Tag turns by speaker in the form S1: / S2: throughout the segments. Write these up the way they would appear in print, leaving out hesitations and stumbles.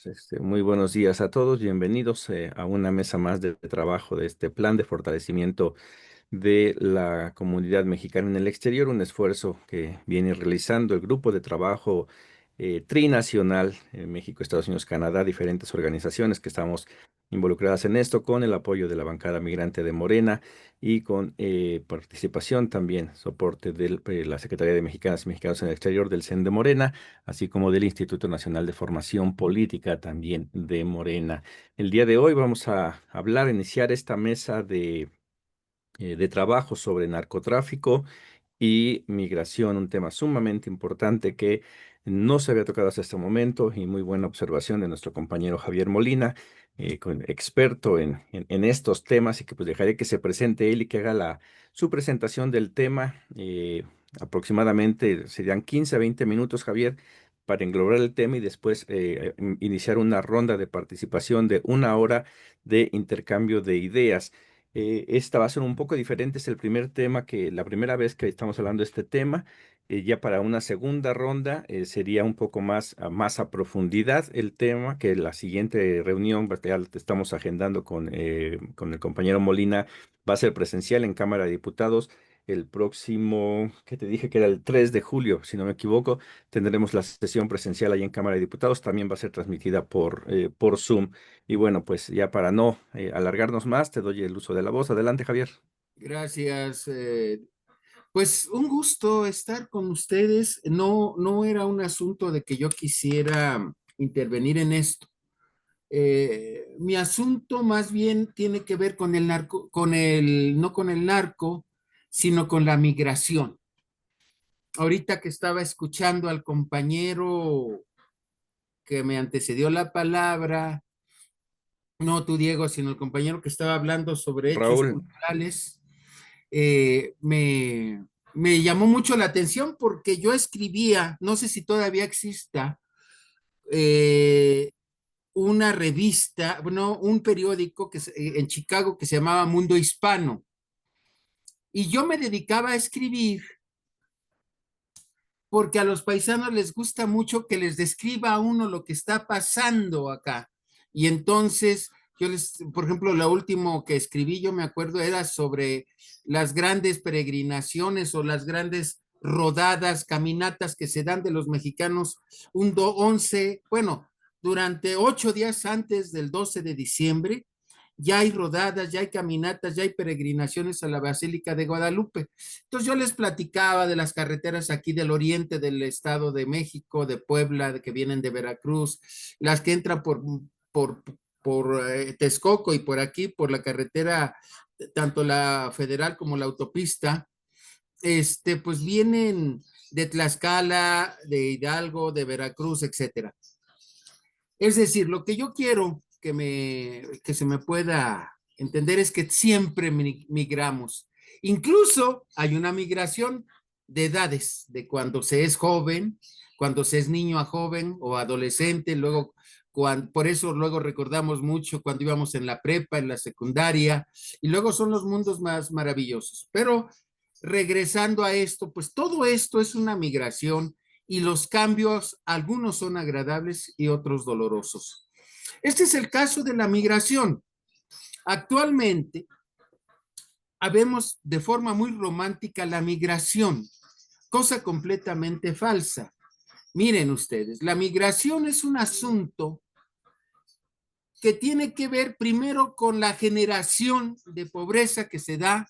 S1: Pues, muy buenos días a todos, bienvenidos a una mesa más de trabajo de este plan de fortalecimiento de la comunidad mexicana en el exterior, un esfuerzo que viene realizando el grupo de trabajo trinacional México, Estados Unidos, Canadá, diferentes organizaciones que estamos involucradas en esto, con el apoyo de la bancada migrante de Morena y con participación también, soporte de la Secretaría de Mexicanas y Mexicanos en el Exterior del CEN de Morena, así como del Instituto Nacional de Formación Política también de Morena. El día de hoy vamos a hablar, iniciar esta mesa de trabajo sobre narcotráfico y migración, un tema sumamente importante que no se había tocado hasta este momento y muy buena observación de nuestro compañero Javier Molina, experto en estos temas y que pues dejaré que se presente él y que haga su presentación del tema. Aproximadamente serían 15 a 20 minutos, Javier, para englobar el tema y después iniciar una ronda de participación de una hora de intercambio de ideas. Esta va a ser un poco diferente, es el primer tema la primera vez que estamos hablando de este tema. Ya para una segunda ronda sería un poco más a profundidad el tema, que la siguiente reunión, pues, ya la estamos agendando con el compañero Molina, va a ser presencial en Cámara de Diputados. El próximo, que te dije que era el 3 de julio, si no me equivoco, tendremos la sesión presencial ahí en Cámara de Diputados. También va a ser transmitida por Zoom. Y bueno, pues ya para no alargarnos más, te doy el uso de la voz. Adelante, Javier.
S2: Gracias. Pues un gusto estar con ustedes. No era un asunto de que yo quisiera intervenir en esto. Mi asunto más bien tiene que ver con el narco, no con el narco, sino con la migración. Ahorita que estaba escuchando al compañero que me antecedió la palabra, no tú, Diego, sino el compañero que estaba hablando sobre hechos
S1: Raúl,
S2: culturales, eh, me, me llamó mucho la atención porque yo escribía, no sé si todavía exista, eh, una revista, bueno, un periódico en Chicago que se llamaba Mundo Hispano. Y yo me dedicaba a escribir porque a los paisanos les gusta mucho que les describa a uno lo que está pasando acá. Y entonces, por ejemplo, lo último que escribí, yo me acuerdo, era sobre las grandes peregrinaciones o las grandes rodadas, caminatas que se dan de los mexicanos 11, bueno, durante 8 días antes del 12 de diciembre, ya hay rodadas, ya hay caminatas, ya hay peregrinaciones a la Basílica de Guadalupe. Entonces yo les platicaba de las carreteras aquí del oriente del Estado de México, de Puebla, de que vienen de Veracruz, las que entran por, por Texcoco y por aquí, por la carretera, tanto la federal como la autopista, pues vienen de Tlaxcala, de Hidalgo, de Veracruz, etcétera. Es decir, lo que yo quiero que se me pueda entender es que siempre migramos. Incluso hay una migración de edades, de cuando se es joven, cuando se es niño a joven o adolescente, luego, por eso luego recordamos mucho cuando íbamos en la prepa, en la secundaria, y luego son los mundos más maravillosos. Pero regresando a esto, pues todo esto es una migración y los cambios, algunos son agradables y otros dolorosos. Este es el caso de la migración. Actualmente, habemos de forma muy romántica la migración, cosa completamente falsa. Miren ustedes, la migración es un asunto que tiene que ver primero con la generación de pobreza que se da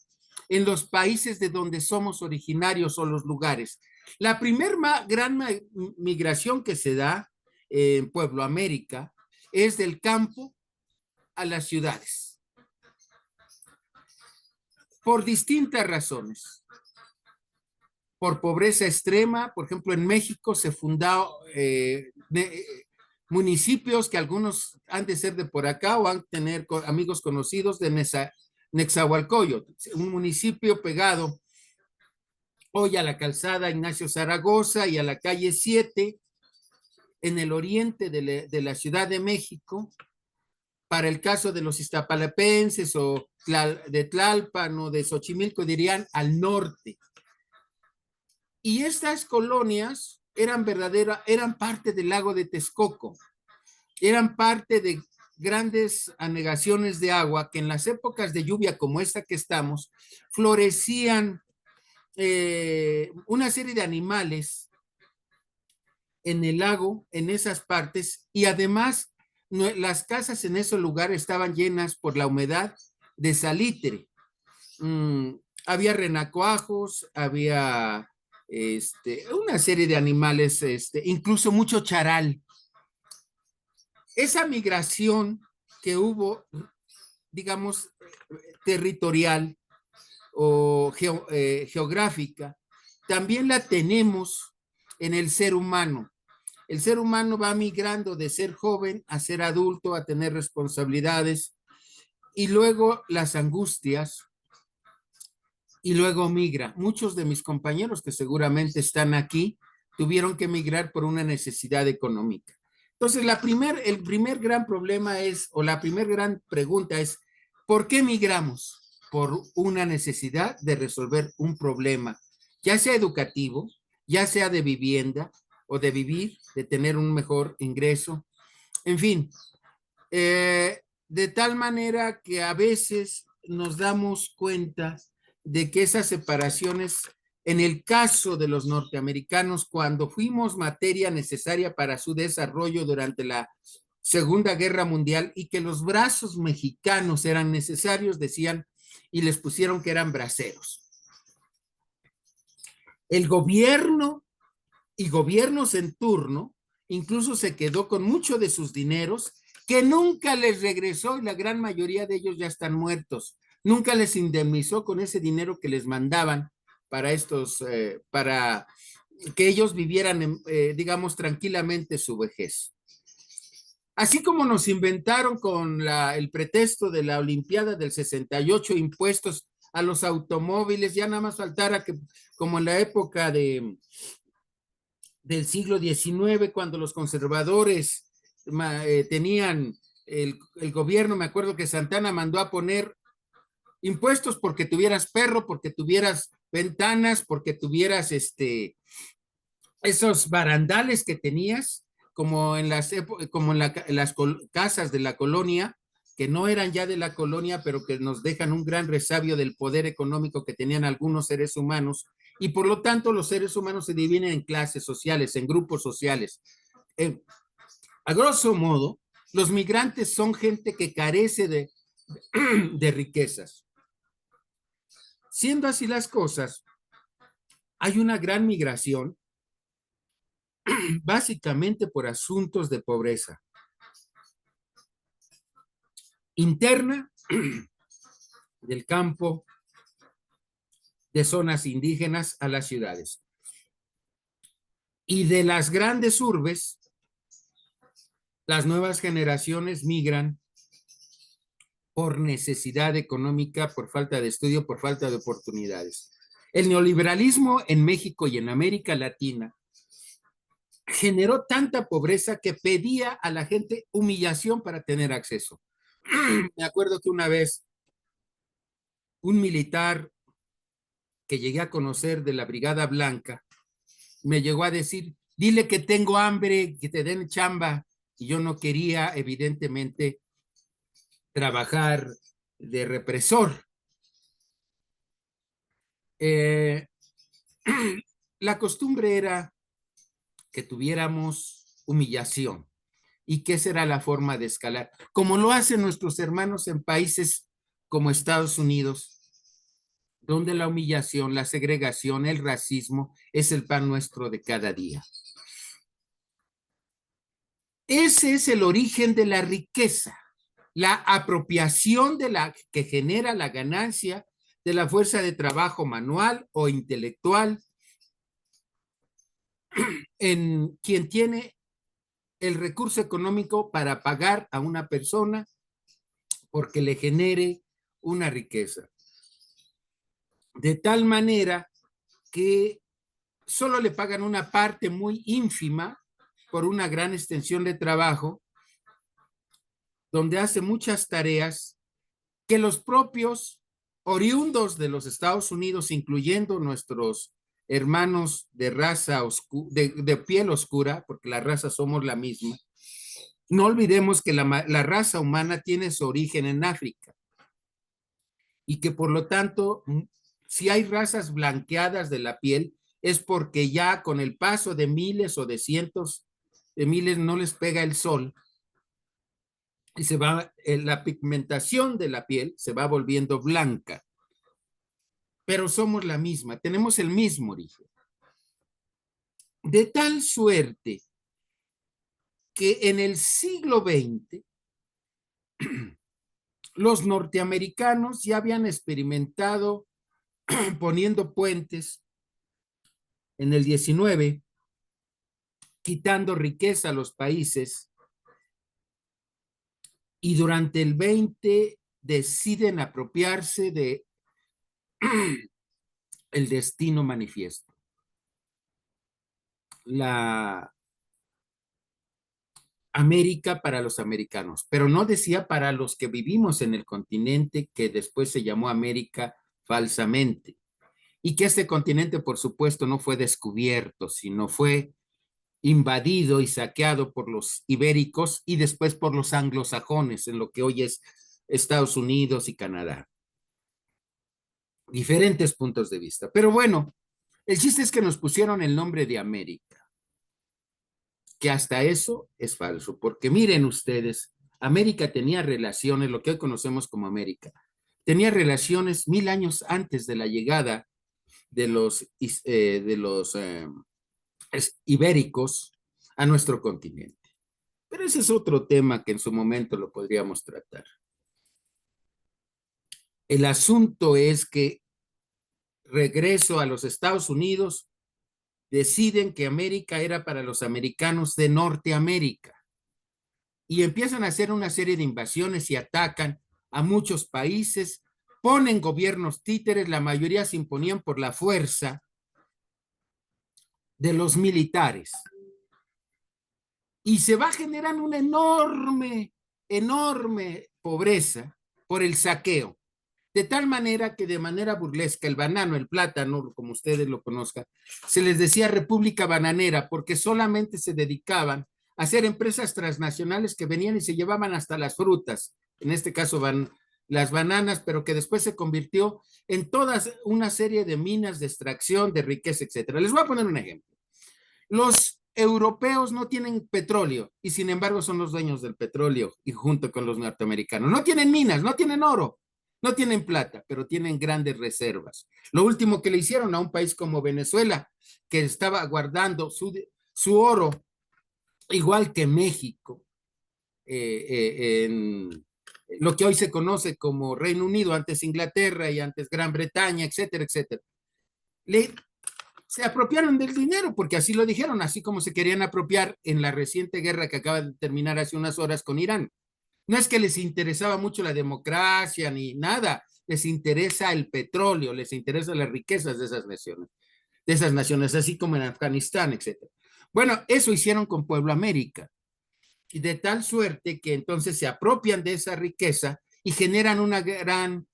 S2: en los países de donde somos originarios o los lugares. La primera gran migración que se da en Pueblo América es del campo a las ciudades, por distintas razones. Por pobreza extrema, por ejemplo, en México se fundaron municipios que algunos han de ser de por acá o han de tener amigos conocidos de Nezahualcóyotl, un municipio pegado hoy a la calzada Ignacio Zaragoza y a la calle 7 en el oriente de la Ciudad de México. Para el caso de los iztapalapenses o de Tlalpan o de Xochimilco, dirían al norte. Y estas colonias eran parte del lago de Texcoco. eran parte de grandes anegaciones de agua que en las épocas de lluvia como esta que estamos, florecían una serie de animales en el lago, en esas partes, y además las casas en esos lugares estaban llenas por la humedad de salitre. Mm, había renacuajos, había una serie de animales, incluso mucho charal. Esa migración que hubo, digamos, territorial o geográfica, también la tenemos en el ser humano. El ser humano va migrando de ser joven a ser adulto, a tener responsabilidades, y luego las angustias, y luego migra. Muchos de mis compañeros que seguramente están aquí tuvieron que migrar por una necesidad económica. Entonces, el primer gran problema es, o la primer gran pregunta es, ¿por qué migramos? Por una necesidad de resolver un problema, ya sea educativo, ya sea de vivienda o de vivir, de tener un mejor ingreso, en fin, de tal manera que a veces nos damos cuenta de que esas separaciones, en el caso de los norteamericanos, cuando fuimos materia necesaria para su desarrollo durante la Segunda Guerra Mundial y que los brazos mexicanos eran necesarios, decían, y les pusieron que eran braceros. El gobierno y gobiernos en turno incluso se quedó con mucho de sus dineros que nunca les regresó, y la gran mayoría de ellos ya están muertos. Nunca les indemnizó con ese dinero que les mandaban para que ellos vivieran, digamos, tranquilamente su vejez. Así como nos inventaron con el pretexto de la Olimpiada del 68 impuestos a los automóviles, ya nada más faltara que, como en la época del siglo XIX, cuando los conservadores tenían el gobierno, me acuerdo que Santana mandó a poner impuestos porque tuvieras perro, porque tuvieras ventanas, porque tuvieras esos barandales que tenías, como en las casas de la colonia, que no eran ya de la colonia, pero que nos dejan un gran resabio del poder económico que tenían algunos seres humanos, y por lo tanto los seres humanos se dividen en clases sociales, en grupos sociales. A grosso modo, los migrantes son gente que carece de riquezas. Siendo así las cosas, hay una gran migración, básicamente por asuntos de pobreza interna, del campo, de zonas indígenas a las ciudades. Y de las grandes urbes, las nuevas generaciones migran por necesidad económica, por falta de estudio, por falta de oportunidades. El neoliberalismo en México y en América Latina generó tanta pobreza que pedía a la gente humillación para tener acceso. Me acuerdo que una vez un militar que llegué a conocer de la Brigada Blanca me llegó a decir, dile que tengo hambre, que te den chamba, y yo no quería, evidentemente, trabajar de represor. La costumbre era que tuviéramos humillación, y que esa era la forma de escalar, como lo hacen nuestros hermanos en países como Estados Unidos, donde la humillación, la segregación, el racismo es el pan nuestro de cada día. Ese es el origen de la riqueza, la apropiación de la que genera la ganancia de la fuerza de trabajo manual o intelectual en quien tiene el recurso económico para pagar a una persona porque le genere una riqueza. De tal manera que solo le pagan una parte muy ínfima por una gran extensión de trabajo, donde hace muchas tareas que los propios oriundos de los Estados Unidos, incluyendo nuestros hermanos de raza de piel oscura, porque la raza somos la misma, No olvidemos que la raza humana tiene su origen en África y que por lo tanto, si hay razas blanqueadas de la piel, es porque ya con el paso de miles o de cientos de miles no les pega el sol y la pigmentación de la piel se va volviendo blanca, pero somos la misma, tenemos el mismo origen. De tal suerte que en el siglo XX los norteamericanos ya habían experimentado poniendo puentes en el 19, quitando riqueza a los países, y durante el 20 deciden apropiarse de el destino manifiesto. La América para los americanos, pero no decía para los que vivimos en el continente que después se llamó América falsamente. Y que este continente, por supuesto, no fue descubierto, sino fue invadido y saqueado por los ibéricos y después por los anglosajones, en lo que hoy es Estados Unidos y Canadá. Diferentes puntos de vista. Pero bueno, el chiste es que nos pusieron el nombre de América, que hasta eso es falso, porque miren ustedes, América tenía relaciones, lo que hoy conocemos como América, tenía relaciones 1000 años antes de la llegada de los ibéricos a nuestro continente. Pero ese es otro tema que en su momento lo podríamos tratar. El asunto es que regreso a los Estados Unidos, deciden que América era para los americanos de Norteamérica y empiezan a hacer una serie de invasiones y atacan a muchos países, ponen gobiernos títeres, la mayoría se imponían por la fuerza de los militares. Y se va generando una enorme pobreza por el saqueo. De tal manera que de manera burlesca el banano, el plátano, como ustedes lo conozcan, se les decía República Bananera porque solamente se dedicaban a hacer empresas transnacionales que venían y se llevaban hasta las frutas, en este caso las bananas, pero que después se convirtió en toda una serie de minas de extracción, de riqueza, etcétera. Les voy a poner un ejemplo. Los europeos no tienen petróleo y sin embargo son los dueños del petróleo y junto con los norteamericanos. No tienen minas, no tienen oro, no tienen plata, pero tienen grandes reservas. Lo último que le hicieron a un país como Venezuela, que estaba guardando su oro, igual que México, en lo que hoy se conoce como Reino Unido, antes Inglaterra y antes Gran Bretaña, etcétera, etcétera. Se apropiaron del dinero, porque así lo dijeron, así como se querían apropiar en la reciente guerra que acaba de terminar hace unas horas con Irán. No es que les interesaba mucho la democracia ni nada, les interesa el petróleo, les interesa las riquezas de esas naciones, así como en Afganistán, etcétera. Bueno, eso hicieron con Pueblo América, y de tal suerte que entonces se apropian de esa riqueza y generan una gran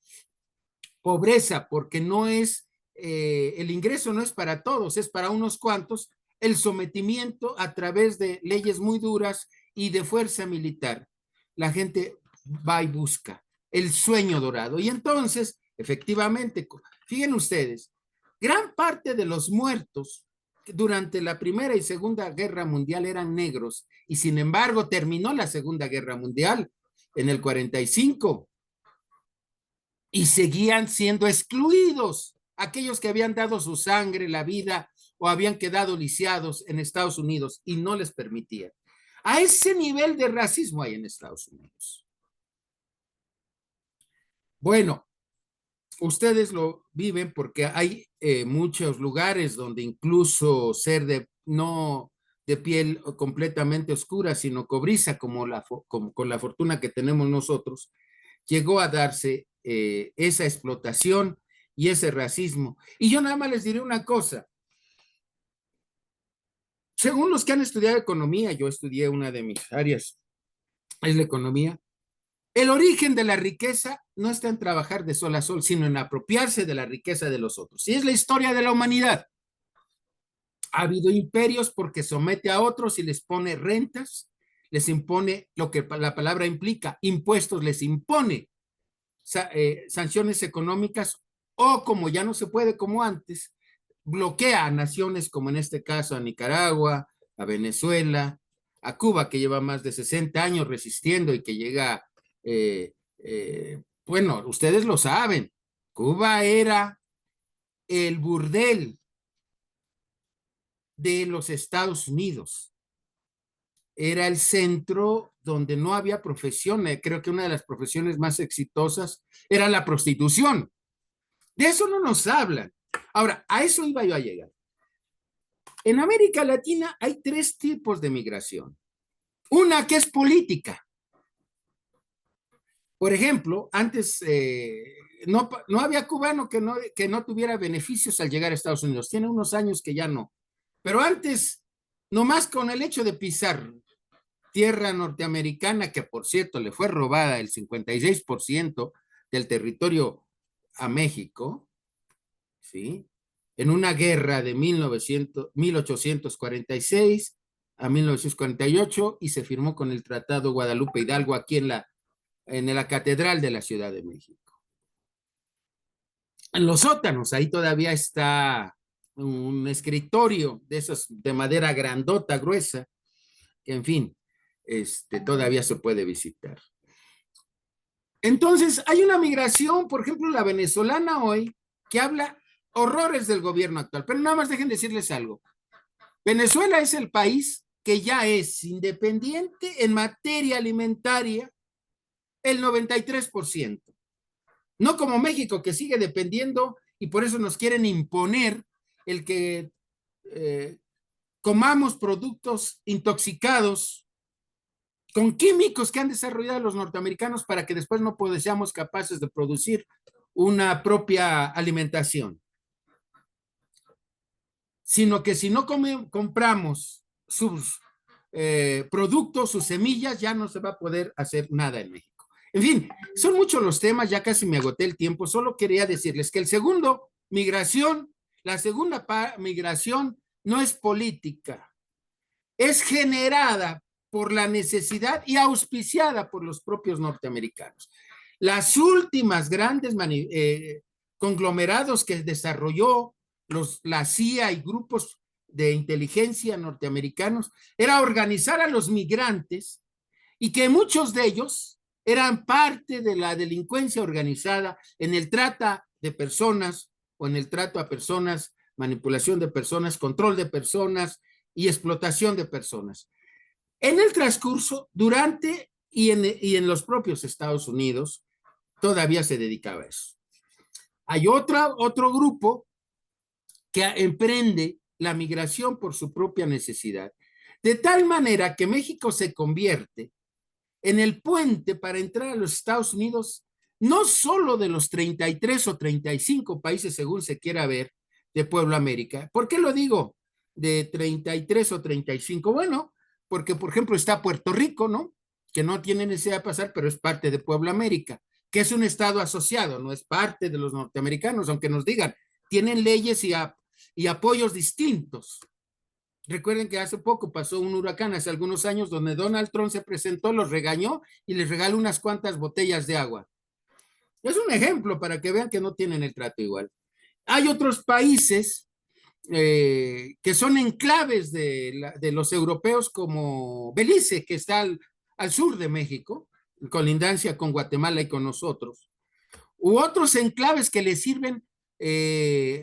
S2: pobreza, porque no es, el ingreso no es para todos, es para unos cuantos, el sometimiento a través de leyes muy duras y de fuerza militar. La gente va y busca el sueño dorado. Y entonces, efectivamente, fíjense ustedes, gran parte de los muertos durante la Primera y Segunda Guerra Mundial eran negros, y sin embargo terminó la Segunda Guerra Mundial en el 45 y seguían siendo excluidos aquellos que habían dado su sangre, la vida o habían quedado lisiados en Estados Unidos y no les permitían. A ese nivel de racismo hay en Estados Unidos. Bueno, ustedes lo viven porque hay muchos lugares donde incluso ser no de piel completamente oscura, sino cobriza, como con la fortuna que tenemos nosotros, llegó a darse esa explotación y ese racismo. Y yo nada más les diré una cosa. Según los que han estudiado economía, yo estudié una de mis áreas, es la economía, el origen de la riqueza no está en trabajar de sol a sol, sino en apropiarse de la riqueza de los otros. Y es la historia de la humanidad. Ha habido imperios porque somete a otros y les pone rentas, les impone lo que la palabra implica, impuestos, les impone sanciones económicas o como ya no se puede como antes, bloquea a naciones como en este caso a Nicaragua, a Venezuela, a Cuba que lleva más de 60 años resistiendo y que llega, bueno, ustedes lo saben, Cuba era el burdel de los Estados Unidos. Era el centro donde no había profesión. Creo que una de las profesiones más exitosas era la prostitución. De eso no nos hablan. Ahora, a eso iba yo a llegar. En América Latina hay tres tipos de migración. Una que es política. Por ejemplo, antes no había cubano que no tuviera beneficios al llegar a Estados Unidos. Tiene unos años que ya no. Pero antes, nomás con el hecho de pisar tierra norteamericana, que por cierto le fue robada el 56% del territorio a México, ¿sí? En una guerra de 1846 a 1948 y se firmó con el Tratado Guadalupe Hidalgo aquí en la Catedral de la Ciudad de México. En los sótanos, ahí todavía está un escritorio de esos de madera grandota, gruesa, que en fin, todavía se puede visitar. Entonces, hay una migración, por ejemplo, la venezolana hoy, que habla horrores del gobierno actual, pero nada más dejen decirles algo. Venezuela es el país que ya es independiente en materia alimentaria el 93%. No como México, que sigue dependiendo y por eso nos quieren imponer el que comamos productos intoxicados con químicos que han desarrollado los norteamericanos para que después no seamos capaces de producir una propia alimentación. Sino que si no compramos sus productos, sus semillas, ya no se va a poder hacer nada en México. En fin, son muchos los temas, ya casi me agoté el tiempo, solo quería decirles que la segunda migración no es política, es generada por la necesidad y auspiciada por los propios norteamericanos. Las últimas grandes conglomerados que desarrolló la CIA y grupos de inteligencia norteamericanos era organizar a los migrantes y que muchos de ellos eran parte de la delincuencia organizada en el trata de personas o en el trato a personas, manipulación de personas, control de personas y explotación de personas. En el transcurso, durante y en los propios Estados Unidos, todavía se dedicaba a eso. Hay otro grupo que emprende la migración por su propia necesidad, de tal manera que México se convierte en el puente para entrar a los Estados Unidos, no solo de los 33 o 35 países, según se quiera ver, de Pueblo América. ¿Por qué lo digo de 33 o 35? Bueno, porque por ejemplo está Puerto Rico, ¿no? Que no tiene necesidad de pasar, pero es parte de Pueblo América, que es un estado asociado, no es parte de los norteamericanos, aunque nos digan, tienen leyes y apoyos distintos. Recuerden que hace poco pasó un huracán, hace algunos años, donde Donald Trump se presentó, los regañó y les regaló unas cuantas botellas de agua. Es un ejemplo para que vean que no tienen el trato igual. Hay otros países que son enclaves de los europeos, como Belice, que está al sur de México, en colindancia con Guatemala y con nosotros, u otros enclaves que le sirven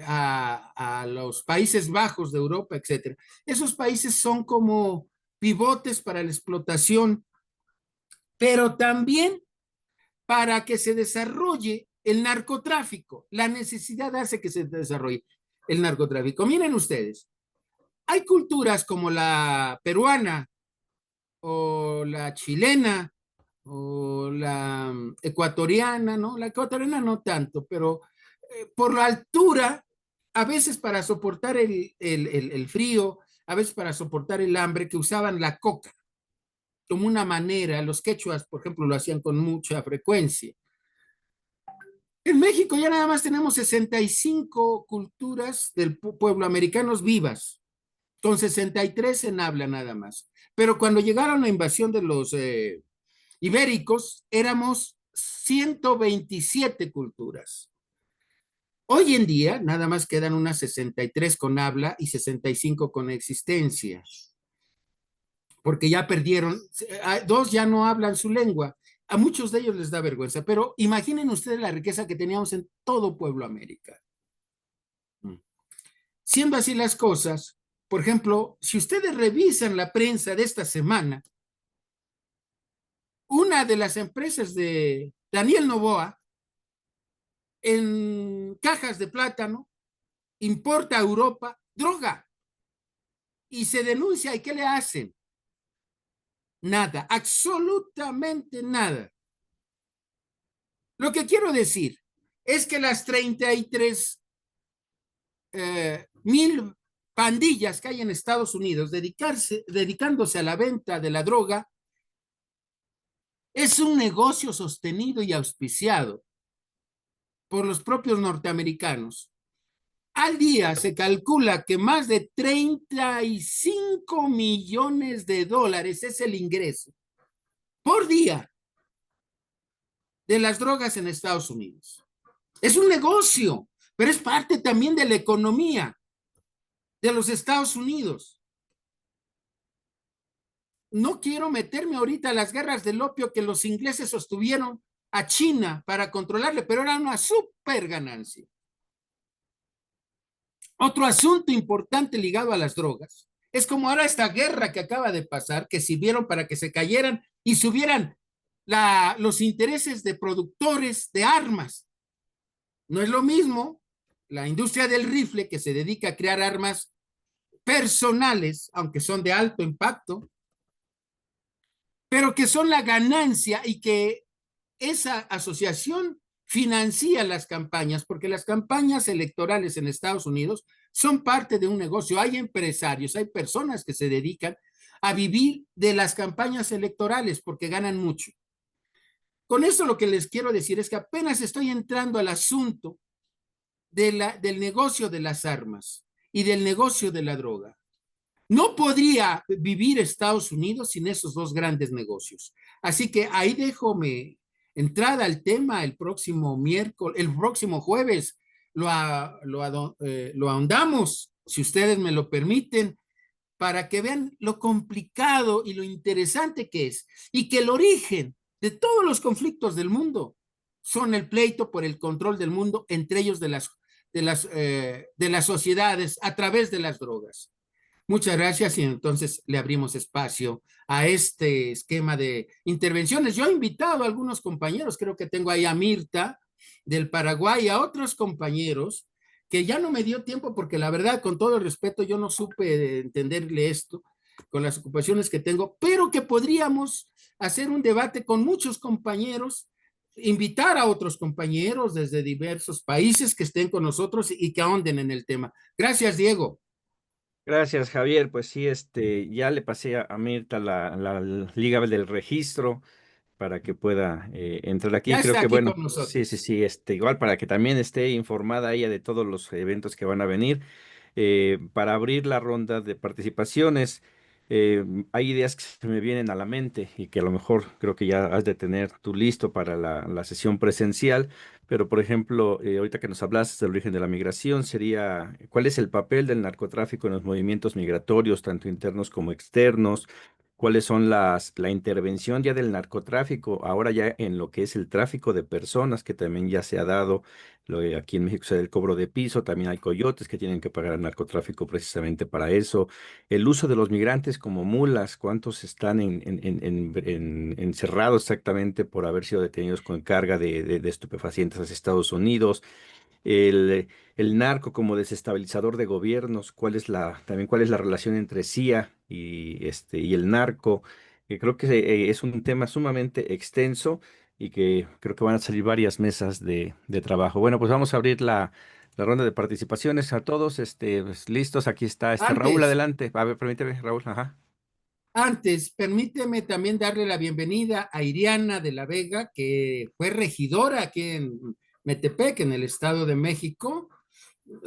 S2: a los Países Bajos de Europa, etcétera. Esos países son como pivotes para la explotación, pero también para que se desarrolle el narcotráfico. La necesidad hace que se desarrolle el narcotráfico. Miren ustedes, hay culturas como la peruana o la chilena o la ecuatoriana, ¿no? La ecuatoriana no tanto, pero por la altura, a veces para soportar el frío, a veces para soportar el hambre, que usaban la coca como una manera. Los quechuas, por ejemplo, lo hacían con mucha frecuencia. En México ya nada más tenemos 65 culturas del pueblo americanos vivas, con 63 en habla nada más. Pero cuando llegaron la invasión de los ibéricos, éramos 127 culturas. Hoy en día, nada más quedan unas 63 con habla y 65 con existencia, porque ya perdieron, dos ya no hablan su lengua. A muchos de ellos les da vergüenza, pero imaginen ustedes la riqueza que teníamos en todo Pueblo América. Siendo así las cosas, por ejemplo, si ustedes revisan la prensa de esta semana, una de las empresas de Daniel Noboa, en cajas de plátano, importa a Europa droga y se denuncia. ¿Y qué le hacen? Nada, absolutamente nada. Lo que quiero decir es que las 33 mil pandillas que hay en Estados Unidos dedicándose a la venta de la droga es un negocio sostenido y auspiciado por los propios norteamericanos. Al día se calcula que más de 35 millones de dólares es el ingreso por día de las drogas en Estados Unidos. Es un negocio, pero es parte también de la economía de los Estados Unidos. No quiero meterme ahorita a las guerras del opio que los ingleses sostuvieron a China para controlarle, pero era una super ganancia. Otro asunto importante ligado a las drogas es como ahora esta guerra que acaba de pasar, que sirvieron para que se cayeran y subieran los intereses de productores de armas. No es lo mismo la industria del rifle, que se dedica a crear armas personales, aunque son de alto impacto, pero que son la ganancia, y que esa asociación financia las campañas, porque las campañas electorales en Estados Unidos son parte de un negocio. Hay empresarios, hay personas que se dedican a vivir de las campañas electorales porque ganan mucho. Con esto lo que les quiero decir es que apenas estoy entrando al asunto del negocio de las armas y del negocio de la droga. No podría vivir Estados Unidos sin esos dos grandes negocios. Así que ahí dejo mi entrada al tema el próximo miércoles, el próximo jueves. Lo ahondamos, si ustedes me lo permiten, para que vean lo complicado y lo interesante que es, y que el origen de todos los conflictos del mundo son el pleito por el control del mundo, entre ellos de las sociedades a través de las drogas. Muchas gracias, y entonces le abrimos espacio a este esquema de intervenciones. Yo he invitado a algunos compañeros, creo que tengo ahí a Mirta del Paraguay, a otros compañeros que ya no me dio tiempo porque la verdad, con todo el respeto, yo no supe entenderle esto con las ocupaciones que tengo, pero que podríamos hacer un debate con muchos compañeros, invitar a otros compañeros desde diversos países que estén con nosotros y que ahonden en el tema. Gracias, Diego.
S1: Gracias, Javier. Pues sí, ya le pasé a Mirta la liga del registro para que pueda entrar aquí.
S2: Ya
S1: Creo
S2: está
S1: que
S2: aquí
S1: bueno,
S2: con
S1: sí, sí,
S2: nosotros.
S1: sí, igual para que también esté informada ella de todos los eventos que van a venir. Para abrir la ronda de participaciones, hay ideas que se me vienen a la mente y que a lo mejor creo que ya has de tener tú listo para la sesión presencial. Pero, por ejemplo, ahorita que nos hablas del origen de la migración, sería, ¿cuál es el papel del narcotráfico en los movimientos migratorios, tanto internos como externos? ¿Cuáles son la intervención ya del narcotráfico, ahora ya en lo que es el tráfico de personas, que también ya se ha dado, aquí en México se da el cobro de piso, también hay coyotes que tienen que pagar al narcotráfico precisamente para eso, el uso de los migrantes como mulas, cuántos están encerrados exactamente por haber sido detenidos con carga de estupefacientes hacia Estados Unidos, el, el narco como desestabilizador de gobiernos, también cuál es la relación entre CIA y el narco. Creo que es un tema sumamente extenso y que creo que van a salir varias mesas de trabajo. Bueno, pues vamos a abrir la ronda de participaciones a todos, pues, listos. Aquí está Raúl,
S2: Antes,
S1: adelante. A ver, permíteme, Raúl, ajá.
S2: permíteme también darle la bienvenida a Iriana de la Vega, que fue regidora aquí en Metepec, en el Estado de México.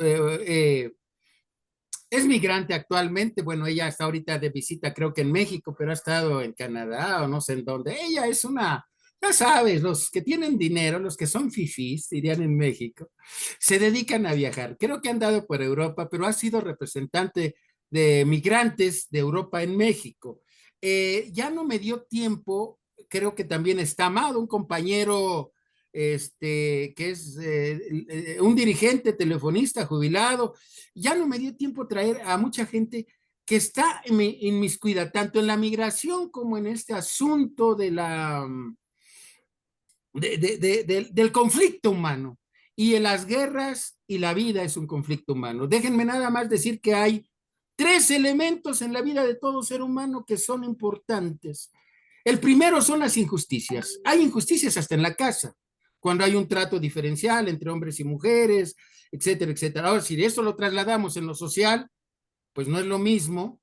S2: Eh, eh, Es migrante actualmente, bueno, ella está ahorita de visita, creo que en México, pero ha estado en Canadá o no sé en dónde. Ella es una, ya sabes, los que tienen dinero, los que son fifís, dirían en México, se dedican a viajar. Creo que han dado por Europa, pero ha sido representante de migrantes de Europa en México. Ya no me dio tiempo, creo que también está Amado, un compañero que es un dirigente telefonista jubilado. Ya no me dio tiempo traer a mucha gente que está inmiscuida tanto en la migración como en este asunto del conflicto humano. Y en las guerras y la vida es un conflicto humano. Déjenme nada más decir que hay tres elementos en la vida de todo ser humano que son importantes. El primero son las injusticias. Hay injusticias hasta en la casa, cuando hay un trato diferencial entre hombres y mujeres, etcétera, etcétera. Ahora, si esto lo trasladamos en lo social, pues no es lo mismo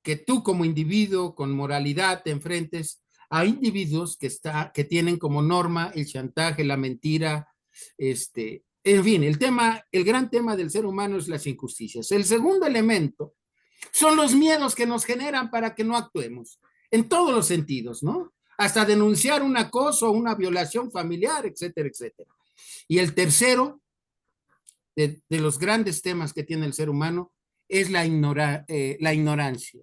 S2: que tú como individuo con moralidad te enfrentes a individuos que tienen como norma el chantaje, la mentira, en fin, el gran tema del ser humano es las injusticias. El segundo elemento son los miedos que nos generan para que no actuemos, en todos los sentidos, ¿no? Hasta denunciar un acoso, una violación familiar, etcétera, etcétera. Y el tercero, de los grandes temas que tiene el ser humano, es la ignorancia.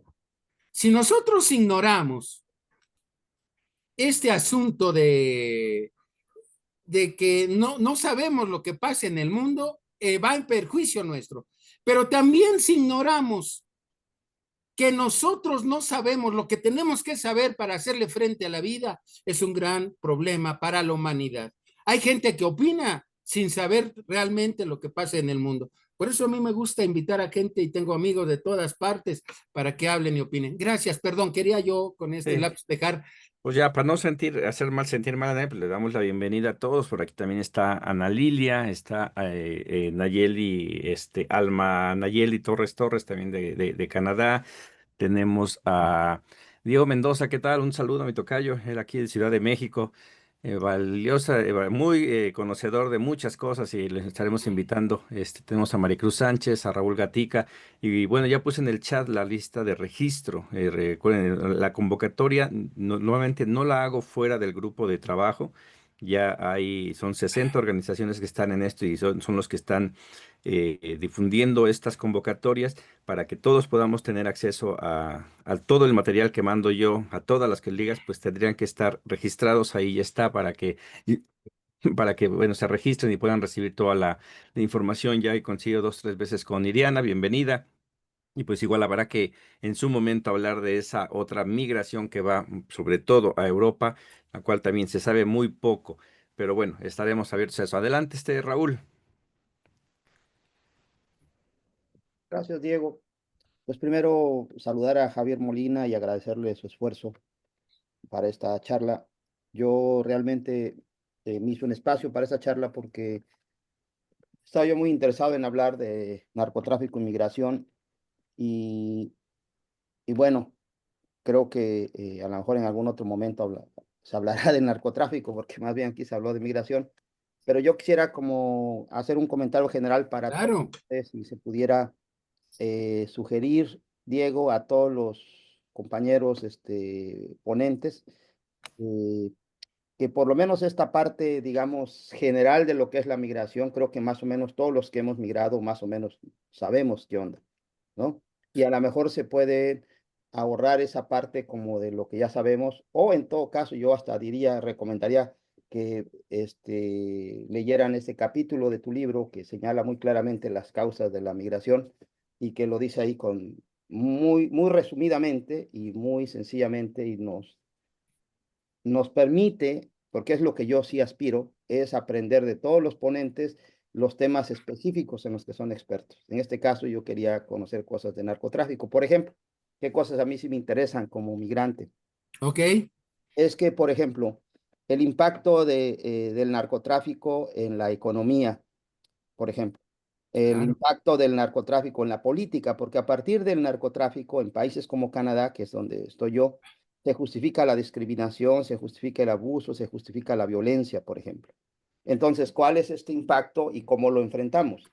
S2: Si nosotros ignoramos este asunto de que no sabemos lo que pasa en el mundo, va en perjuicio nuestro. Pero también si ignoramos que nosotros no sabemos lo que tenemos que saber para hacerle frente a la vida, es un gran problema para la humanidad. Hay gente que opina sin saber realmente lo que pasa en el mundo. Por eso a mí me gusta invitar a gente y tengo amigos de todas partes para que hablen y opinen. Gracias, perdón, quería yo con este
S1: Sí.
S2: lápiz dejar.
S1: Pues ya, para no sentir mal a nadie, pues le damos la bienvenida a todos. Por aquí también está Ana Lilia, está Nayeli, Alma Nayeli Torres, también de Canadá. Tenemos a Diego Mendoza, ¿qué tal? Un saludo a mi tocayo, él aquí de Ciudad de México. Valiosa, muy conocedor de muchas cosas y les estaremos invitando. Tenemos a Maricruz Sánchez, a Raúl Gatica y bueno, ya puse en el chat la lista de registro. Recuerden, la convocatoria nuevamente no la hago fuera del grupo de trabajo. Son 60 organizaciones que están en esto y son los que están difundiendo estas convocatorias para que todos podamos tener acceso a todo el material que mando yo, a todas las que ligas, pues tendrían que estar registrados ahí, ya está, para que, bueno, se registren y puedan recibir toda la información. Ya he conseguido 2, 3 veces con Iriana, bienvenida. Y pues igual habrá que en su momento hablar de esa otra migración que va sobre todo a Europa, la cual también se sabe muy poco. Pero bueno, estaremos abiertos a eso. Adelante, Raúl.
S3: Gracias, Diego. Pues primero saludar a Javier Molina y agradecerle su esfuerzo para esta charla. Yo realmente me hice un espacio para esta charla porque estaba yo muy interesado en hablar de narcotráfico y migración y, y bueno, creo que a lo mejor en algún otro momento se hablará de narcotráfico porque más bien aquí se habló de migración, pero yo quisiera como hacer un comentario general para todos
S2: Claro.
S3: ustedes, si se pudiera sugerir, Diego, a todos los compañeros ponentes, eh, que por lo menos esta parte, digamos, general de lo que es la migración, creo que más o menos todos los que hemos migrado, más o menos sabemos qué onda, ¿no? Y a lo mejor se puede ahorrar esa parte como de lo que ya sabemos, o en todo caso, yo hasta diría, recomendaría que leyeran ese capítulo de tu libro que señala muy claramente las causas de la migración y que lo dice ahí con muy resumidamente y muy sencillamente y nos permite, porque es lo que yo sí aspiro, es aprender de todos los ponentes los temas específicos en los que son expertos. En este caso, yo quería conocer cosas de narcotráfico. Por ejemplo, qué cosas a mí sí me interesan como migrante.
S2: Ok,
S3: Es que, por ejemplo, el impacto del narcotráfico en la economía, por ejemplo, el
S2: claro.
S3: impacto del narcotráfico en la política, porque a partir del narcotráfico en países como Canadá, que es donde estoy yo, se justifica la discriminación, se justifica el abuso, se justifica la violencia, por ejemplo. Entonces, ¿cuál es este impacto y cómo lo enfrentamos?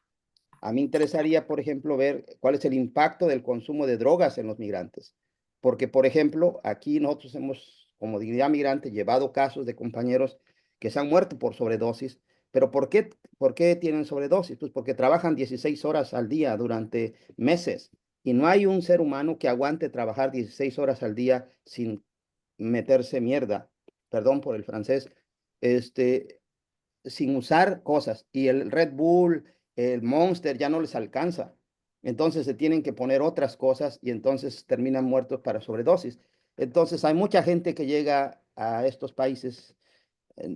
S3: A mí interesaría, por ejemplo, ver cuál es el impacto del consumo de drogas en los migrantes. Porque, por ejemplo, aquí nosotros hemos, como dignidad migrante, llevado casos de compañeros que se han muerto por sobredosis. Pero por qué tienen sobredosis? Pues porque trabajan 16 horas al día durante meses. Y no hay un ser humano que aguante trabajar 16 horas al día sin meterse mierda, perdón por el francés, este, sin usar cosas. Y el Red Bull, el Monster ya no les alcanza. Entonces se tienen que poner otras cosas y entonces terminan muertos para sobredosis. Entonces hay mucha gente que llega a estos países,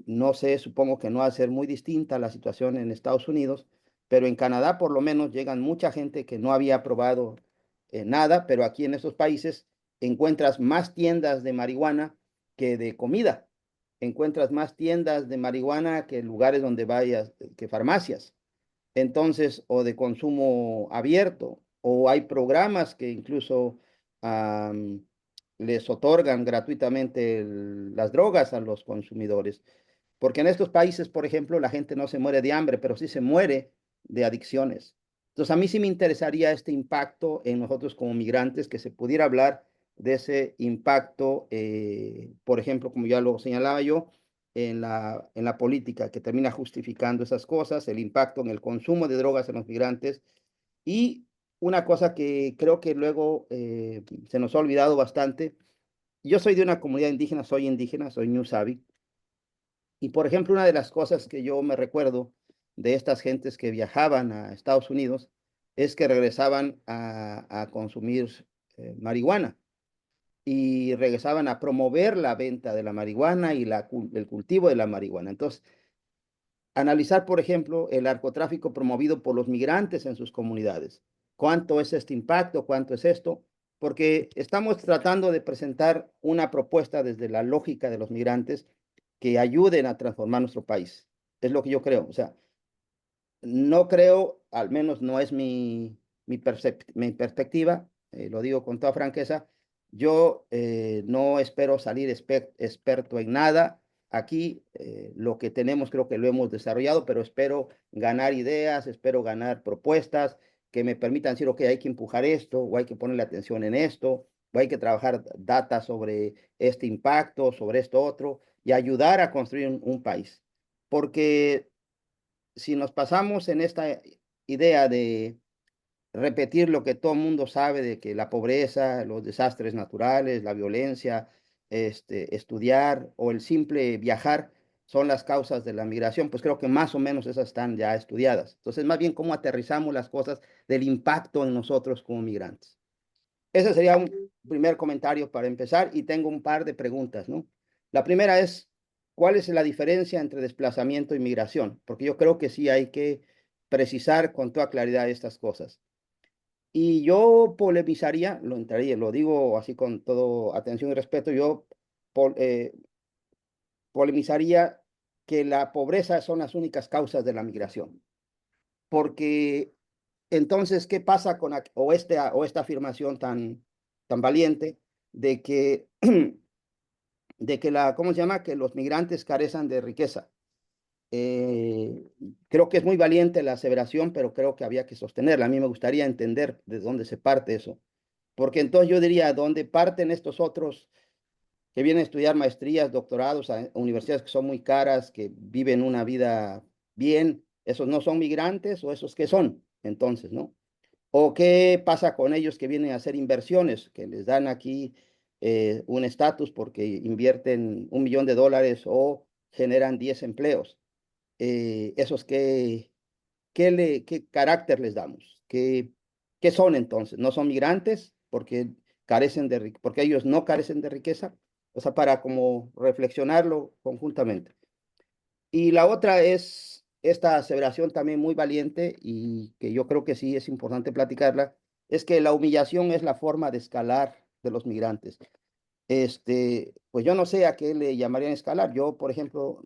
S3: no sé, supongo que no va a ser muy distinta la situación en Estados Unidos, pero en Canadá por lo menos llegan mucha gente que no había probado nada, pero aquí en estos países encuentras más tiendas de marihuana que de comida. Encuentras más tiendas de marihuana que lugares donde vayas, que farmacias. Entonces, o de consumo abierto, o hay programas que incluso am, les otorgan gratuitamente las drogas a los consumidores. Porque en estos países, por ejemplo, la gente no se muere de hambre, pero sí se muere de adicciones. Entonces, a mí sí me interesaría este impacto en nosotros como migrantes, que se pudiera hablar de ese impacto, por ejemplo, como ya lo señalaba yo, en la política, que termina justificando esas cosas, el impacto en el consumo de drogas en los migrantes. Y una cosa que creo que luego se nos ha olvidado bastante, yo soy de una comunidad indígena, soy Ñu Sabi, y por ejemplo, una de las cosas que yo me recuerdo de estas gentes que viajaban a Estados Unidos es que regresaban a consumir marihuana y regresaban a promover la venta de la marihuana y el cultivo de la marihuana. Entonces, analizar, por ejemplo, el narcotráfico promovido por los migrantes en sus comunidades. ¿Cuánto es este impacto? ¿Cuánto es esto? Porque estamos tratando de presentar una propuesta desde la lógica de los migrantes que ayuden a transformar nuestro país. Es lo que yo creo. O sea, no creo, al menos no es mi perspectiva, lo digo con toda franqueza, yo no espero salir experto en nada. Aquí lo que tenemos creo que lo hemos desarrollado, pero espero ganar ideas, espero ganar propuestas que me permitan decir, ok, hay que empujar esto, o hay que ponerle atención en esto, o hay que trabajar data sobre este impacto, sobre esto otro, y ayudar a construir un país. Porque si nos pasamos en esta idea de repetir lo que todo el mundo sabe de que la pobreza, los desastres naturales, la violencia, estudiar o el simple viajar son las causas de la migración, pues creo que más o menos esas están ya estudiadas. Entonces, más bien cómo aterrizamos las cosas del impacto en nosotros como migrantes. Ese sería un primer comentario para empezar y tengo un par de preguntas, ¿no? La primera es, ¿cuál es la diferencia entre desplazamiento y migración? Porque yo creo que sí hay que precisar con toda claridad estas cosas. Y yo polemizaría, lo entraría, lo digo así con todo atención y respeto, yo pol- eh, polemizaría que la pobreza son las únicas causas de la migración. Porque entonces, ¿qué pasa con o esta afirmación tan valiente de que, de que ¿cómo se llama? Que los migrantes carecen de riqueza. Eh, Creo que es muy valiente la aseveración, pero creo que había que sostenerla. A mí me gustaría entender de dónde se parte eso. Porque entonces yo diría, ¿dónde parten estos otros que vienen a estudiar maestrías, doctorados a universidades que son muy caras, que viven una vida bien? ¿Esos no son migrantes o esos qué son? Entonces, ¿no? ¿O qué pasa con ellos que vienen a hacer inversiones, que les dan aquí un estatus porque invierten $1 millón o generan 10 empleos? ¿Esos qué carácter les damos? ¿Qué son entonces? ¿No son migrantes porque porque ellos no carecen de riqueza? O sea, para como reflexionarlo conjuntamente. Y la otra es esta aseveración también muy valiente y que yo creo que sí es importante platicarla, es que la humillación es la forma de escalar de los migrantes. Pues yo no sé a qué le llamarían escalar. Yo, por ejemplo,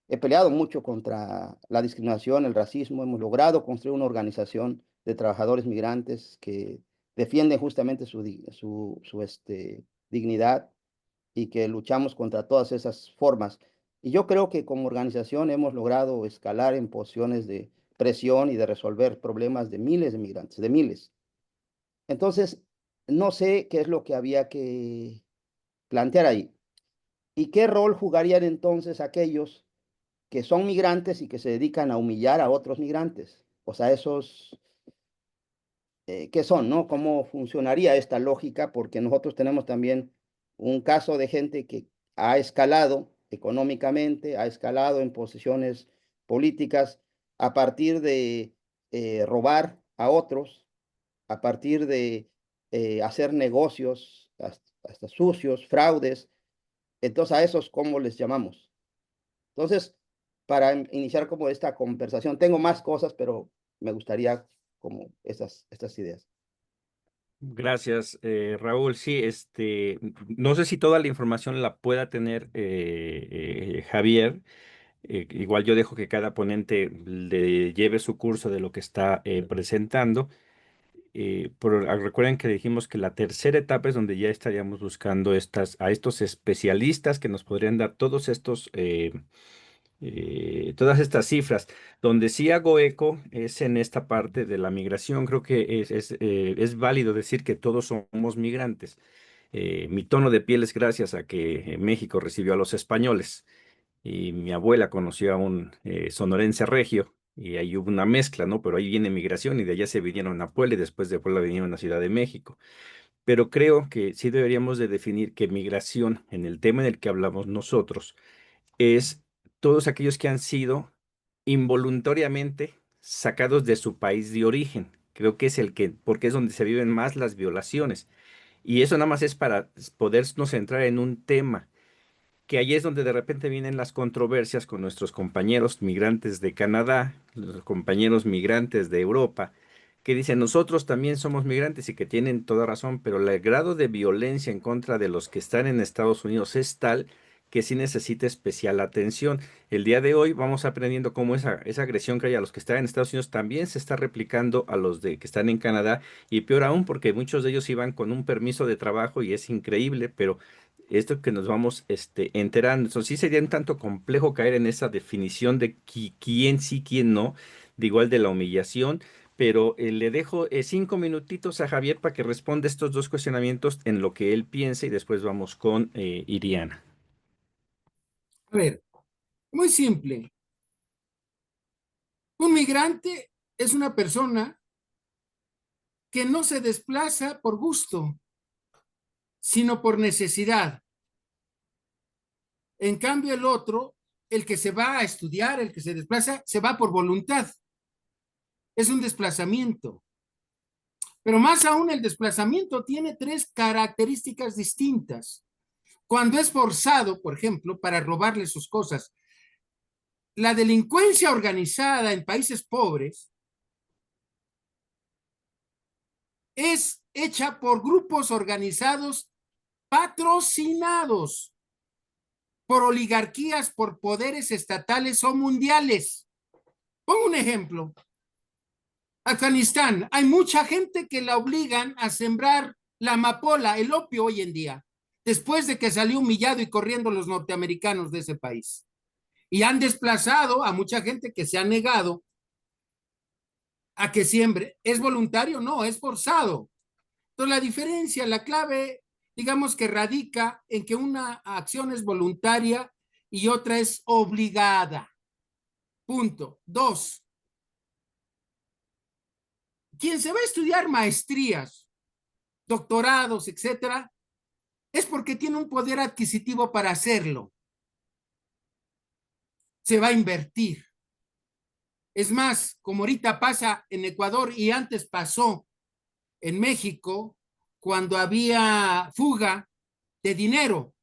S3: he peleado mucho contra la discriminación, el racismo. Hemos logrado construir una organización de trabajadores migrantes que defienden justamente su dignidad y que luchamos contra todas esas formas. Y yo creo que como organización hemos logrado escalar en posiciones de presión y de resolver problemas de miles de migrantes, de miles. Entonces, no sé qué es lo que había que plantear ahí. ¿Y qué rol jugarían entonces aquellos que son migrantes y que se dedican a humillar a otros migrantes? O sea, esos, ¿qué son, no? ¿Cómo funcionaría esta lógica? Porque nosotros tenemos también un caso de gente que ha escalado económicamente, ha escalado en posiciones políticas a partir de robar a otros, a partir de hacer negocios hasta sucios, fraudes. Entonces, a esos, ¿cómo les llamamos? Entonces, para iniciar como esta conversación, tengo más cosas, pero me gustaría como estas ideas.
S1: Gracias, Raúl. Sí, no sé si toda la información la pueda tener Javier. Igual yo dejo que cada ponente le lleve su curso de lo que está presentando. Pero recuerden que dijimos que la tercera etapa es donde ya estaríamos buscando a estos especialistas que nos podrían dar todas estas cifras. Donde sí hago eco es en esta parte de la migración. Creo que es válido decir que todos somos migrantes. Mi tono de piel es gracias a que México recibió a los españoles y mi abuela conoció a un sonorense regio y ahí hubo una mezcla, ¿no? Pero ahí viene migración y de allá se vinieron a Puebla y después de Puebla vinieron a Ciudad de México. Pero creo que sí deberíamos de definir que migración en el tema en el que hablamos nosotros es todos aquellos que han sido involuntariamente sacados de su país de origen. Creo que es porque es donde se viven más las violaciones. Y eso nada más es para podernos centrar en un tema que ahí es donde de repente vienen las controversias con nuestros compañeros migrantes de Canadá, los compañeros migrantes de Europa, que dicen nosotros también somos migrantes y que tienen toda razón, pero el grado de violencia en contra de los que están en Estados Unidos es tal que sí necesita especial atención. El día de hoy vamos aprendiendo cómo esa agresión que hay a los que están en Estados Unidos también se está replicando a los que están en Canadá y peor aún porque muchos de ellos iban con un permiso de trabajo y es increíble, pero esto que nos vamos enterando. Entonces, sí sería un tanto complejo caer en esa definición de quién sí, quién no, de igual de la humillación, pero le dejo 5 minutitos a Javier para que responda estos dos cuestionamientos en lo que él piensa y después vamos con Iriana.
S2: A ver, muy simple. Un migrante es una persona que no se desplaza por gusto, sino por necesidad. En cambio, el otro, el que se va a estudiar, el que se desplaza, se va por voluntad. Es un desplazamiento. Pero más aún, el desplazamiento tiene tres características distintas. Cuando es forzado, por ejemplo, para robarle sus cosas, la delincuencia organizada en países pobres es hecha por grupos organizados patrocinados por oligarquías, por poderes estatales o mundiales. Pongo un ejemplo. Afganistán, hay mucha gente que la obligan a sembrar la amapola, el opio hoy en día, después de que salió humillado y corriendo los norteamericanos de ese país. Y han desplazado a mucha gente que se ha negado a que siembre. ¿Es voluntario? No, es forzado. Entonces, la diferencia, la clave, digamos que radica en que una acción es voluntaria y otra es obligada. Punto. Dos, quien se va a estudiar maestrías, doctorados, etcétera, es porque tiene un poder adquisitivo para hacerlo. Se va a invertir. Es más, como ahorita pasa en Ecuador y antes pasó en México, cuando había fuga de dinero.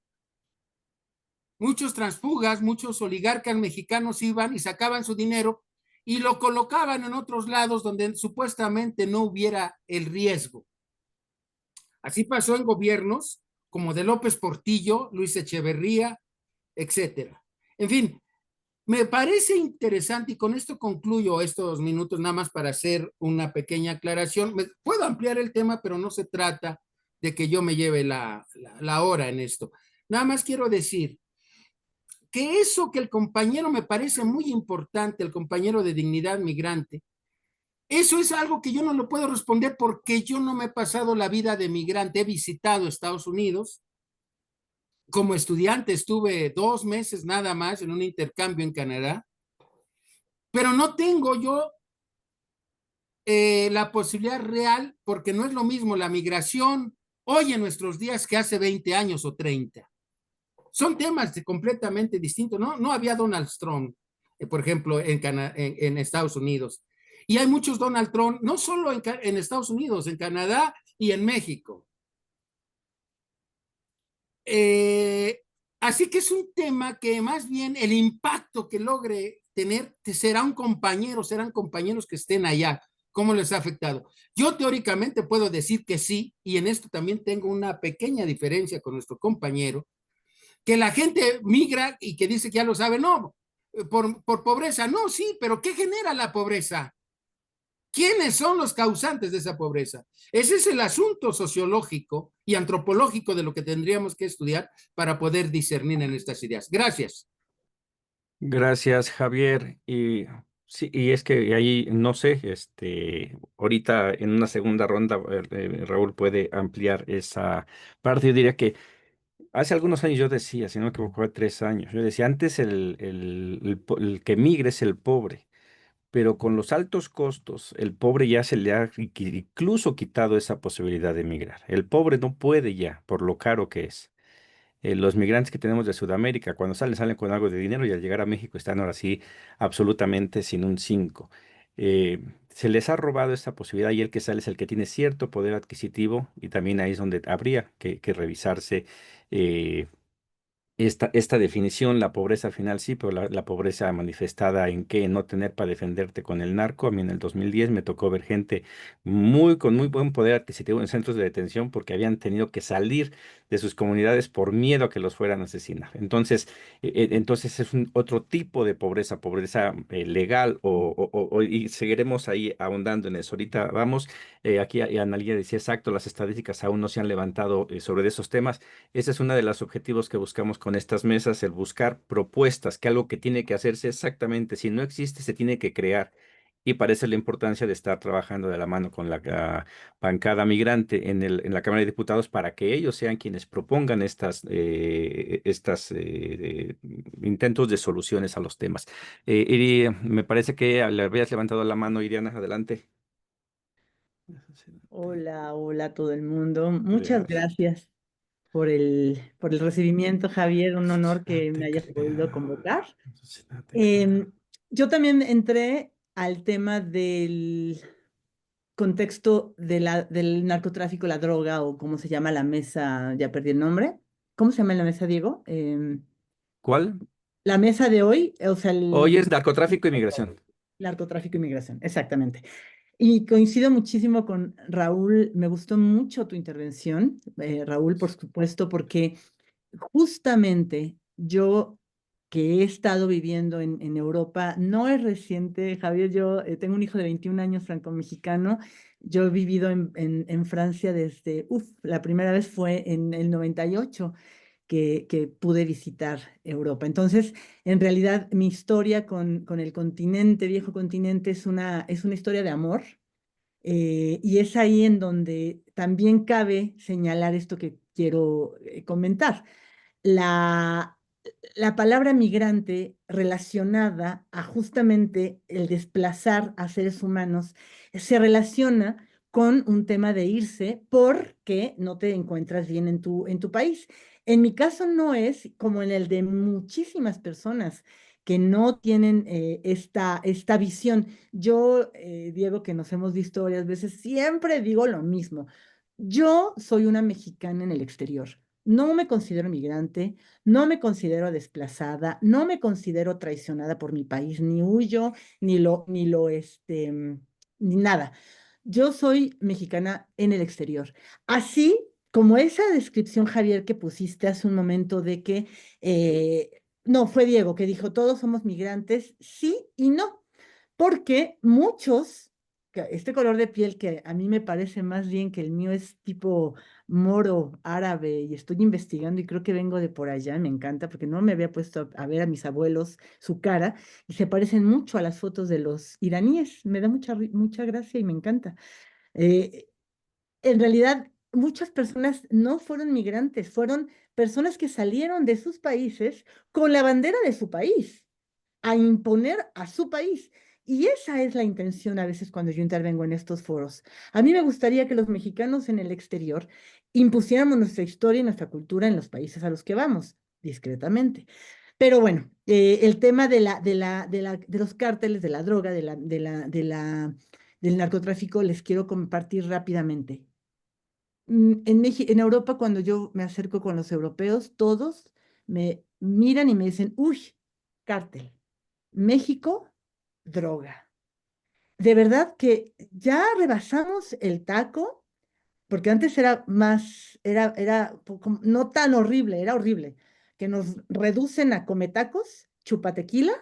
S2: Muchos transfugas, muchos oligarcas mexicanos iban y sacaban su dinero y lo colocaban en otros lados donde supuestamente no hubiera el riesgo. Así pasó en gobiernos como de López Portillo, Luis Echeverría, etcétera. En fin, me parece interesante y con esto concluyo estos minutos nada más para hacer una pequeña aclaración. Puedo ampliar el tema, pero no se trata de que yo me lleve la hora en esto. Nada más quiero decir que eso que el compañero me parece muy importante, el compañero de dignidad migrante, eso es algo que yo no lo puedo responder porque yo no me he pasado la vida de migrante. He visitado Estados Unidos. Como estudiante estuve 2 meses nada más en un intercambio en Canadá, pero no tengo yo la posibilidad real, porque no es lo mismo la migración hoy en nuestros días que hace 20 años o 30. Son temas completamente distintos. No había Donald Trump, por ejemplo, en Estados Unidos. Y hay muchos Donald Trump, no solo en Estados Unidos, en Canadá y en México. Eh, Así que es un tema que más bien el impacto que logre tener serán compañeros que estén allá. ¿Cómo les ha afectado? Yo teóricamente puedo decir que sí, y en esto también tengo una pequeña diferencia con nuestro compañero, que la gente migra y que dice que ya lo sabe, no, por pobreza, no, sí, pero ¿qué genera la pobreza? ¿Quiénes son los causantes de esa pobreza? Ese es el asunto sociológico y antropológico de lo que tendríamos que estudiar para poder discernir en estas ideas. Gracias.
S1: Gracias, Javier. Y sí, y es que ahí, no sé, ahorita en una segunda ronda, Raúl puede ampliar esa parte. Yo diría que hace algunos años yo decía, si no me equivoco, 3 años, yo decía, antes el que migra es el pobre, pero con los altos costos, el pobre ya se le ha incluso quitado esa posibilidad de migrar. El pobre no puede ya, por lo caro que es. Los migrantes que tenemos de Sudamérica, cuando salen con algo de dinero y al llegar a México están ahora sí absolutamente sin un 5. Se les ha robado esa posibilidad y el que sale es el que tiene cierto poder adquisitivo y también ahí es donde habría que revisarse eh, esta definición. La pobreza al final sí, pero la pobreza manifestada en qué, no tener para defenderte con el narco. A mí en el 2010 me tocó ver gente con muy buen poder adquisitivo en centros de detención porque habían tenido que salir de sus comunidades por miedo a que los fueran a asesinar. Entonces es otro tipo de pobreza, pobreza legal y seguiremos ahí ahondando en eso. Ahorita vamos, aquí Analía decía exacto, las estadísticas aún no se han levantado sobre esos temas. Ese es uno de los objetivos que buscamos con estas mesas, el buscar propuestas, que algo que tiene que hacerse exactamente, si no existe, se tiene que crear. Y para eso la importancia de estar trabajando de la mano con la bancada migrante en la Cámara de Diputados para que ellos sean quienes propongan estas intentos de soluciones a los temas. Me parece que le habías levantado la mano, Iriana, adelante.
S4: Hola, hola a todo el mundo. Muchas
S1: Gracias.
S4: gracias por el recibimiento, Javier. Un honor que me hayas podido convocar. Yo también entré al tema del contexto del narcotráfico, la droga o cómo se llama la mesa, ya perdí el nombre. ¿Cómo se llama la mesa, Diego?
S1: ¿Cuál?
S4: La mesa de hoy, o sea,
S1: Hoy
S4: el
S1: es narcotráfico y migración.
S4: narcotráfico y migración, exactamente. Y coincido muchísimo con Raúl, me gustó mucho tu intervención, Raúl, por supuesto, porque justamente yo que he estado viviendo en Europa, no es reciente, Javier, yo tengo un hijo de 21 años franco-mexicano, yo he vivido en Francia desde, la primera vez fue en el 98 que pude visitar Europa. Entonces, en realidad, mi historia con el continente, viejo continente, es una historia de amor. Y es ahí en donde también cabe señalar esto que quiero comentar. La, la palabra migrante relacionada a justamente el desplazar a seres humanos se relaciona con un tema de irse porque no te encuentras bien en tu país. En mi caso no es como en el de muchísimas personas que no tienen esta visión. Yo, Diego, que nos hemos visto varias veces, siempre digo lo mismo. Yo soy una mexicana en el exterior. No me considero migrante, no me considero desplazada, no me considero traicionada por mi país, ni huyo, ni nada. Yo soy mexicana en el exterior. Así como esa descripción, Javier, que pusiste hace un momento de que, no, fue Diego que dijo, todos somos migrantes, sí y no, porque muchos este color de piel que a mí me parece más bien que el mío es tipo moro árabe y estoy investigando y creo que vengo de por allá, me encanta porque no me había puesto a ver a mis abuelos su cara y se parecen mucho a las fotos de los iraníes, me da mucha gracia y me encanta. Eh, en realidad, muchas personas no fueron migrantes, fueron personas que salieron de sus países con la bandera de su país a imponer a su país. Y esa es la intención a veces cuando yo intervengo en estos foros. A mí me gustaría que los mexicanos en el exterior impusiéramos nuestra historia y nuestra cultura en los países a los que vamos, discretamente. Pero bueno, el tema de los cárteles, de la droga, del narcotráfico, les quiero compartir rápidamente. En Europa, cuando yo me acerco con los europeos, todos me miran y me dicen, uy, cártel. México, droga. De verdad que ya rebasamos el taco, porque antes era más, no tan horrible, era horrible, que nos reducen a cometacos, chupatequila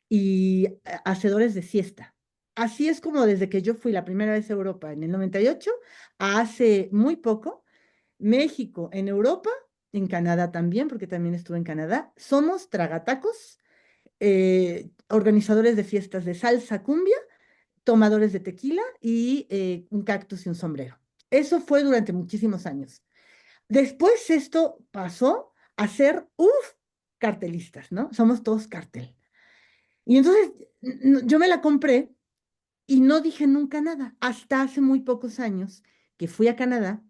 S4: y hacedores de siesta. Así es como desde que yo fui la primera vez a Europa en el 98, a hace muy poco, México en Europa, en Canadá también, porque también estuve en Canadá, somos tragatacos, organizadores de fiestas de salsa cumbia, tomadores de tequila y un cactus y un sombrero. Eso fue durante muchísimos años. Después esto pasó a ser, cartelistas, ¿no? Somos todos cartel. Y entonces yo me la compré y no dije nunca nada, hasta hace muy pocos años que fui a Canadá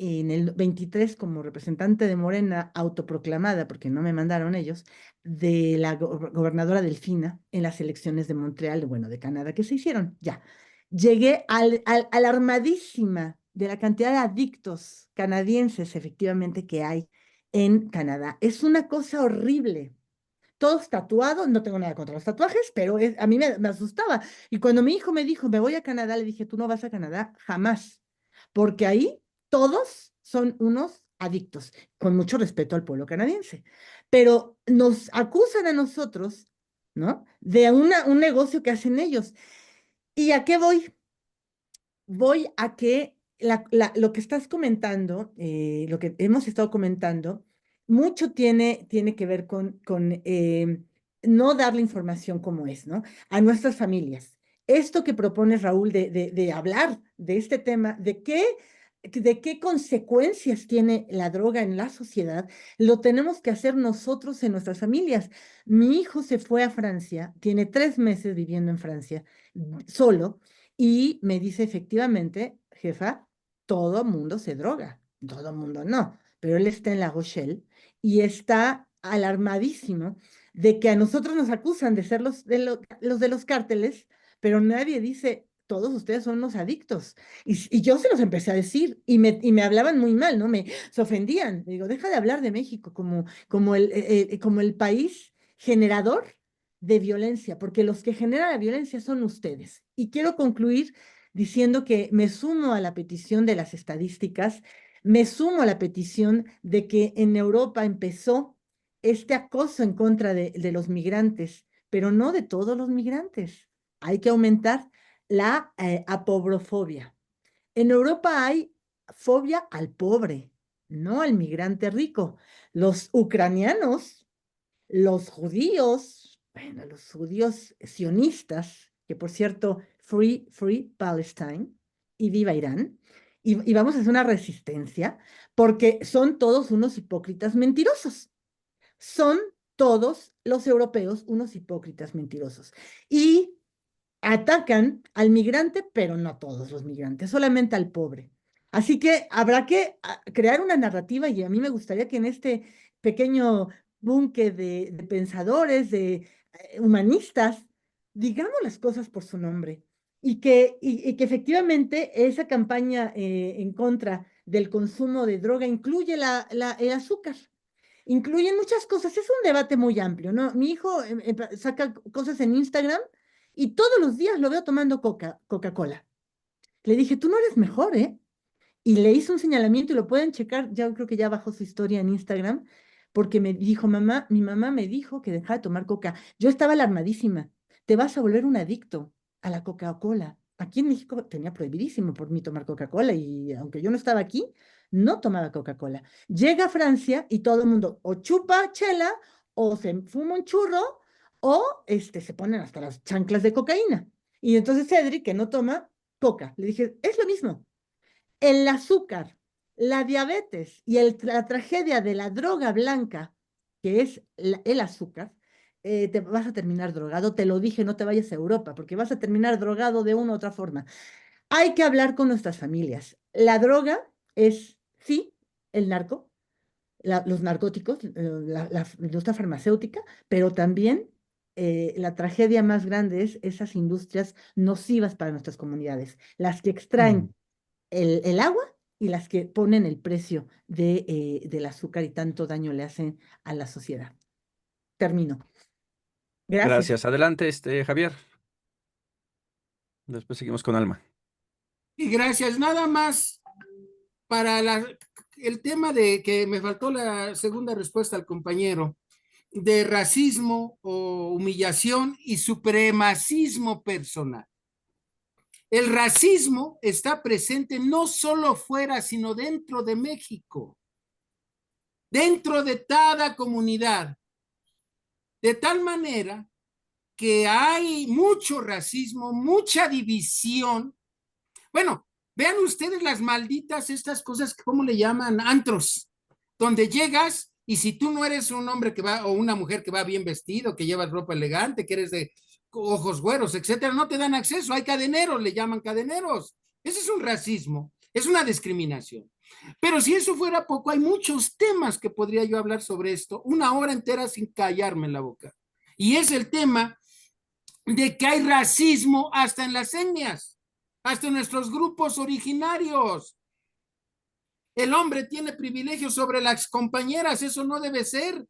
S4: en el 23 como representante de Morena autoproclamada, porque no me mandaron ellos, de la gobernadora Delfina en las elecciones de Montreal, bueno, de Canadá, que se hicieron, ya. Llegué alarmadísima de la cantidad de adictos canadienses, efectivamente, que hay en Canadá. Es una cosa horrible. Todos tatuados, no tengo nada contra los tatuajes, pero a mí me asustaba. Y cuando mi hijo me dijo, me voy a Canadá, le dije, tú no vas a Canadá jamás, porque ahí todos son unos adictos, con mucho respeto al pueblo canadiense. Pero nos acusan a nosotros, ¿no? De un negocio que hacen ellos. ¿Y a qué voy? Voy a que lo que estás comentando, lo que hemos estado comentando, mucho tiene que ver con no dar la información como es, ¿no? A nuestras familias. Esto que propone Raúl de hablar de este tema, de qué consecuencias tiene la droga en la sociedad, lo tenemos que hacer nosotros en nuestras familias. Mi hijo se fue a Francia, tiene 3 meses viviendo en Francia, solo, y me dice efectivamente, jefa, todo mundo se droga, todo mundo no, pero él está en La Rochelle y está alarmadísimo de que a nosotros nos acusan de ser los de los cárteles, pero nadie dice, todos ustedes son unos adictos. Y yo se los empecé a decir y me hablaban muy mal, ¿no? Se ofendían. Digo, deja de hablar de México como el país generador de violencia, porque los que generan la violencia son ustedes. Y quiero concluir diciendo que me sumo a la petición de las estadísticas, me sumo a la petición de que en Europa empezó este acoso en contra de los migrantes, pero no de todos los migrantes. Hay que aumentar la apobrofobia. En Europa hay fobia al pobre, no al migrante rico. Los ucranianos, los judíos, bueno, los judíos sionistas, que por cierto, Free Palestine y viva Irán, y vamos a hacer una resistencia, porque son todos unos hipócritas mentirosos. Son todos los europeos unos hipócritas mentirosos. Y atacan al migrante, pero no a todos los migrantes, solamente al pobre. Así que habrá que crear una narrativa y a mí me gustaría que en este pequeño búnker de pensadores, de humanistas, digamos las cosas por su nombre y que efectivamente esa campaña en contra del consumo de droga incluye el azúcar. Incluyen muchas cosas, es un debate muy amplio, ¿no? Mi hijo saca cosas en Instagram y todos los días lo veo tomando Coca-Cola. Le dije, tú no eres mejor, ¿eh? Y le hice un señalamiento y lo pueden checar, ya creo que ya bajó su historia en Instagram, porque me dijo, mamá, mi mamá me dijo que dejara de tomar coca. Yo estaba alarmadísima. Te vas a volver un adicto a la Coca-Cola. aquí en México tenía prohibidísimo por mí tomar Coca-Cola y aunque yo no estaba aquí, no tomaba Coca-Cola. Llega a Francia y todo el mundo o chupa chela o se fuma un churro o se ponen hasta las chanclas de cocaína. Y entonces Cedric, que no toma coca, le dije, es lo mismo. El azúcar, la diabetes y la tragedia de la droga blanca, que es el azúcar, te vas a terminar drogado, te lo dije, no te vayas a Europa, porque vas a terminar drogado de una u otra forma. Hay que hablar con nuestras familias. La droga es, sí, el narco, los narcóticos, la industria farmacéutica, pero también la tragedia más grande es esas industrias nocivas para nuestras comunidades, las que extraen el agua y las que ponen el precio del azúcar y tanto daño le hacen a la sociedad. Termino. Gracias.
S1: Gracias. Adelante, Javier. Después seguimos con Alma.
S2: Y gracias, nada más para el tema de que me faltó la segunda respuesta al compañero, de racismo o humillación y supremacismo personal. El racismo está presente no solo fuera, sino dentro de México, dentro de cada comunidad, de tal manera que hay mucho racismo, mucha división. Bueno, vean ustedes las malditas, estas cosas, ¿cómo le llaman? Antros, donde llegas y si tú no eres un hombre que va o una mujer que va bien vestido, que llevas ropa elegante, que eres de ojos güeros, etcétera, no te dan acceso. Hay cadeneros, le llaman cadeneros. Ese es un racismo, es una discriminación. Pero si eso fuera poco, hay muchos temas que podría yo hablar sobre esto, una hora entera sin callarme en la boca. Y es el tema de que hay racismo hasta en las etnias, hasta en nuestros grupos originarios. El hombre tiene privilegios sobre las compañeras, eso no debe ser.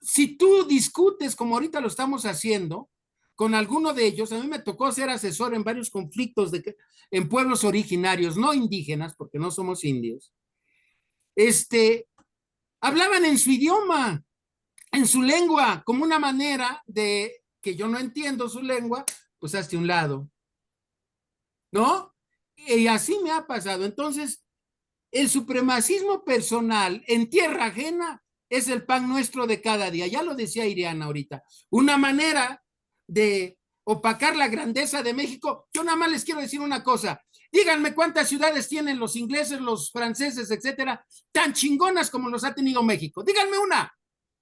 S2: Si tú discutes, como ahorita lo estamos haciendo, con alguno de ellos, a mí me tocó ser asesor en varios conflictos en pueblos originarios, no indígenas, porque no somos indios, hablaban en su idioma, en su lengua, como una manera de que yo no entiendo su lengua, pues hazte un lado, ¿no? Y así me ha pasado. Entonces, el supremacismo personal en tierra ajena es el pan nuestro de cada día. Ya lo decía Iriana ahorita. Una manera de opacar la grandeza de México. Yo nada más les quiero decir una cosa. Díganme cuántas ciudades tienen los ingleses, los franceses, etcétera, tan chingonas como los ha tenido México. Díganme una.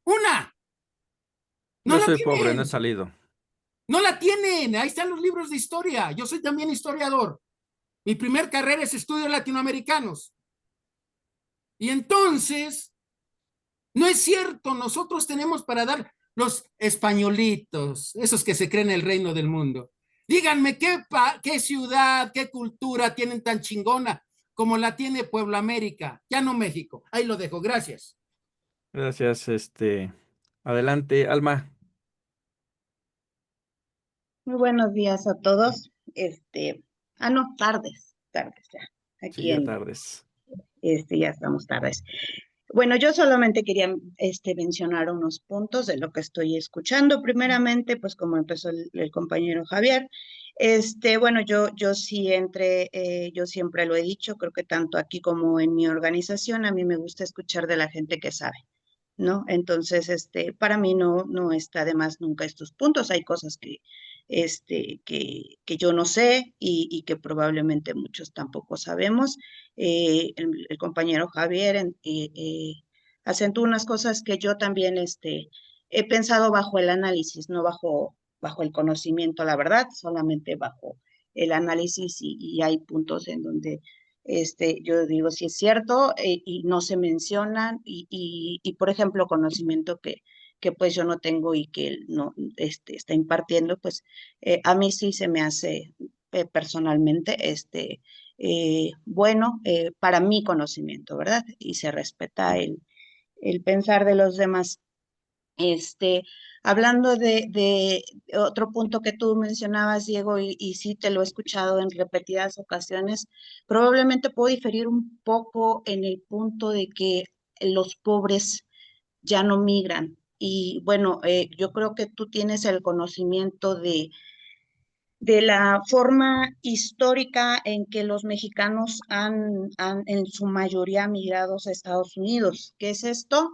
S2: Una. No
S1: Yo
S2: la
S1: soy pobre, no he
S2: tienen.
S1: salido.
S2: No la tienen. Ahí están los libros de historia. Yo soy también historiador. Mi primer carrera es estudios latinoamericanos. Y entonces, no es cierto, nosotros tenemos para dar los españolitos, esos que se creen el reino del mundo. Díganme qué ciudad, qué cultura tienen tan chingona como la tiene Puebla América, ya no México. Ahí lo dejo, gracias.
S1: Gracias, Adelante, Alma.
S5: Muy buenos días a todos. No, tardes ya.
S1: Sí,
S5: Aquí
S1: ya tardes.
S5: ya estamos tardes. Bueno, yo solamente quería mencionar unos puntos de lo que estoy escuchando. Primeramente, pues como empezó el compañero Javier, bueno, yo sí yo siempre lo he dicho, creo que tanto aquí como en mi organización, a mí me gusta escuchar de la gente que sabe, ¿no? Entonces, para mí no está de más nunca estos puntos. Hay cosas que yo no sé y que probablemente muchos tampoco sabemos. El compañero Javier acentuó unas cosas que yo también he pensado bajo el análisis, no bajo el conocimiento, la verdad, solamente bajo el análisis y hay puntos en donde yo digo si es cierto y no se mencionan y por ejemplo, conocimiento que pues yo no tengo y que él no está impartiendo, pues a mí sí se me hace personalmente bueno para mi conocimiento, ¿verdad? Y se respeta el pensar de los demás. Este, hablando de otro punto que tú mencionabas, Diego, y sí te lo he escuchado en repetidas ocasiones, probablemente puedo diferir un poco en el punto de que los pobres ya no migran. Y bueno, yo creo que tú tienes el conocimiento de la forma histórica en que los mexicanos han en su mayoría migrado a Estados Unidos. ¿Qué es esto?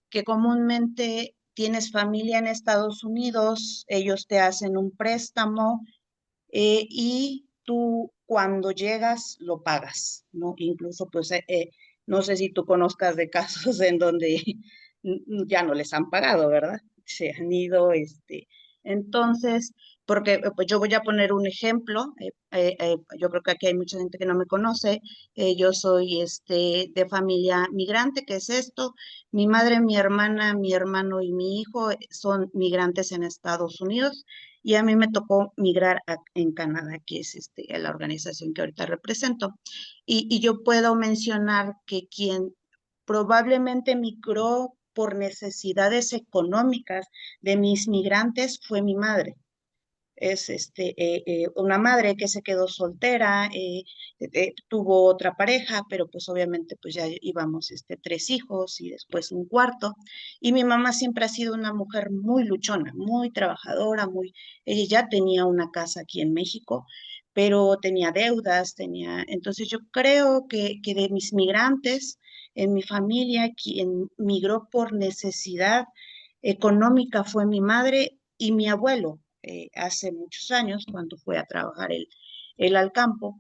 S5: Que comúnmente tienes familia en Estados Unidos, ellos te hacen un préstamo y tú cuando llegas lo pagas, ¿no? Incluso, pues, no sé si tú conozcas de casos en donde ya no les han pagado, ¿verdad? Se han ido, entonces, porque pues yo voy a poner un ejemplo, yo creo que aquí hay mucha gente que no me conoce, yo soy de familia migrante, ¿qué es esto? Mi madre, mi hermana, mi hermano y mi hijo son migrantes en Estados Unidos y a mí me tocó migrar en Canadá, que es la organización que ahorita represento. Y yo puedo mencionar que quien probablemente migró por necesidades económicas de mis migrantes fue mi madre. Es una madre que se quedó soltera, tuvo otra pareja, pero pues obviamente pues ya íbamos 3 hijos y después un cuarto. Y mi mamá siempre ha sido una mujer muy luchona, muy trabajadora, ella ya tenía una casa aquí en México, pero tenía deudas, entonces yo creo que de mis migrantes, en mi familia, quien migró por necesidad económica fue mi madre y mi abuelo hace muchos años cuando fue a trabajar él al campo.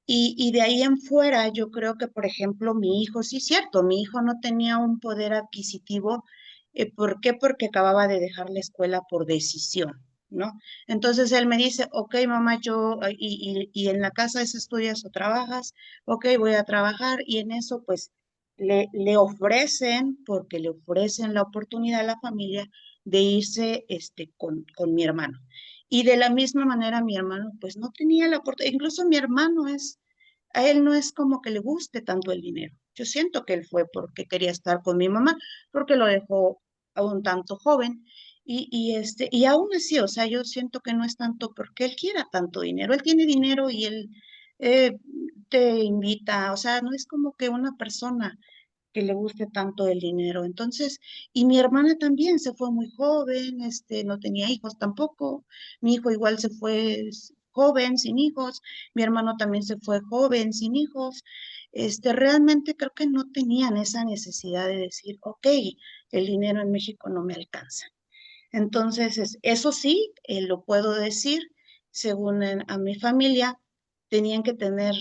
S5: Y de ahí en fuera, yo creo que, por ejemplo, mi hijo, sí es cierto, mi hijo no tenía un poder adquisitivo. ¿Por qué? Porque acababa de dejar la escuela por decisión, ¿no? Entonces él me dice, ok, mamá, y en la casa es estudias o trabajas, ok, voy a trabajar, y en eso, pues, le ofrecen, porque le ofrecen la oportunidad a la familia de irse con mi hermano. Y de la misma manera mi hermano pues no tenía la oportunidad, incluso mi hermano a él no es como que le guste tanto el dinero. Yo siento que él fue porque quería estar con mi mamá, porque lo dejó a un tanto joven. Y aún así, o sea, yo siento que no es tanto porque él quiera tanto dinero. Él tiene dinero y él eh, te invita, o sea, no es como que una persona que le guste tanto el dinero. Entonces, y mi hermana también se fue muy joven, no tenía hijos tampoco. Mi hijo igual se fue joven, sin hijos. Mi hermano también se fue joven, sin hijos. Realmente creo que no tenían esa necesidad de decir, ok, el dinero en México no me alcanza. Entonces, eso sí, lo puedo decir, según a mi familia, tenían que tener,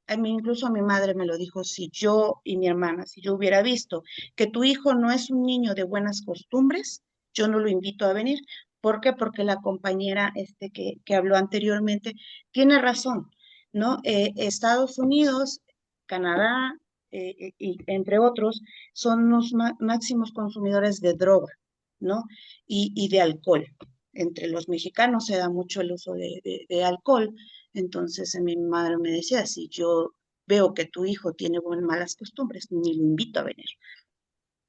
S5: a mí incluso a mi madre me lo dijo, si yo y mi hermana, si yo hubiera visto que tu hijo no es un niño de buenas costumbres, yo no lo invito a venir. ¿Por qué? Porque la compañera que habló anteriormente tiene razón, ¿no? Estados Unidos, Canadá, y entre otros, son los máximos consumidores de droga, ¿no? Y de alcohol. Entre los mexicanos se da mucho el uso de alcohol. Entonces mi madre me decía, si yo veo que tu hijo tiene malas costumbres, ni lo invito a venir.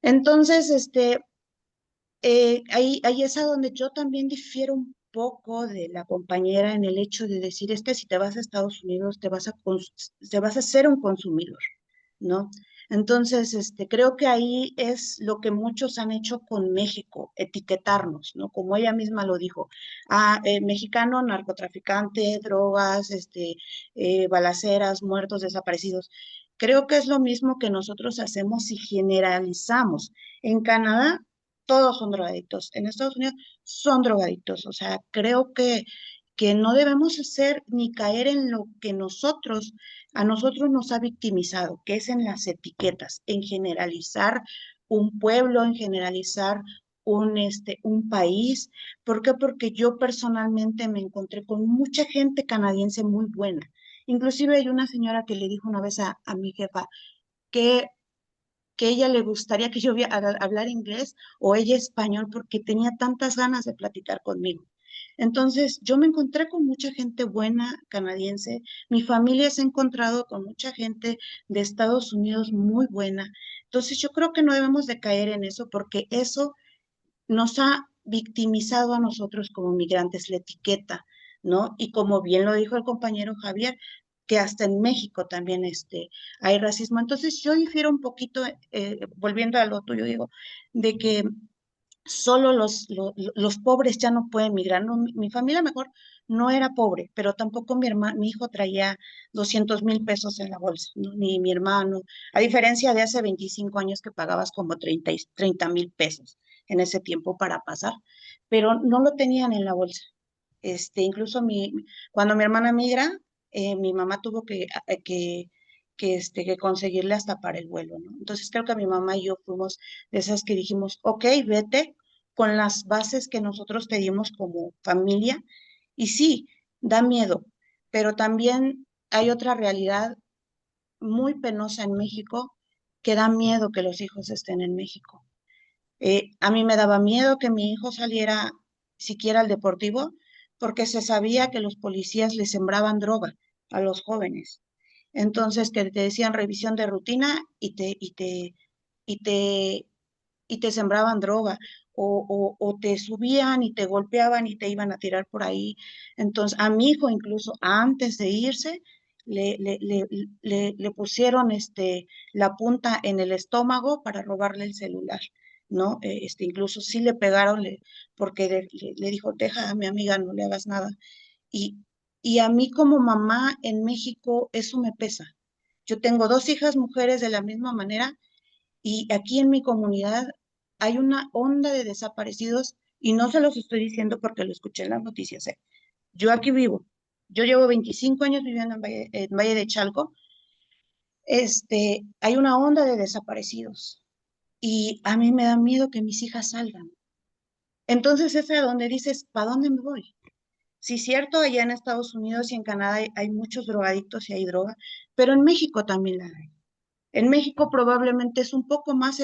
S5: Entonces, ahí es a donde yo también difiero un poco de la compañera en el hecho de decir, es que si te vas a Estados Unidos te vas a ser un consumidor, ¿no? Entonces, creo que ahí es lo que muchos han hecho con México, etiquetarnos, ¿no? Como ella misma lo dijo, mexicano, narcotraficante, drogas, balaceras, muertos, desaparecidos. Creo que es lo mismo que nosotros hacemos si generalizamos. En Canadá todos son drogadictos. En Estados Unidos son drogadictos. O sea, creo que no debemos hacer ni caer en lo que a nosotros nos ha victimizado, que es en las etiquetas, en generalizar un pueblo, en generalizar un país. ¿Por qué? Porque yo personalmente me encontré con mucha gente canadiense muy buena. Inclusive hay una señora que le dijo una vez a mi jefa que ella le gustaría que yo hablar inglés o ella español porque tenía tantas ganas de platicar conmigo. Entonces, yo me encontré con mucha gente buena canadiense, mi familia se ha encontrado con mucha gente de Estados Unidos muy buena. Entonces, yo creo que no debemos de caer en eso porque eso nos ha victimizado a nosotros como migrantes, la etiqueta, ¿no? Y como bien lo dijo el compañero Javier, que hasta en México también hay racismo. Entonces yo difiero un poquito, volviendo a lo tuyo, digo, de que solo los pobres ya no pueden migrar. No, mi familia mejor no era pobre, pero tampoco mi hijo traía 200,000 pesos en la bolsa, ¿no? Ni mi hermano, a diferencia de hace 25 años que pagabas como 30,000 pesos en ese tiempo para pasar, pero no lo tenían en la bolsa. Incluso cuando mi hermana migra, mi mamá tuvo que conseguirle hasta para el vuelo, ¿no? Entonces creo que mi mamá y yo fuimos de esas que dijimos, ok, vete con las bases que nosotros te dimos como familia. Y sí, da miedo, pero también hay otra realidad muy penosa en México que da miedo que los hijos estén en México. A mí me daba miedo que mi hijo saliera siquiera al deportivo porque se sabía que los policías le sembraban droga a los jóvenes. Entonces, que te decían revisión de rutina y te, y te sembraban droga o te subían y te golpeaban y te iban a tirar por ahí. Entonces, a mi hijo incluso antes de irse, le pusieron la punta en el estómago para robarle el celular, ¿no? Incluso sí le pegaron porque le dijo, deja a mi amiga, no le hagas nada. Y, y a mí como mamá en México eso me pesa. Yo tengo dos hijas mujeres de la misma manera y aquí en mi comunidad hay una onda de desaparecidos y no se los estoy diciendo porque lo escuché en las noticias. Yo aquí vivo. Yo llevo 25 años viviendo en Valle de Chalco. Hay una onda de desaparecidos y a mí me da miedo que mis hijas salgan. Entonces es a donde dices, ¿para dónde me voy? Sí, cierto, allá en Estados Unidos y en Canadá hay muchos drogadictos y hay droga, pero en México también la hay. En México probablemente es un poco más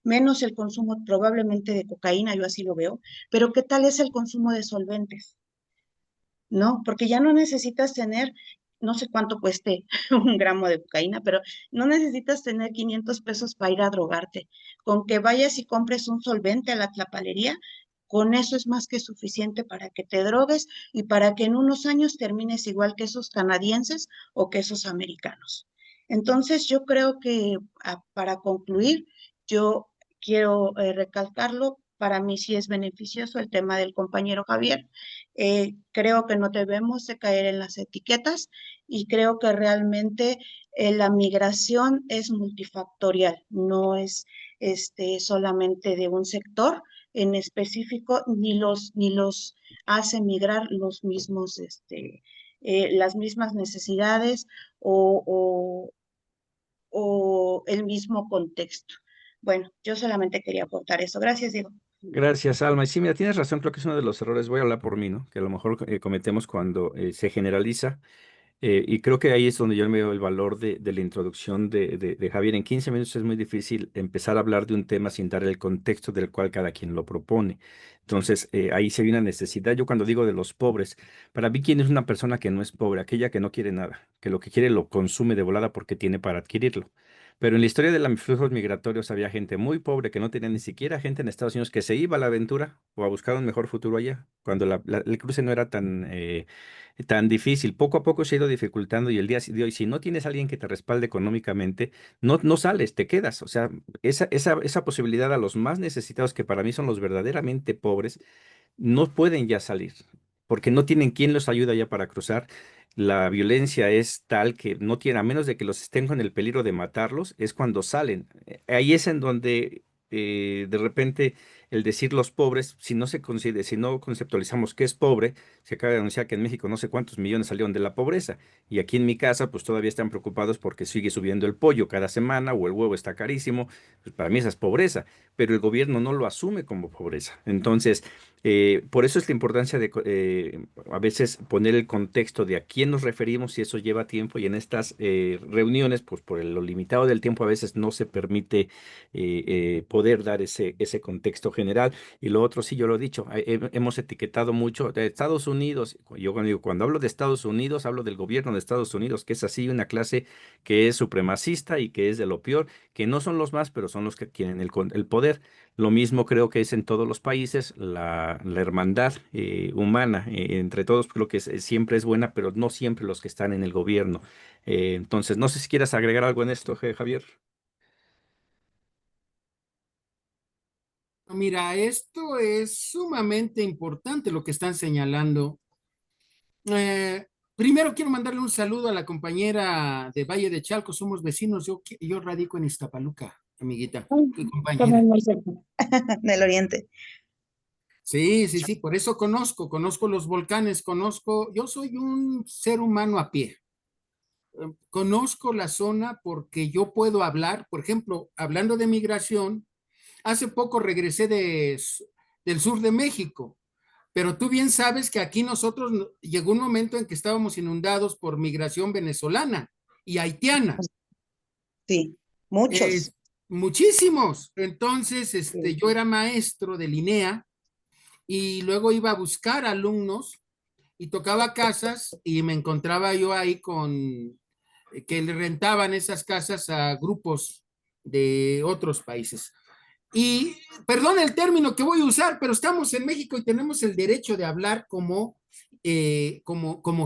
S5: menos el consumo probablemente de cocaína, yo así lo veo, pero ¿qué tal es el consumo de solventes? ¿No? Porque ya no necesitas tener, no sé cuánto cueste un gramo de cocaína, pero no necesitas tener 500 pesos para ir a drogarte. Con que vayas y compres un solvente a la tlapalería, con eso es más que suficiente para que te drogues y para que en unos años termines igual que esos canadienses o que esos americanos. Entonces, yo creo que para concluir, yo quiero recalcarlo, para mí sí es beneficioso el tema del compañero Javier. Creo que no debemos de caer en las etiquetas y creo que realmente la migración es multifactorial, no es solamente de un sector en específico, ni los hace migrar las mismas necesidades o, o el mismo contexto. Bueno, yo solamente quería aportar eso. Gracias, Diego.
S1: Gracias, Alma. Y sí, mira, tienes razón, creo que es uno de los errores, voy a hablar por mí, ¿no? Que a lo mejor cometemos cuando se generaliza. Y creo que ahí es donde yo me veo el valor de la introducción de Javier. En 15 minutos es muy difícil empezar a hablar de un tema sin dar el contexto del cual cada quien lo propone. Entonces, ahí se ve una necesidad. Yo cuando digo de los pobres, para mí, ¿quién es una persona que no es pobre? Aquella que no quiere nada, que lo que quiere lo consume de volada porque tiene para adquirirlo. Pero en la historia de los flujos migratorios había gente muy pobre que no tenía ni siquiera gente en Estados Unidos que se iba a la aventura o a buscar un mejor futuro allá, cuando el cruce no era tan difícil. Poco a poco se ha ido dificultando y el día de hoy, si no tienes a alguien que te respalde económicamente, no sales, te quedas. O sea, esa posibilidad a los más necesitados, que para mí son los verdaderamente pobres, no pueden ya salir, porque no tienen quien los ayude ya para cruzar. La violencia es tal que no tienen, a menos de que los estén con el peligro de matarlos, es cuando salen. Ahí es en donde de repente el decir los pobres, si no conceptualizamos qué es pobre, se acaba de anunciar que en México no sé cuántos millones salieron de la pobreza. Y aquí en mi casa, pues todavía están preocupados porque sigue subiendo el pollo cada semana o el huevo está carísimo. Pues para mí esa es pobreza, pero el gobierno no lo asume como pobreza. Entonces, por eso es la importancia de a veces poner el contexto de a quién nos referimos y eso lleva tiempo y en estas reuniones, pues por lo limitado del tiempo a veces no se permite poder dar ese contexto general. Y lo otro, sí, yo lo he dicho, hemos etiquetado mucho de Estados Unidos. Yo cuando hablo de Estados Unidos, hablo del gobierno de Estados Unidos, que es así una clase que es supremacista y que es de lo peor, que no son los más, pero son los que tienen el poder. Lo mismo creo que es en todos los países, la hermandad humana entre todos creo que siempre es buena, pero no siempre los que están en el gobierno. Entonces, no sé si quieras agregar algo en esto, Javier.
S2: Mira, esto es sumamente importante lo que están señalando. Primero quiero mandarle un saludo a la compañera de Valle de Chalco, somos vecinos, yo radico en Iztapaluca, amiguita, qué compañera.
S5: Estamos muy cerca. En el oriente.
S2: Sí, sí, sí, por eso conozco los volcanes, yo soy un ser humano a pie. Conozco la zona porque yo puedo hablar, por ejemplo, hablando de migración, hace poco regresé del sur de México, pero tú bien sabes que aquí nosotros llegó un momento en que estábamos inundados por migración venezolana y haitiana.
S5: Sí, muchos.
S2: Muchísimos. Entonces,
S5: Sí.
S2: yo era maestro de Linea y luego iba a buscar alumnos y tocaba casas y me encontraba yo ahí con que le rentaban esas casas a grupos de otros países. Y perdón el término que voy a usar, pero estamos en México y tenemos el derecho de hablar como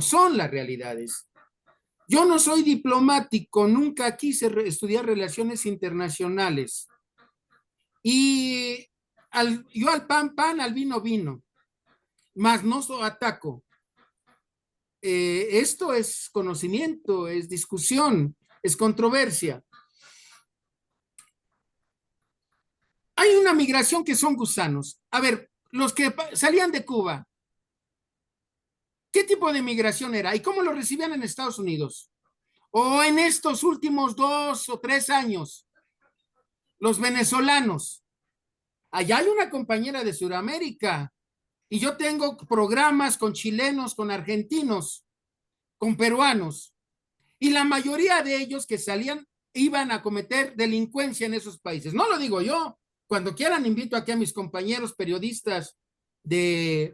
S2: son las realidades. Yo no soy diplomático, nunca quise estudiar relaciones internacionales. Y yo al pan, pan, al vino, vino. Más no ataco. Esto es conocimiento, es discusión, es controversia. Hay una migración que son gusanos. A ver, los que salían de Cuba, ¿qué tipo de migración era? ¿Y cómo lo recibían en Estados Unidos? O en estos últimos 2 o 3 años, los venezolanos. Allá hay una compañera de Sudamérica y yo tengo programas con chilenos, con argentinos, con peruanos. Y la mayoría de ellos que salían iban a cometer delincuencia en esos países. No lo digo yo. Cuando quieran invito aquí a mis compañeros periodistas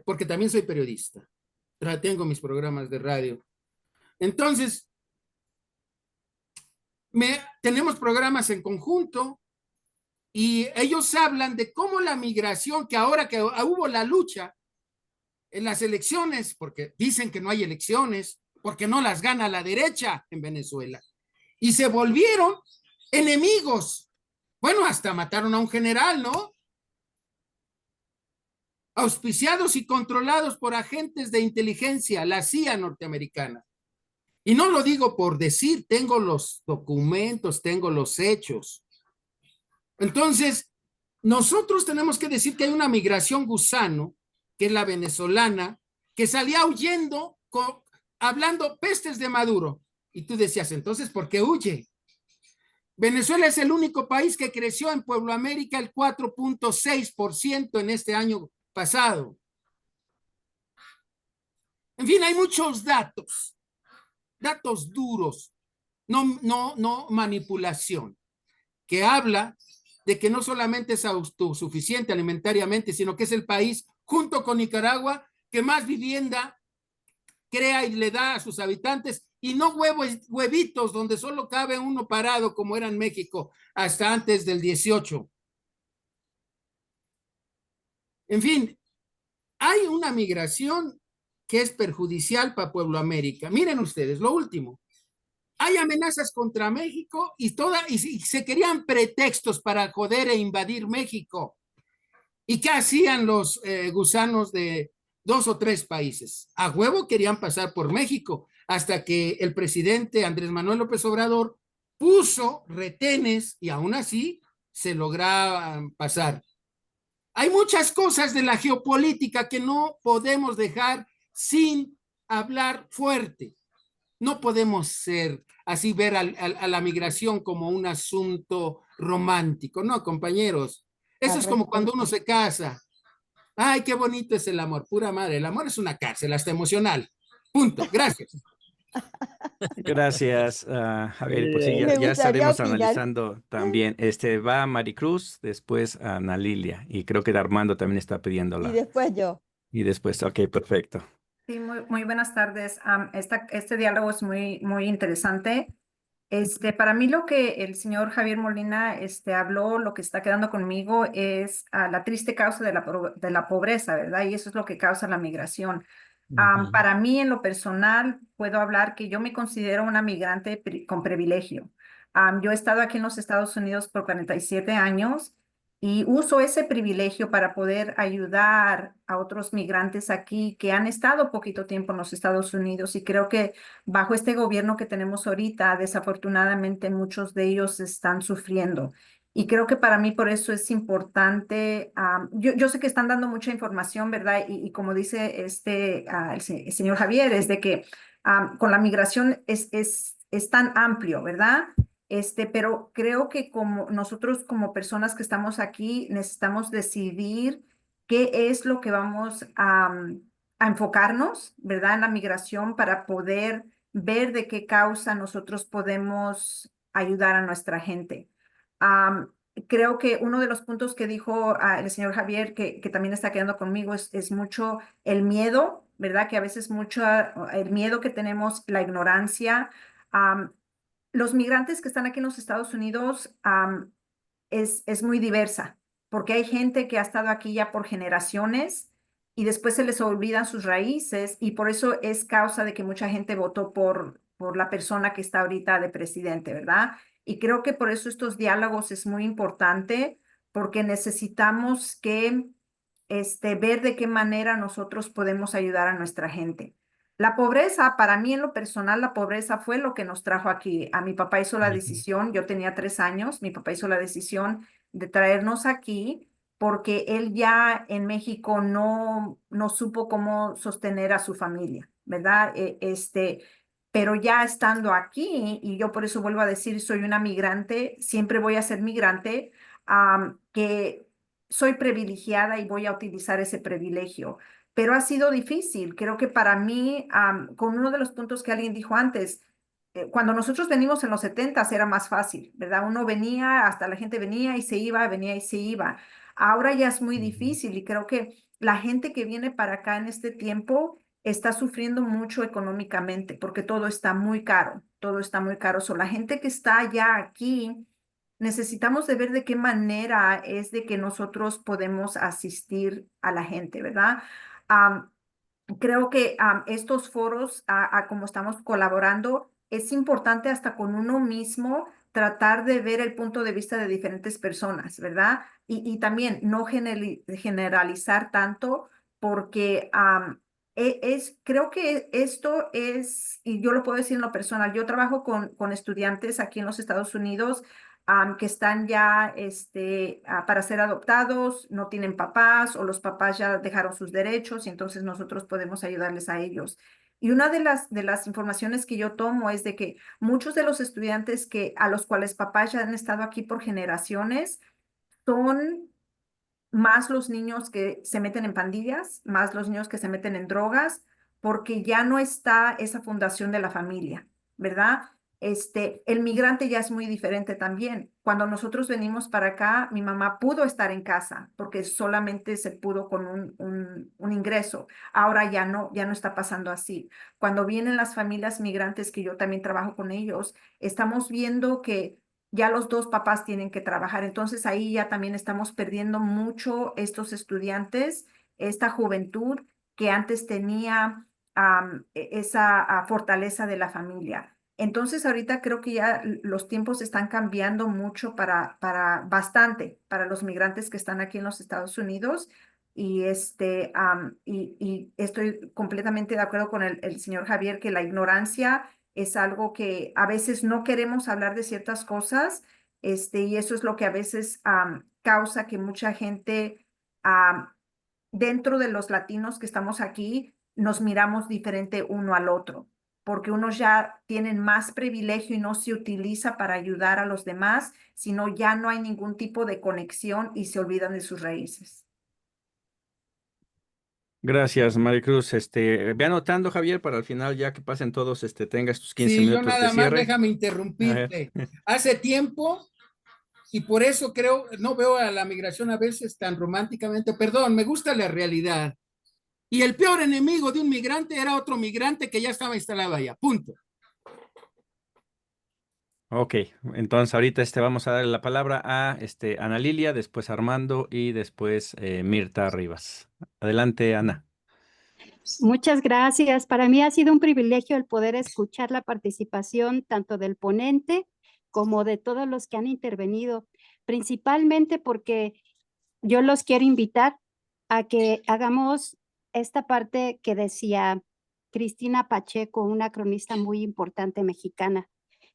S2: porque también soy periodista. Tengo mis programas de radio. Entonces, tenemos programas en conjunto y ellos hablan de cómo la migración, que ahora que hubo la lucha en las elecciones, porque dicen que no hay elecciones, porque no las gana la derecha en Venezuela, y se volvieron enemigos. Bueno, hasta mataron a un general, ¿no? Auspiciados y controlados por agentes de inteligencia, la CIA norteamericana. Y no lo digo por decir, tengo los documentos, tengo los hechos. Entonces, nosotros tenemos que decir que hay una migración gusano, que es la venezolana, que salía huyendo, hablando pestes de Maduro. Y tú decías, entonces, ¿por qué huye? Venezuela es el único país que creció en Puebloamérica el 4.6% en este año pasado. En fin, hay muchos datos duros, no manipulación, que habla de que no solamente es autosuficiente alimentariamente, sino que es el país, junto con Nicaragua, que más vivienda crea y le da a sus habitantes, y no huevitos donde solo cabe uno parado, como era en México hasta antes del 18. En fin, hay una migración que es perjudicial para Puebloamérica. Miren ustedes, lo último. Hay amenazas contra México y se querían pretextos para joder e invadir México. ¿Y qué hacían los gusanos de 2 o 3 países? A huevo querían pasar por México, hasta que el presidente Andrés Manuel López Obrador puso retenes y aún así se lograban pasar. Hay muchas cosas de la geopolítica que no podemos dejar sin hablar fuerte. No podemos ver a la migración como un asunto romántico, no, compañeros. Eso es como cuando uno se casa. Ay, qué bonito es el amor, pura madre. El amor es una cárcel, hasta emocional. Punto. Gracias.
S1: Gracias, Javier. Pues sí,
S6: Me
S1: ya
S6: gustaría
S1: estaremos
S6: opinar.
S1: analizando también. Va Maricruz, después Ana Lilia, y creo que Armando también está pidiendo
S6: Y después yo.
S1: Y después, ok, perfecto.
S7: Sí, muy buenas tardes. Este diálogo es muy interesante. Para mí lo que el señor Javier Molina habló, lo que está quedando conmigo es la triste causa de la pobreza, ¿verdad? Y eso es lo que causa la migración. Para mí, en lo personal, puedo hablar que yo me considero una migrante con privilegio. Yo he estado aquí en los Estados Unidos por 47 años Y uso ese privilegio para poder ayudar a otros migrantes aquí que han estado poquito tiempo en los Estados Unidos. Y creo que bajo este gobierno que tenemos ahorita, desafortunadamente muchos de ellos están sufriendo. Y creo que para mí por eso es importante, yo sé que están dando mucha información, ¿verdad? Y como dice el señor Javier, es de que con la migración es tan amplio, ¿verdad? Pero creo que como nosotros como personas que estamos aquí necesitamos decidir qué es lo que vamos a enfocarnos, ¿verdad? En la migración para poder ver de qué causa nosotros podemos ayudar a nuestra gente. Am, Creo que uno de los puntos que dijo el señor Javier, que también está quedando conmigo, es mucho el miedo, ¿verdad? Que a veces mucho el miedo que tenemos, la ignorancia. Los migrantes que están aquí en los Estados Unidos es muy diversa, porque hay gente que ha estado aquí ya por generaciones y después se les olvidan sus raíces y por eso es causa de que mucha gente votó por la persona que está ahorita de presidente, ¿verdad? Y creo que por eso estos diálogos es muy importante, porque necesitamos que ver de qué manera nosotros podemos ayudar a nuestra gente. La pobreza, para mí en lo personal, la pobreza fue lo que nos trajo aquí. A mi papá hizo la
S1: Ujú.
S7: decisión, yo tenía 3 años, mi papá hizo la decisión de traernos aquí porque él ya en México no supo cómo sostener a su familia, ¿verdad? Pero ya estando aquí, y yo por eso vuelvo a decir, soy una migrante, siempre voy a ser migrante, que soy privilegiada y voy a utilizar ese privilegio, pero ha sido difícil. Creo que para mí, con uno de los puntos que alguien dijo antes, cuando nosotros venimos en los 70s era más fácil, ¿verdad? Uno venía, hasta la gente venía y se iba, venía y se iba. Ahora ya es muy
S1: Ujú.
S7: difícil y creo que la gente que viene para acá en este tiempo está sufriendo mucho económicamente porque todo está muy caro, todo está muy caro. So, la gente que está ya aquí, necesitamos de ver de qué manera es de que nosotros podemos asistir a la gente, ¿verdad? Am, Creo que estos foros, como estamos colaborando, es importante hasta con uno mismo tratar de ver el punto de vista de diferentes personas, ¿verdad? Y también no generalizar tanto, porque creo que esto es, y yo lo puedo decir en lo personal, yo trabajo con estudiantes aquí en los Estados Unidos que están ya para ser adoptados, no tienen papás o los papás ya dejaron sus derechos y entonces nosotros podemos ayudarles a ellos. Y una de las informaciones que yo tomo es de que muchos de los estudiantes a los cuales papás ya han estado aquí por generaciones son más los niños que se meten en pandillas, más los niños que se meten en drogas, porque ya no está esa fundación de la familia, ¿verdad? El migrante ya es muy diferente también. Cuando nosotros venimos para acá, mi mamá pudo estar en casa porque solamente se pudo con un ingreso. Ahora ya no está pasando así. Cuando vienen las familias migrantes, que yo también trabajo con ellos, estamos viendo que ya los dos papás tienen que trabajar. Entonces ahí ya también estamos perdiendo mucho estos estudiantes, esta juventud que antes tenía esa fortaleza de la familia. Entonces ahorita creo que ya los tiempos están cambiando mucho para bastante para los migrantes que están aquí en los Estados Unidos. Y estoy completamente de acuerdo con el señor Javier que la ignorancia es algo que a veces no queremos hablar de ciertas cosas, y eso es lo que a veces causa que mucha gente am, dentro de los latinos que estamos aquí nos miramos diferente uno al otro, porque unos ya tienen más privilegio y no se utiliza para ayudar a los demás, sino ya no hay ningún tipo de conexión y se olvidan de sus raíces.
S1: Gracias, Maricruz. Ve anotando, Javier, para al final, ya que pasen todos, tengas tus 15
S2: Sí, yo
S1: minutos de
S2: nada más
S1: cierre.
S2: déjame
S1: A ver.
S2: interrumpirte. Hace tiempo, y por eso creo, no veo a la migración a veces tan románticamente, perdón, me gusta la realidad. Y el peor enemigo de un migrante era otro migrante que ya estaba instalado allá, punto.
S1: Ok, entonces ahorita vamos a darle la palabra a Ana Lilia, después Armando y después Mirta Rivas. Adelante, Ana.
S6: Muchas gracias. Para mí ha sido un privilegio el poder escuchar la participación tanto del ponente como de todos los que han intervenido, principalmente porque yo los quiero invitar a que hagamos esta parte que decía Cristina Pacheco, una cronista muy importante mexicana.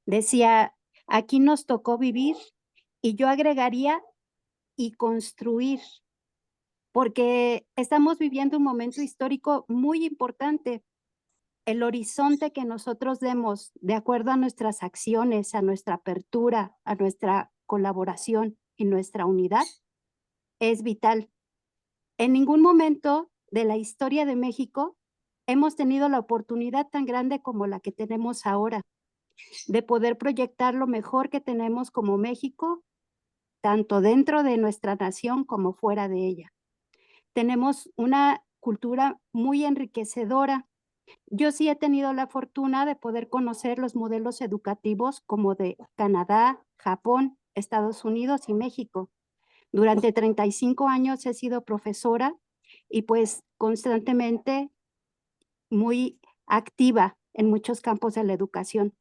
S6: Decía, aquí nos tocó vivir, y yo agregaría y construir, porque estamos viviendo un momento histórico muy importante. El horizonte que nosotros demos de acuerdo a nuestras acciones, a nuestra apertura, a nuestra colaboración y nuestra unidad es vital. En ningún momento de la historia de México hemos tenido la oportunidad tan grande como la que tenemos ahora, de poder proyectar lo mejor que tenemos como México, tanto dentro de nuestra nación como fuera de ella. Tenemos una cultura muy enriquecedora. Yo sí he tenido la fortuna de poder conocer los modelos educativos como de Canadá, Japón, Estados Unidos y México. Durante 35 años he sido profesora y pues constantemente muy activa en muchos campos de la educación.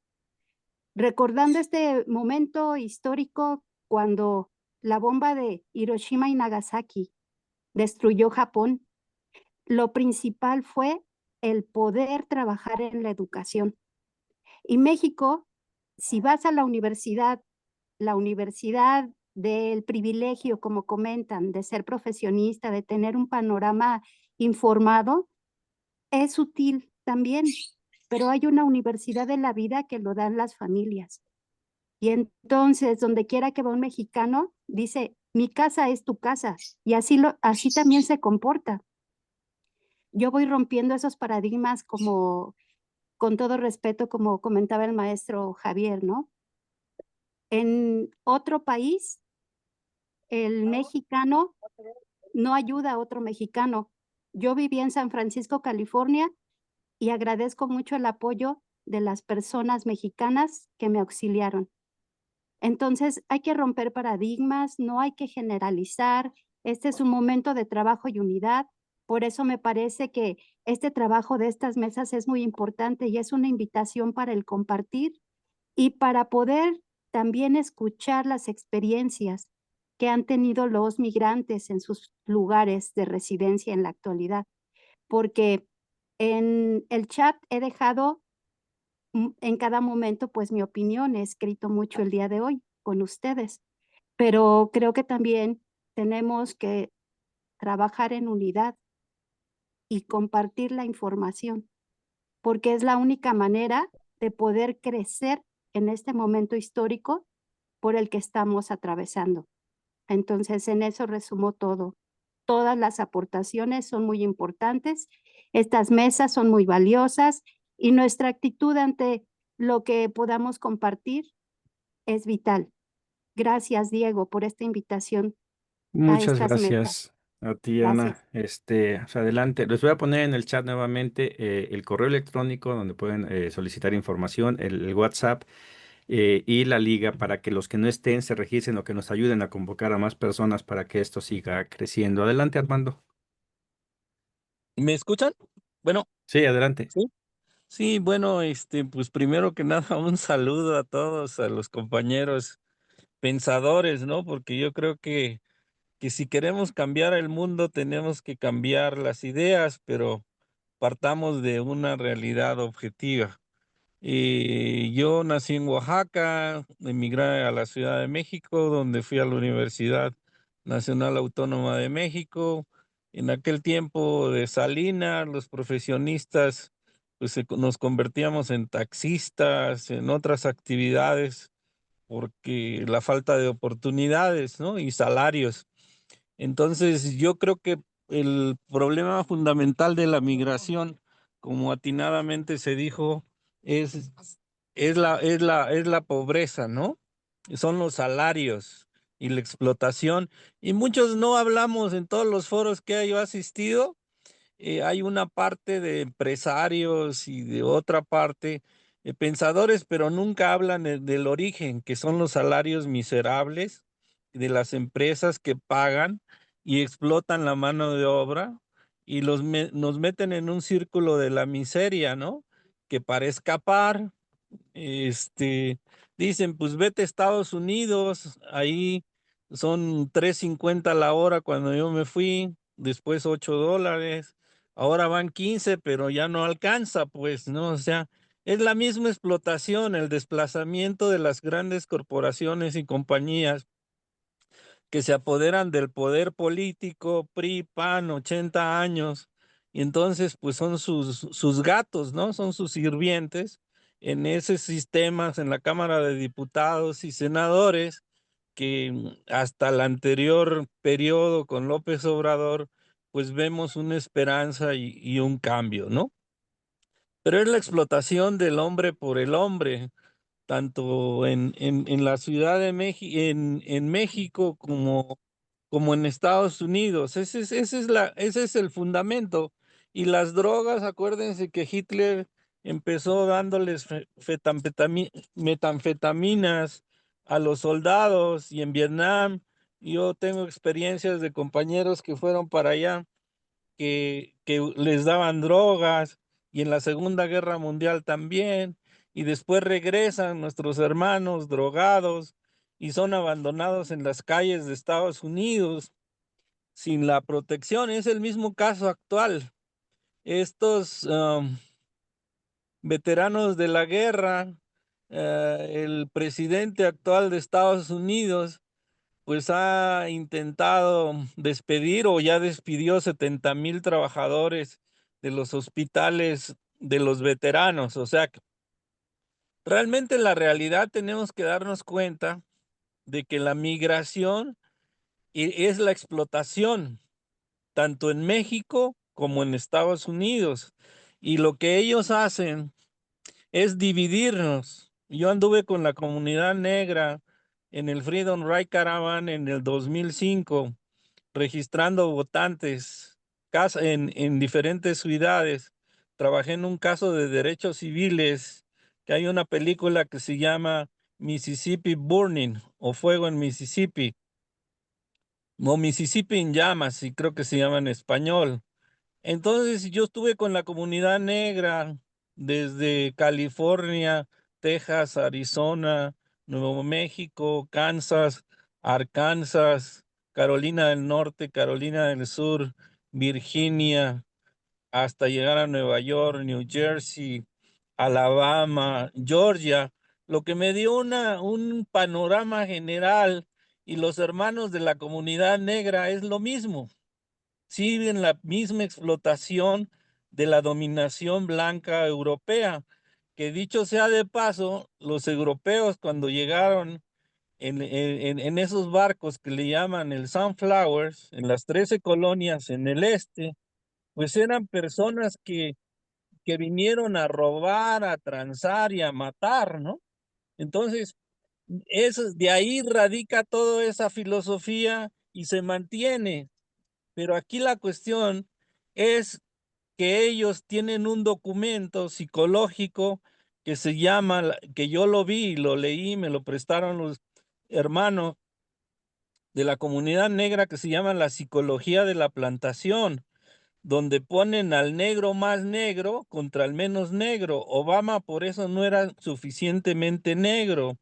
S6: Recordando este momento histórico cuando la bomba de Hiroshima y Nagasaki destruyó Japón, lo principal fue el poder trabajar en la educación. Y México, si vas a la universidad del privilegio, como comentan, de ser profesionista, de tener un panorama informado, es útil también, pero hay una universidad de la vida que lo dan las familias. Y entonces, donde quiera que va un mexicano, dice, mi casa es tu casa, y así también se comporta. Yo voy rompiendo esos paradigmas como, con todo respeto, como comentaba el maestro Javier, ¿no? En otro país, el mexicano no ayuda a otro mexicano. Yo viví en San Francisco, California, y agradezco mucho el apoyo de las personas mexicanas que me auxiliaron. Entonces, hay que romper paradigmas, no hay que generalizar. Este es un momento de trabajo y unidad. Por eso me parece que este trabajo de estas mesas es muy importante y es una invitación para el compartir y para poder también escuchar las experiencias que han tenido los migrantes en sus lugares de residencia en la actualidad. Porque en el chat he dejado en cada momento pues mi opinión, he escrito mucho el día de hoy con ustedes, pero creo que también tenemos que trabajar en unidad y compartir la información, porque es la única manera de poder crecer en este momento histórico por el que estamos atravesando. Entonces, en eso resumo todo. Todas las aportaciones son muy importantes, estas mesas son muy valiosas y nuestra actitud ante lo que podamos compartir es vital. Gracias, Diego, por esta invitación a
S1: Muchas
S6: estas mesas.
S1: gracias a ti,
S6: Gracias.
S1: Ana. Pues, adelante. Les voy a poner en el chat nuevamente el correo electrónico donde pueden solicitar información, el WhatsApp y la liga para que los que no estén se registren o que nos ayuden a convocar a más personas para que esto siga creciendo. Adelante, Armando.
S8: ¿Me escuchan? Bueno,
S1: Sí, adelante.
S8: sí. Sí, bueno, pues primero que nada, un saludo a todos, a los compañeros pensadores, ¿no? Porque yo creo que si queremos cambiar el mundo, tenemos que cambiar las ideas, pero partamos de una realidad objetiva. Yo nací en Oaxaca, emigré a la Ciudad de México, donde fui a la Universidad Nacional Autónoma de México. En aquel tiempo de Salinas, los profesionistas, pues nos convertíamos en taxistas, en otras actividades, porque la falta de oportunidades, ¿no? Y salarios. Entonces, yo creo que el problema fundamental de la migración, como atinadamente se dijo, es, es la pobreza, ¿no? Son los salarios y la explotación. Y muchos no hablamos en todos los foros que yo he asistido. Hay una parte de empresarios y de otra parte de pensadores, pero nunca hablan del origen, que son los salarios miserables de las empresas que pagan y explotan la mano de obra y nos meten en un círculo de la miseria, ¿no? Que para escapar, dicen, pues vete a Estados Unidos, ahí son $3.50 la hora cuando yo me fui, después $8, ahora van 15, pero ya no alcanza, pues, ¿no? O sea, es la misma explotación, el desplazamiento de las grandes corporaciones y compañías que se apoderan del poder político, PRI, PAN, 80 años, y entonces pues son sus gatos, ¿no? Son sus sirvientes en esos sistemas, en la Cámara de Diputados y Senadores, que hasta el anterior periodo con López Obrador, pues vemos una esperanza y un cambio, ¿no? Pero es la explotación del hombre por el hombre, tanto en la Ciudad de México, en México como en Estados Unidos. Ese es el fundamento. Y las drogas, acuérdense que Hitler empezó dándoles metanfetaminas a los soldados, y en Vietnam yo tengo experiencias de compañeros que fueron para allá, que les daban drogas, y en la Segunda Guerra Mundial también, y después regresan nuestros hermanos drogados y son abandonados en las calles de Estados Unidos sin la protección. Es el mismo caso actual. Estos veteranos de la guerra, el presidente actual de Estados Unidos, pues ha intentado despedir o ya despidió 70,000 trabajadores de los hospitales de los veteranos. O sea, realmente en la realidad tenemos que darnos cuenta de que la migración es la explotación, tanto en México como en Estados Unidos. Y lo que ellos hacen es dividirnos. Yo anduve con la comunidad negra en el Freedom Ride Caravan en el 2005, registrando votantes en diferentes ciudades. Trabajé en un caso de derechos civiles, que hay una película que se llama Mississippi Burning o Fuego en Mississippi, o Mississippi en llamas, y creo que se llama en español. Entonces yo estuve con la comunidad negra desde California, Texas, Arizona, Nuevo México, Kansas, Arkansas, Carolina del Norte, Carolina del Sur, Virginia, hasta llegar a Nueva York, New Jersey, Alabama, Georgia, lo que me dio un panorama general. Y los hermanos de la comunidad negra es lo mismo, siguen la misma explotación de la dominación blanca europea, que dicho sea de paso, los europeos cuando llegaron en esos barcos que le llaman el Sunflowers, en las 13 colonias en el este, pues eran personas que vinieron a robar, a transar y a matar, ¿no? Entonces, de ahí radica toda esa filosofía y se mantiene. Pero aquí la cuestión es que ellos tienen un documento psicológico que se llama, que yo lo vi, lo leí, me lo prestaron los hermanos de la comunidad negra, que se llama la psicología de la plantación, donde ponen al negro más negro contra el menos negro. Obama por eso no era suficientemente negro.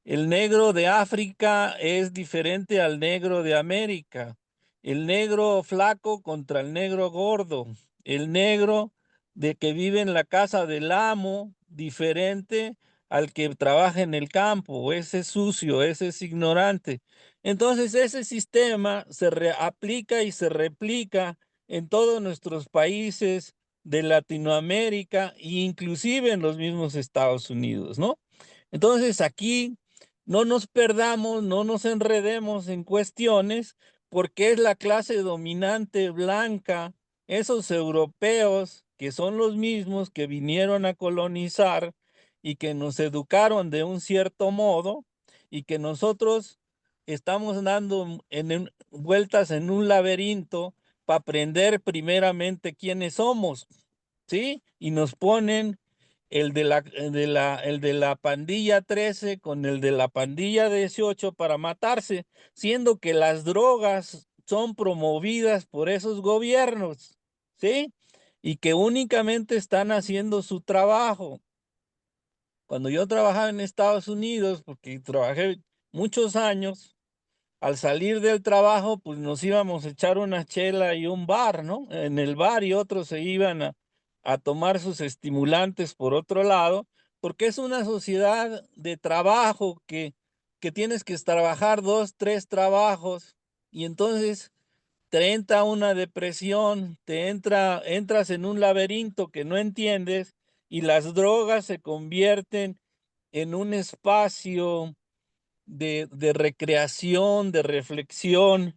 S8: El negro de África es diferente al negro de América. El negro flaco contra el negro gordo. El negro de que vive en la casa del amo, diferente al que trabaja en el campo. Ese es sucio, ese es ignorante. Entonces ese sistema se aplica y se replica en todos nuestros países de Latinoamérica e inclusive en los mismos Estados Unidos, ¿no? Entonces aquí no nos perdamos, no nos enredemos en cuestiones, porque es la clase dominante blanca, esos europeos que son los mismos que vinieron a colonizar y que nos educaron de un cierto modo, y que nosotros estamos dando vueltas en un laberinto para aprender primeramente quiénes somos, ¿sí? Y nos ponen el de la pandilla 13 con el de la pandilla 18 para matarse, siendo que las drogas son promovidas por esos gobiernos, ¿sí? Y que únicamente están haciendo su trabajo. Cuando yo trabajaba en Estados Unidos, porque trabajé muchos años, al salir del trabajo, pues nos íbamos a echar una chela y un bar, ¿no? En el bar, y otros se iban a tomar sus estimulantes por otro lado, porque es una sociedad de trabajo que tienes que trabajar 2, 3 trabajos, y entonces te entra una depresión, entras en un laberinto que no entiendes, y las drogas se convierten en un espacio de recreación, de reflexión,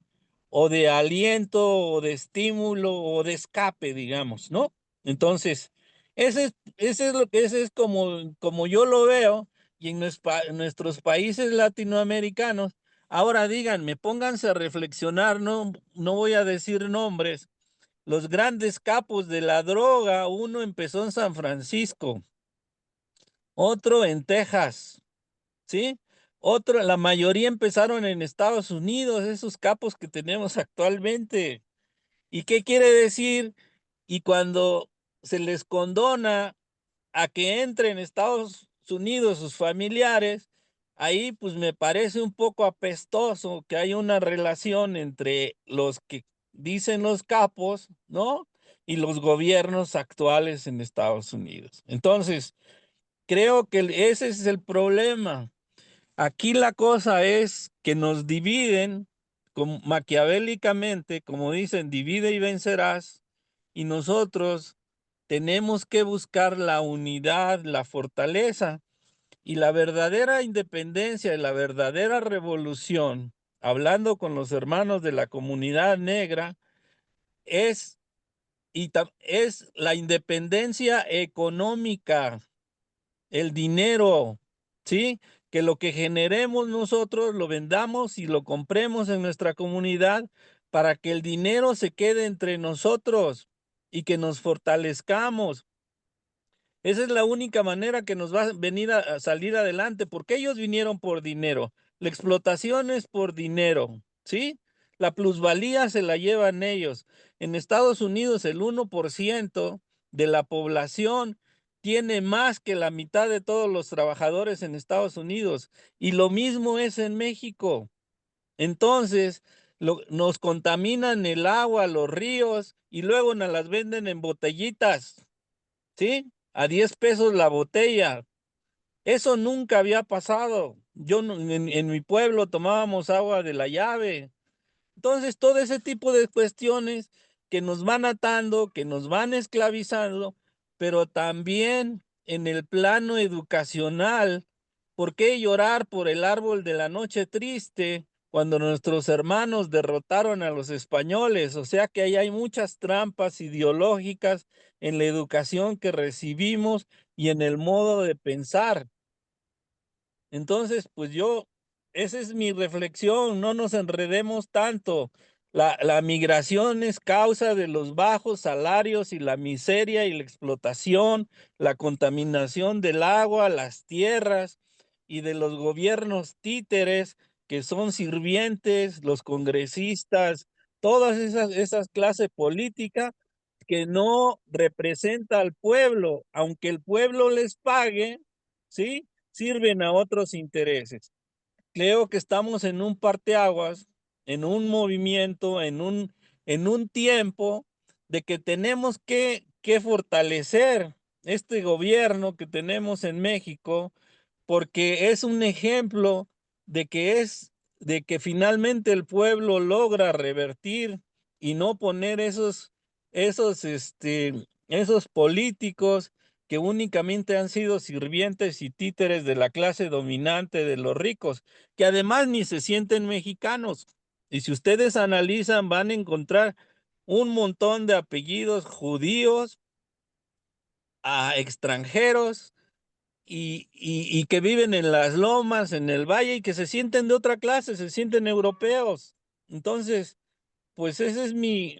S8: o de aliento, o de estímulo, o de escape, digamos, ¿no? Entonces, ese es como yo lo veo, y en nuestros países latinoamericanos. Ahora díganme, pónganse a reflexionar, no voy a decir nombres. Los grandes capos de la droga, uno empezó en San Francisco, otro en Texas, ¿sí? La mayoría empezaron en Estados Unidos, esos capos que tenemos actualmente. ¿Y qué quiere decir? Y cuando se les condona a que entren en Estados Unidos sus familiares, ahí pues me parece un poco apestoso que hay una relación entre los que dicen los capos, ¿no? Y los gobiernos actuales en Estados Unidos. Entonces, creo que ese es el problema. Aquí la cosa es que nos dividen maquiavélicamente, como dicen, divide y vencerás, y nosotros tenemos que buscar la unidad, la fortaleza, y la verdadera independencia y la verdadera revolución, hablando con los hermanos de la comunidad negra, es, es la independencia económica, el dinero, ¿sí? Que lo que generemos nosotros lo vendamos y lo compremos en nuestra comunidad, para que el dinero se quede entre nosotros y que nos fortalezcamos. Esa es la única manera que nos va a venir a salir adelante, porque ellos vinieron por dinero. La explotación es por dinero, ¿sí? La plusvalía se la llevan ellos. En Estados Unidos, el 1% de la población tiene más que la mitad de todos los trabajadores en Estados Unidos, y lo mismo es en México. Entonces, nos contaminan el agua, los ríos, y luego nos las venden en botellitas, ¿sí? A 10 pesos la botella. Eso nunca había pasado. En mi pueblo tomábamos agua de la llave. Entonces, todo ese tipo de cuestiones que nos van atando, que nos van esclavizando, pero también en el plano educacional. ¿Por qué llorar por el árbol de la noche triste cuando nuestros hermanos derrotaron a los españoles? O sea que ahí hay muchas trampas ideológicas en la educación que recibimos y en el modo de pensar. Entonces, pues esa es mi reflexión, no nos enredemos tanto. La migración es causa de los bajos salarios y la miseria y la explotación, la contaminación del agua, las tierras, y de los gobiernos títeres que son sirvientes, los congresistas, todas esas clases políticas que no representa al pueblo, aunque el pueblo les pague, ¿sí? Sirven a otros intereses. Creo que estamos en un parteaguas, en un movimiento, en un tiempo de que tenemos que fortalecer este gobierno que tenemos en México, porque es un ejemplo de que finalmente el pueblo logra revertir y no poner esos políticos que únicamente han sido sirvientes y títeres de la clase dominante de los ricos, que además ni se sienten mexicanos. Y si ustedes analizan, van a encontrar un montón de apellidos judíos, a extranjeros, y que viven en las lomas, en el valle, y que se sienten de otra clase, se sienten europeos. Entonces, pues esa es mi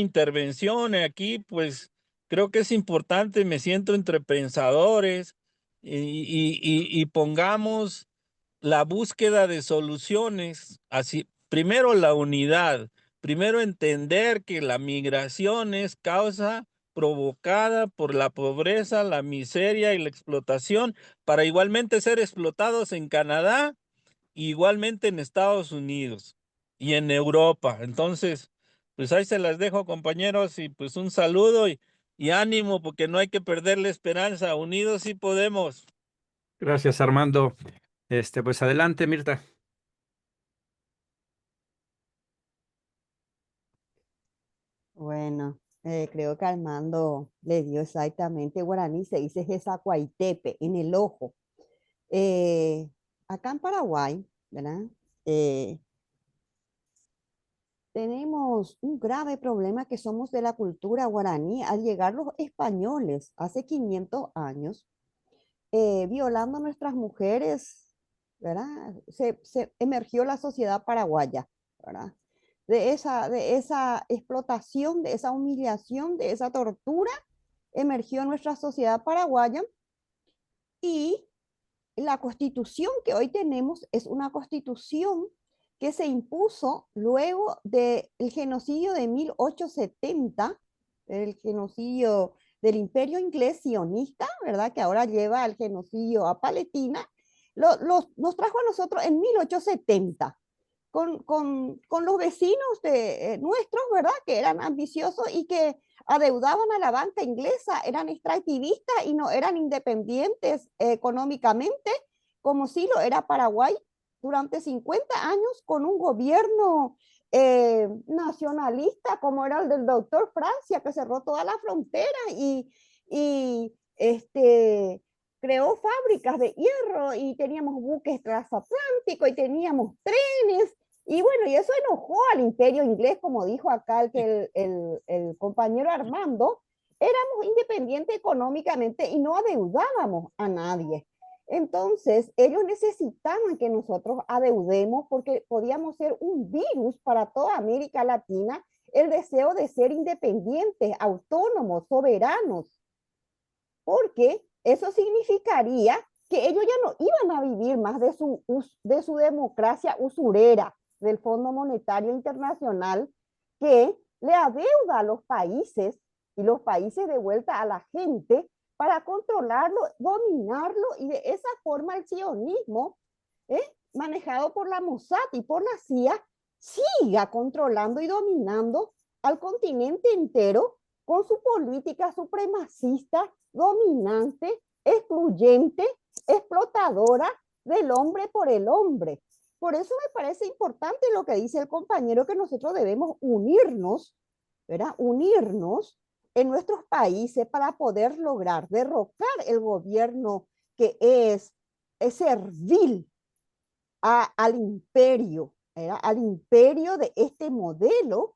S8: intervención aquí. Pues creo que es importante, me siento entre pensadores, y pongamos la búsqueda de soluciones, así, primero la unidad, primero entender que la migración es causa provocada por la pobreza, la miseria y la explotación, para igualmente ser explotados en Canadá igualmente en Estados Unidos y en Europa. Entonces, pues ahí se las dejo, compañeros, y pues un saludo y ánimo, porque no hay que perder la esperanza. Unidos sí podemos.
S1: Gracias, Armando. Pues adelante, Mirta.
S9: Bueno, creo que Armando le dio exactamente guaraní, se dice Jezacuaitepe, en el ojo. Eh, Acá en Paraguay, ¿verdad? Eh, Tenemos un grave problema que somos de la cultura guaraní. Al llegar los españoles hace 500 años, violando a nuestras mujeres, ¿verdad? Se emergió la sociedad paraguaya, ¿verdad? De esa explotación, de esa humillación, de esa tortura, emergió nuestra sociedad paraguaya y la constitución que hoy tenemos es una constitución que se impuso luego del genocidio de 1870, el genocidio del imperio inglés sionista, ¿verdad? Que ahora lleva al genocidio a Palestina, nos trajo a nosotros en 1870. Con los vecinos nuestros, ¿verdad? Que eran ambiciosos y que adeudaban a la banca inglesa, eran extractivistas y no eran independientes económicamente, como sí lo era Paraguay durante 50 años con un gobierno nacionalista como era el del doctor Francia, que cerró toda la frontera y creó fábricas de hierro y teníamos buques transatlánticos y teníamos trenes. Y bueno, y eso enojó al imperio inglés, como dijo acá el compañero Armando. Éramos independientes económicamente y no adeudábamos a nadie. Entonces, ellos necesitaban que nosotros adeudemos porque podíamos ser un virus para toda América Latina, el deseo de ser independientes, autónomos, soberanos, porque eso significaría que ellos ya no iban a vivir más de su democracia usurera del Fondo Monetario Internacional, que le adeuda a los países y los países de vuelta a la gente para controlarlo, dominarlo, y de esa forma el sionismo, manejado por la Mossad y por la CIA, siga controlando y dominando al continente entero con su política supremacista, dominante, excluyente, explotadora del hombre por el hombre. Por eso me parece importante lo que dice el compañero, que nosotros debemos unirnos, ¿verdad? Unirnos en nuestros países para poder lograr derrocar el gobierno que es servil al imperio, ¿verdad? Al imperio de este modelo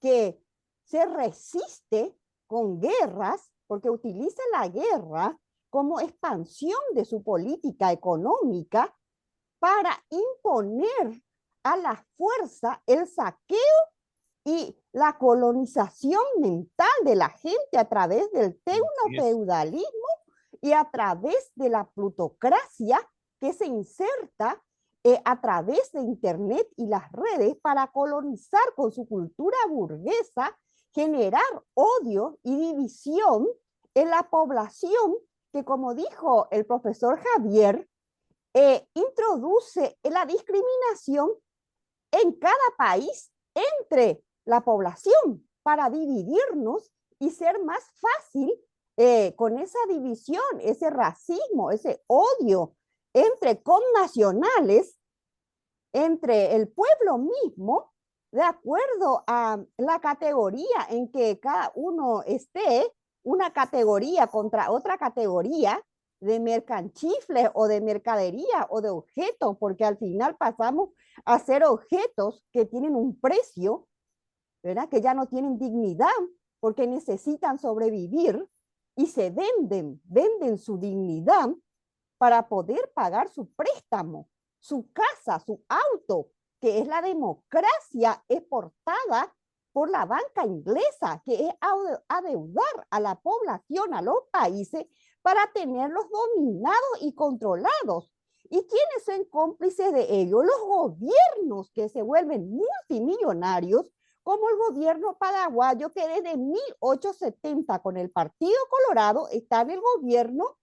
S9: que se resiste con guerras, porque utiliza la guerra como expansión de su política económica para imponer a la fuerza el saqueo y la colonización mental de la gente a través del teunofeudalismo y a través de la plutocracia que se inserta a través de Internet y las redes para colonizar con su cultura burguesa, generar odio y división en la población que, como dijo el profesor Javier, introduce la discriminación en cada país entre la población para dividirnos y ser más fácil con esa división, ese racismo, ese odio entre connacionales, entre el pueblo mismo, de acuerdo a la categoría en que cada uno esté, una categoría contra otra categoría de mercanchifles o de mercadería o de objetos, porque al final pasamos a ser objetos que tienen un precio, ¿verdad? Que ya no tienen dignidad porque necesitan sobrevivir y se venden su dignidad para poder pagar su préstamo, su casa, su auto, que es la democracia exportada por la banca inglesa, que es adeudar a la población, a los países, para tenerlos dominados y controlados. ¿Y quiénes son cómplices de ello? Los gobiernos que se vuelven multimillonarios, como el gobierno paraguayo, que desde 1870 con el Partido Colorado está en el gobierno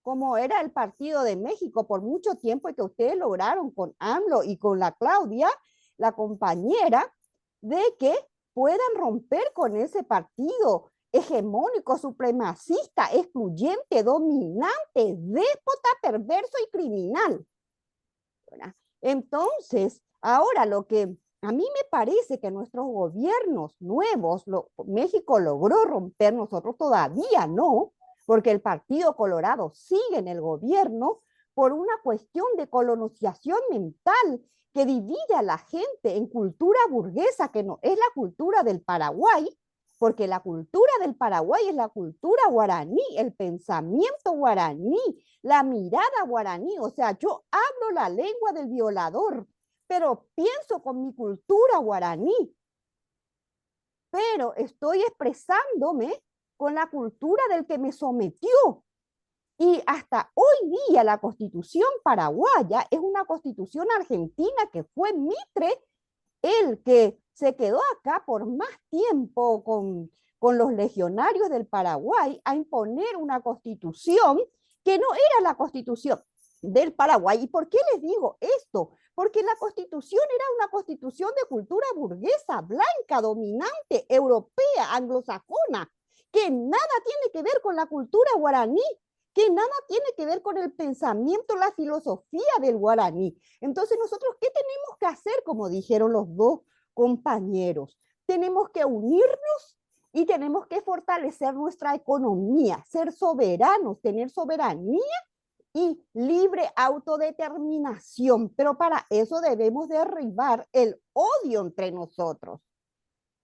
S9: como era el Partido de México por mucho tiempo y que ustedes lograron con AMLO y con la Claudia, la compañera, de que puedan romper con ese partido hegemónico, supremacista, excluyente, dominante, déspota, perverso y criminal. ¿Verdad? Entonces, ahora lo que a mí me parece que nuestros gobiernos nuevos, México logró romper, nosotros todavía no, porque el Partido Colorado sigue en el gobierno por una cuestión de colonización mental que divide a la gente en cultura burguesa, que no es la cultura del Paraguay, porque la cultura del Paraguay es la cultura guaraní, el pensamiento guaraní, la mirada guaraní. O sea, yo hablo la lengua del violador, pero pienso con mi cultura guaraní, pero estoy expresándome con la cultura del que me sometió. Y hasta hoy día la constitución paraguaya es una constitución argentina que fue Mitre el que se quedó acá por más tiempo con los legionarios del Paraguay a imponer una constitución que no era la constitución del Paraguay. ¿Y por qué les digo esto? Porque la constitución era una constitución de cultura burguesa, blanca, dominante, europea, anglosajona, que nada tiene que ver con la cultura guaraní, que nada tiene que ver con el pensamiento, la filosofía del guaraní. Entonces, ¿nosotros qué tenemos que hacer? Como dijeron los dos compañeros, tenemos que unirnos y tenemos que fortalecer nuestra economía, ser soberanos, tener soberanía y libre autodeterminación. Pero para eso debemos derribar el odio entre nosotros,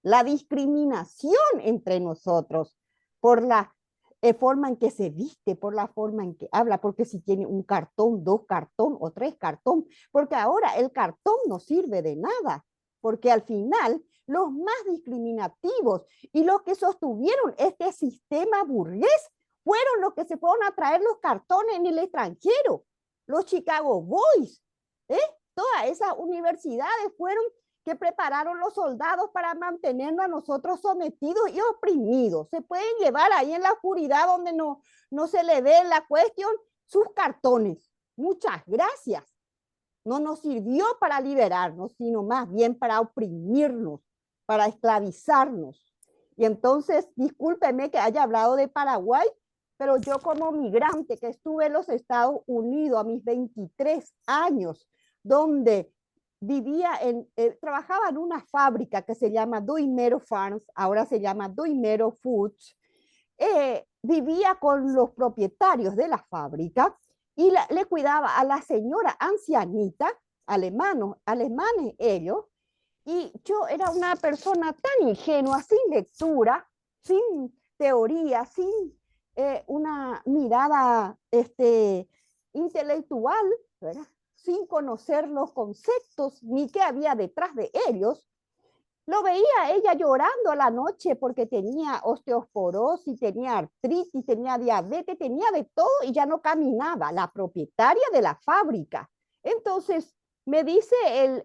S9: la discriminación entre nosotros, por la forma en que se viste, por la forma en que habla, porque si tiene un cartón, 2 cartón o 3 cartón, porque ahora el cartón no sirve de nada, porque al final los más discriminativos y los que sostuvieron este sistema burgués fueron los que se fueron a traer los cartones en el extranjero, los Chicago Boys, todas esas universidades fueron que prepararon los soldados para mantenernos a nosotros sometidos y oprimidos. Se pueden llevar ahí en la oscuridad donde no se le ve la cuestión sus cartones. Muchas gracias. No nos sirvió para liberarnos, sino más bien para oprimirnos, para esclavizarnos. Y entonces, discúlpeme que haya hablado de Paraguay, pero yo como migrante que estuve en los Estados Unidos a mis 23 años, donde trabajaba en una fábrica que se llama Duimero Farms, ahora se llama Duimero Foods. Vivía con los propietarios de la fábrica y le cuidaba a la señora ancianita, alemanes ellos, y yo era una persona tan ingenua, sin lectura, sin teoría, sin una mirada intelectual, ¿verdad? Sin conocer los conceptos ni qué había detrás de ellos. Lo veía ella llorando a la noche porque tenía osteoporosis, tenía artritis, tenía diabetes, tenía de todo y ya no caminaba, la propietaria de la fábrica. Entonces me dice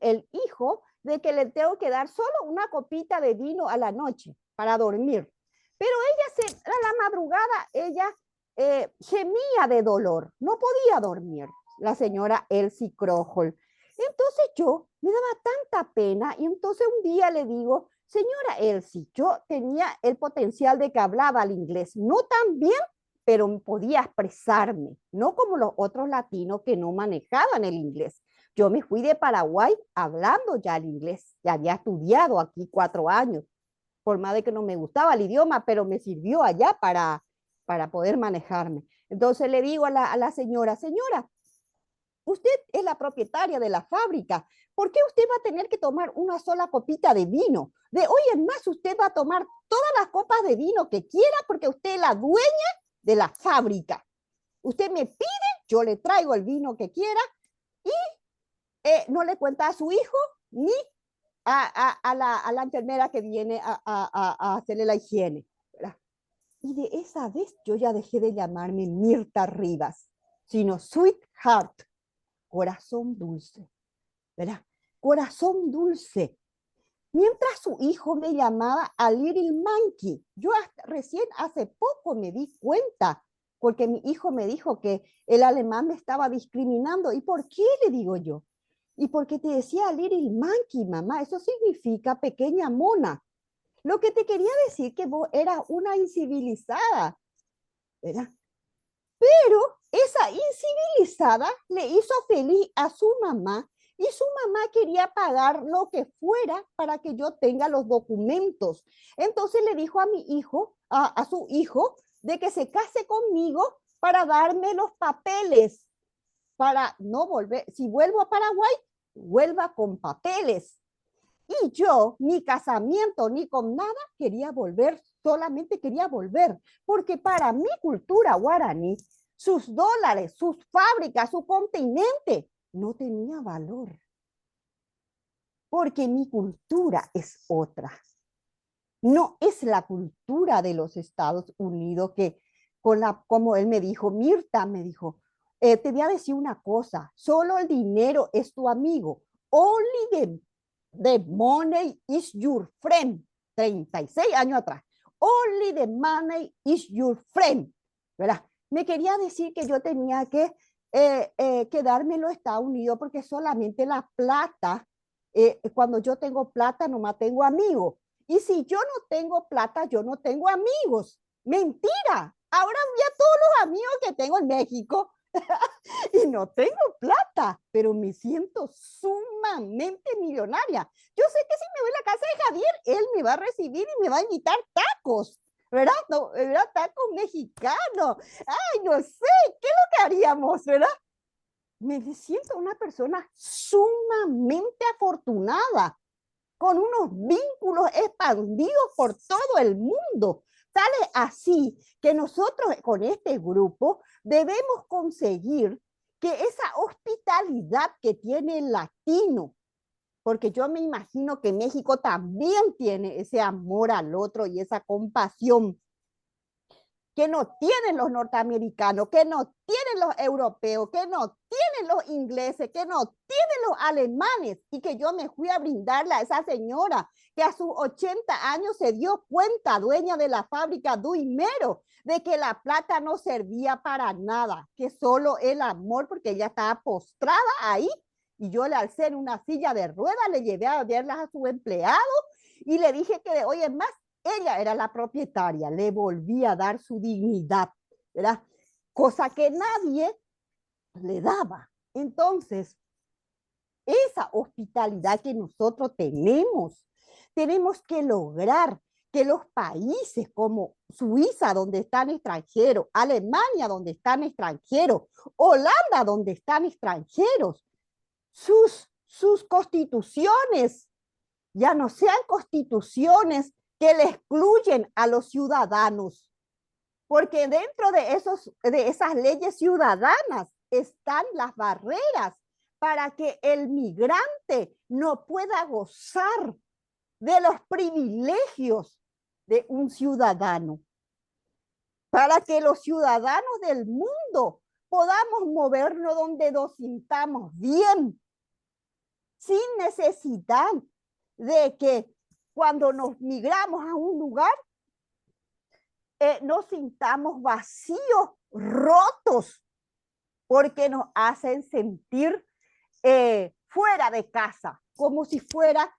S9: el hijo de que le tengo que dar solo una copita de vino a la noche para dormir. Pero ella a la madrugada, ella gemía de dolor, no podía dormir. La señora Elsie Krojol. Entonces yo me daba tanta pena y entonces un día le digo, señora Elsie, yo tenía el potencial de que hablaba el inglés, no tan bien, pero podía expresarme, no como los otros latinos que no manejaban el inglés. Yo me fui de Paraguay hablando ya el inglés, ya había estudiado aquí 4 años, por más de que no me gustaba el idioma, pero me sirvió allá para poder manejarme. Entonces le digo a la señora, usted es la propietaria de la fábrica. ¿Por qué usted va a tener que tomar una sola copita de vino? De hoy en más usted va a tomar todas las copas de vino que quiera porque usted es la dueña de la fábrica. Usted me pide, yo le traigo el vino que quiera y no le cuenta a su hijo ni a la enfermera que viene a hacerle la higiene, ¿verdad? Y de esa vez yo ya dejé de llamarme Mirta Rivas, sino Sweetheart. Corazón dulce, ¿verdad? Corazón dulce. Mientras su hijo me llamaba a Little Monkey, yo recién hace poco me di cuenta porque mi hijo me dijo que el alemán me estaba discriminando. ¿Y por qué? Le digo yo. Y porque te decía little monkey, mamá, eso significa pequeña mona. Lo que te quería decir que vos eras una incivilizada, ¿verdad? Pero esa incivilizada le hizo feliz a su mamá y su mamá quería pagar lo que fuera para que yo tenga los documentos. Entonces le dijo a mi hijo, a su hijo, de que se case conmigo para darme los papeles, para no volver, si vuelvo a Paraguay, vuelva con papeles. Y yo, ni casamiento, ni con nada, quería volver, solamente quería volver, porque para mi cultura guaraní, sus dólares, sus fábricas, su continente, no tenía valor. Porque mi cultura es otra. No es la cultura de los Estados Unidos que, como él me dijo, Mirta me dijo, te voy a decir una cosa, solo el dinero es tu amigo. Only the money is your friend. 36 años atrás. Only the money is your friend. ¿Verdad? Me quería decir que yo tenía que quedarme en los Estados Unidos porque solamente la plata, cuando yo tengo plata nomás tengo amigos. Y si yo no tengo plata, yo no tengo amigos. Mentira. Ahora vi a todos los amigos que tengo en México y no tengo plata, pero me siento sumamente millonaria. Yo sé que si me voy a la casa de Javier, él me va a recibir y me va a invitar tacos, ¿verdad? No, ¿verdad? Tacos mexicanos. Ay, no sé, ¿qué es lo que haríamos, verdad? Me siento una persona sumamente afortunada, con unos vínculos expandidos por todo el mundo. Tal es así que nosotros con este grupo debemos conseguir que esa hospitalidad que tiene el latino, porque yo me imagino que México también tiene ese amor al otro y esa compasión que no tienen los norteamericanos, que no tienen los europeos, que no tienen los ingleses, que no tienen los alemanes, y que yo me fui a brindarle a esa señora que a sus 80 años se dio cuenta, dueña de la fábrica Duimero, de que la plata no servía para nada, que solo el amor, porque ella estaba postrada ahí, y yo le alcé en una silla de ruedas, le llevé a verlas a su empleado, y le dije que de hoy en más, ella era la propietaria, le volvía a dar su dignidad, ¿verdad? Cosa que nadie le daba. Entonces, esa hospitalidad que nosotros tenemos que lograr que los países como Suiza, donde están extranjeros, Alemania, donde están extranjeros, Holanda, donde están extranjeros, sus constituciones ya no sean constituciones que le excluyen a los ciudadanos, porque dentro de esas leyes ciudadanas están las barreras para que el migrante no pueda gozar de los privilegios de un ciudadano, para que los ciudadanos del mundo podamos movernos donde nos sintamos bien, sin necesidad de que cuando nos migramos a un lugar, nos sintamos vacíos, rotos, porque nos hacen sentir fuera de casa, como si fuera,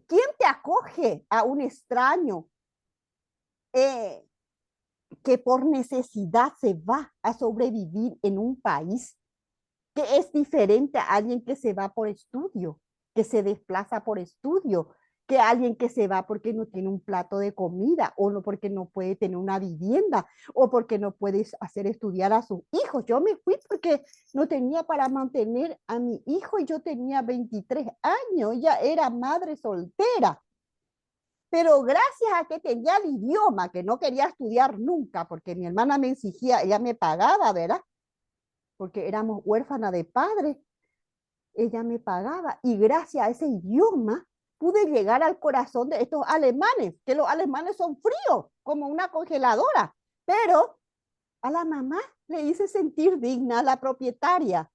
S9: ¿quién te acoge a un extraño que por necesidad se va a sobrevivir en un país que es diferente a alguien que se va por estudio, que se desplaza por estudio, que alguien que se va porque no tiene un plato de comida, o no porque no puede tener una vivienda, o porque no puede hacer estudiar a sus hijos? Yo me fui porque no tenía para mantener a mi hijo y yo tenía 23 años, ya era madre soltera. Pero gracias a que tenía el idioma, que no quería estudiar nunca, porque mi hermana me exigía, ella me pagaba, ¿verdad? Porque éramos huérfanas de padre, ella me pagaba, y gracias a ese idioma pude llegar al corazón de estos alemanes, que los alemanes son fríos, como una congeladora, pero a la mamá le hice sentir digna, a la propietaria.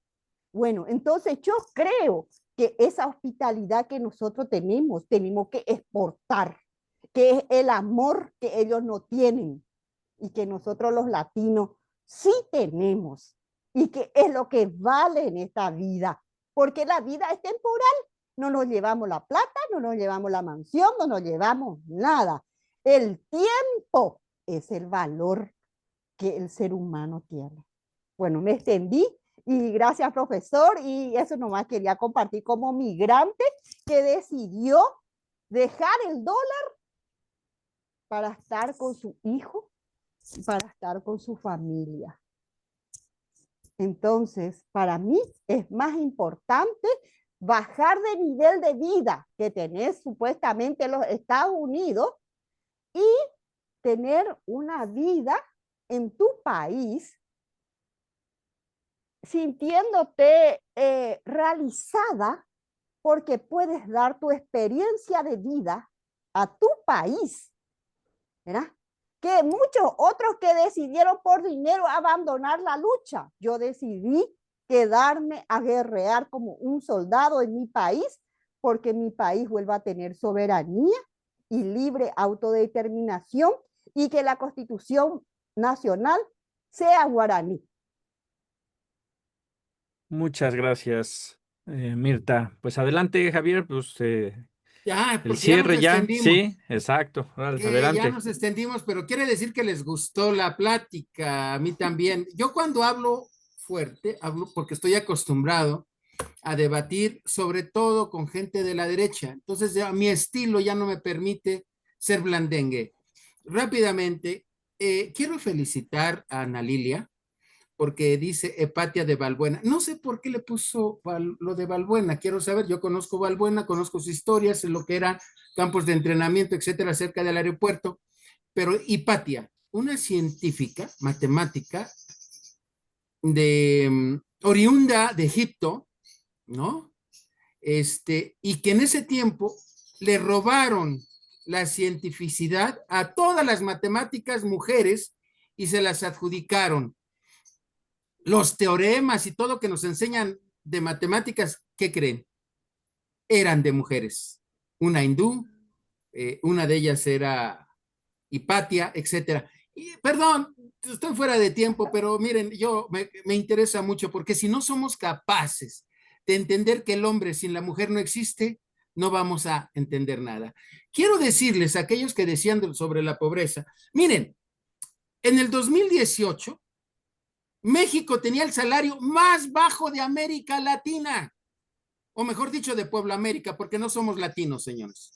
S9: Bueno, entonces yo creo que esa hospitalidad que nosotros tenemos que exportar, que es el amor que ellos no tienen y que nosotros los latinos sí tenemos y que es lo que vale en esta vida, porque la vida es temporal. No nos llevamos la plata, no nos llevamos la mansión, no nos llevamos nada. El tiempo es el valor que el ser humano tiene. Bueno, me extendí y gracias, profesor, y eso nomás quería compartir como migrante que decidió dejar el dólar para estar con su hijo, para estar con su familia. Entonces, para mí es más importante bajar de nivel de vida que tenés supuestamente en los Estados Unidos y tener una vida en tu país sintiéndote realizada porque puedes dar tu experiencia de vida a tu país, ¿verdad? Que muchos otros que decidieron por dinero abandonar la lucha. Yo decidí quedarme a guerrear como un soldado en mi país, porque mi país vuelva a tener soberanía y libre autodeterminación y que la Constitución Nacional sea guaraní.
S1: Muchas gracias, Mirta. Pues adelante, Javier, pues
S2: Ya,
S1: el
S2: porque ya nos
S1: cierre ya.
S2: extendimos.
S1: Sí, exacto.
S2: Que ya
S1: Adelante.
S2: nos extendimos, pero quiere decir que les gustó la plática, a mí también. Yo cuando hablo fuerte, hablo porque estoy acostumbrado a debatir, sobre todo con gente de la derecha. Entonces, ya, mi estilo ya no me permite ser blandengue. Rápidamente, quiero felicitar a Ana Lilia, porque dice Hepatia de Balbuena. No sé por qué le puso lo de Balbuena, quiero saber, yo conozco Balbuena, conozco sus historias, lo que eran campos de entrenamiento, etcétera, cerca del aeropuerto, pero Hipatia, una científica, matemática, oriunda de Egipto, ¿no? Y que en ese tiempo le robaron la cientificidad a todas las matemáticas mujeres y se las adjudicaron. Los teoremas y todo que nos enseñan de matemáticas, ¿qué creen? Eran de mujeres. Una hindú, una de ellas era Hipatia, etcétera. Y, perdón, estoy fuera de tiempo, pero miren, me interesa mucho porque si no somos capaces de entender que el hombre sin la mujer no existe, no vamos a entender nada. Quiero decirles a aquellos que decían sobre la pobreza, miren, en el 2018, México tenía el salario más bajo de América Latina, o mejor dicho, de Puebla América, porque no somos latinos, señores.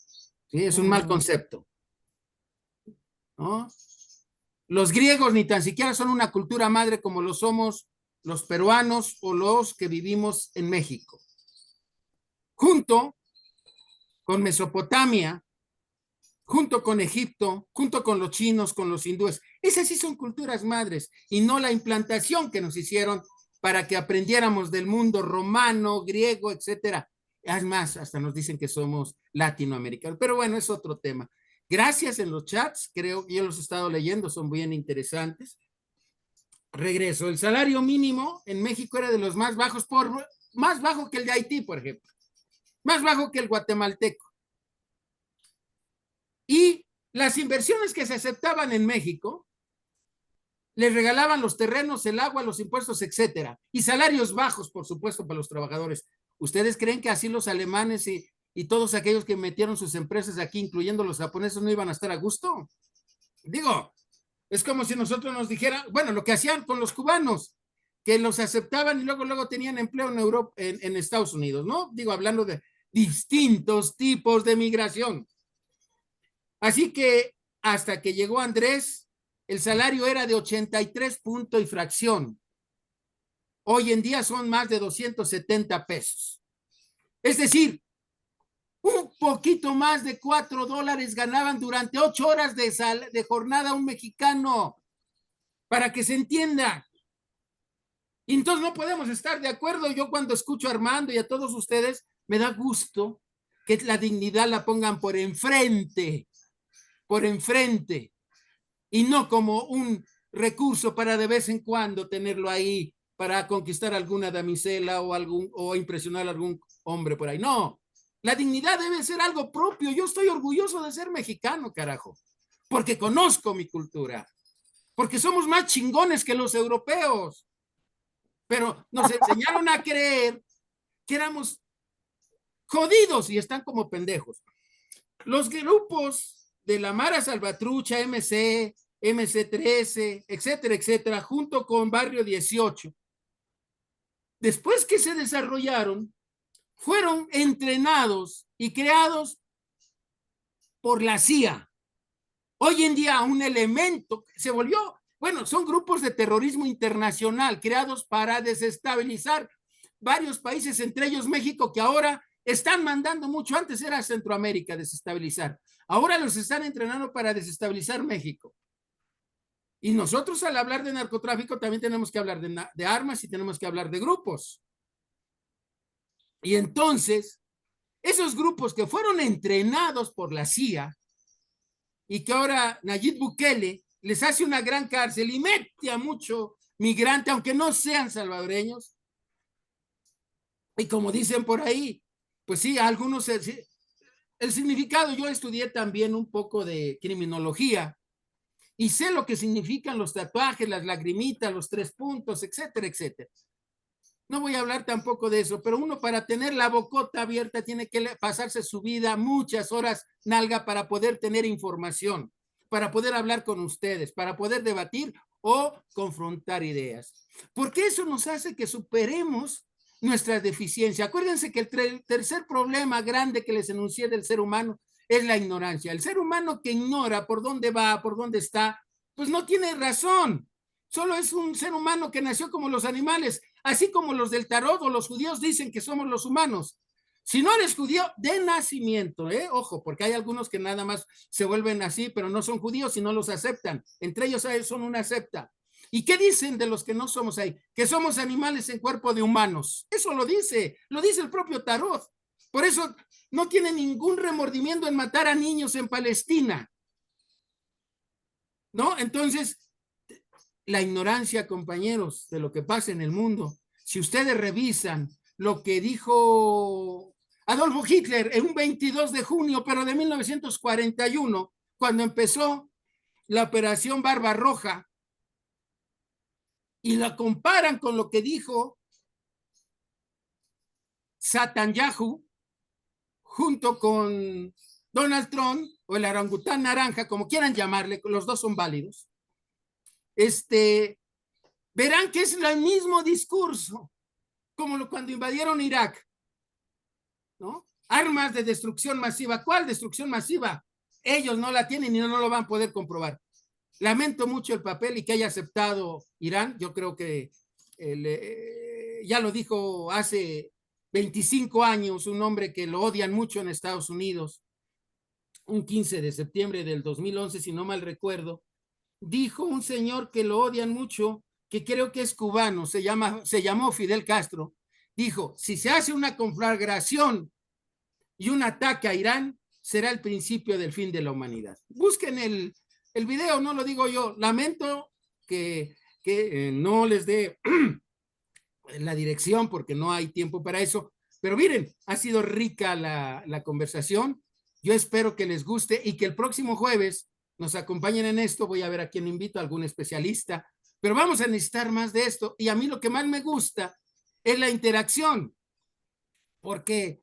S2: ¿Sí? Es un mal concepto, ¿no? Los griegos ni tan siquiera son una cultura madre como lo somos los peruanos o los que vivimos en México. Junto con Mesopotamia, junto con Egipto, junto con los chinos, con los hindúes. Esas sí son culturas madres y no la implantación que nos hicieron para que aprendiéramos del mundo romano, griego, etcétera. Es más, hasta nos dicen que somos latinoamericanos, pero bueno, es otro tema. Gracias en los chats, creo que yo los he estado leyendo, son bien interesantes. Regreso, el salario mínimo en México era de los más bajos, más bajo que el de Haití, por ejemplo, más bajo que el guatemalteco. Y las inversiones que se aceptaban en México, les regalaban los terrenos, el agua, los impuestos, etcétera. Y salarios bajos, por supuesto, para los trabajadores. ¿Ustedes creen que así los alemanes y todos aquellos que metieron sus empresas aquí, incluyendo los japoneses, no iban a estar a gusto? Digo, es como si nosotros nos dijeran, bueno, lo que hacían con los cubanos, que los aceptaban y luego tenían empleo en Europa, en Estados Unidos, ¿no? Digo, hablando de distintos tipos de migración. Así que hasta que llegó Andrés, el salario era de 83 puntos y fracción. Hoy en día son más de 270 pesos. Es decir, un poquito más de $4 ganaban durante 8 horas de jornada un mexicano, para que se entienda. Y entonces no podemos estar de acuerdo. Yo cuando escucho a Armando y a todos ustedes, me da gusto que la dignidad la pongan por enfrente, y no como un recurso para de vez en cuando tenerlo ahí para conquistar alguna damisela o impresionar a algún hombre por ahí. No, la dignidad debe ser algo propio. Yo estoy orgulloso de ser mexicano, carajo, porque conozco mi cultura. porque somos más chingones que los europeos. Pero nos enseñaron a creer que éramos jodidos y están como pendejos. Los grupos de la Mara Salvatrucha, MC, MC13, etcétera, etcétera, junto con Barrio 18, después que se desarrollaron, fueron entrenados y creados por la CIA. Hoy en día un elemento se volvió, bueno, son grupos de terrorismo internacional creados para desestabilizar varios países, entre ellos México, que ahora están mandando mucho. Antes era Centroamérica desestabilizar, ahora los están entrenando para desestabilizar México. Y nosotros al hablar de narcotráfico también tenemos que hablar de armas y tenemos que hablar de grupos. Y entonces, esos grupos que fueron entrenados por la CIA y que ahora Nayib Bukele les hace una gran cárcel y mete a mucho migrante, aunque no sean salvadoreños. Y como dicen por ahí, pues sí, algunos, el significado, yo estudié también un poco de criminología y sé lo que significan los tatuajes, las lagrimitas, los 3 puntos, etcétera, etcétera. No voy a hablar tampoco de eso, pero uno para tener la bocota abierta tiene que pasarse su vida muchas horas nalga para poder tener información, para poder hablar con ustedes, para poder debatir o confrontar ideas. Porque eso nos hace que superemos nuestra deficiencia. Acuérdense que el tercer problema grande que les enuncié del ser humano es la ignorancia. El ser humano que ignora por dónde va, por dónde está, pues no tiene razón. Solo es un ser humano que nació como los animales, así como los del tarot o los judíos dicen que somos los humanos. Si no eres judío de nacimiento, ojo, porque hay algunos que nada más se vuelven así, pero no son judíos y no los aceptan. Entre ellos son una secta. ¿Y qué dicen de los que no somos ahí? Que somos animales en cuerpo de humanos. Eso lo dice el propio tarot. Por eso no tiene ningún remordimiento en matar a niños en Palestina. ¿No? Entonces, la ignorancia, compañeros, de lo que pasa en el mundo. Si ustedes revisan lo que dijo Adolfo Hitler en un 22 de junio, pero de 1941, cuando empezó la operación Barbarroja, y la comparan con lo que dijo Netanyahu junto con Donald Trump o el orangután naranja, como quieran llamarle, los dos son válidos. Verán que es el mismo discurso, como cuando invadieron Irak, ¿no? Armas de destrucción masiva. ¿Cuál destrucción masiva? Ellos no la tienen y no lo van a poder comprobar. Lamento mucho el papel y que haya aceptado Irán. Yo creo que ya lo dijo hace 25 años un hombre que lo odian mucho en Estados Unidos, un 15 de septiembre del 2011, si no mal recuerdo, dijo un señor que lo odian mucho, que creo que es cubano, se llamó Fidel Castro, dijo, si se hace una conflagración y un ataque a Irán, será el principio del fin de la humanidad. Busquen el video, no lo digo yo, lamento que no les dé la dirección porque no hay tiempo para eso, pero miren, ha sido rica la conversación, yo espero que les guste y que el próximo jueves nos acompañen en esto. Voy a ver a quién invito, a algún especialista, pero vamos a necesitar más de esto. Y a mí lo que más me gusta es la interacción, porque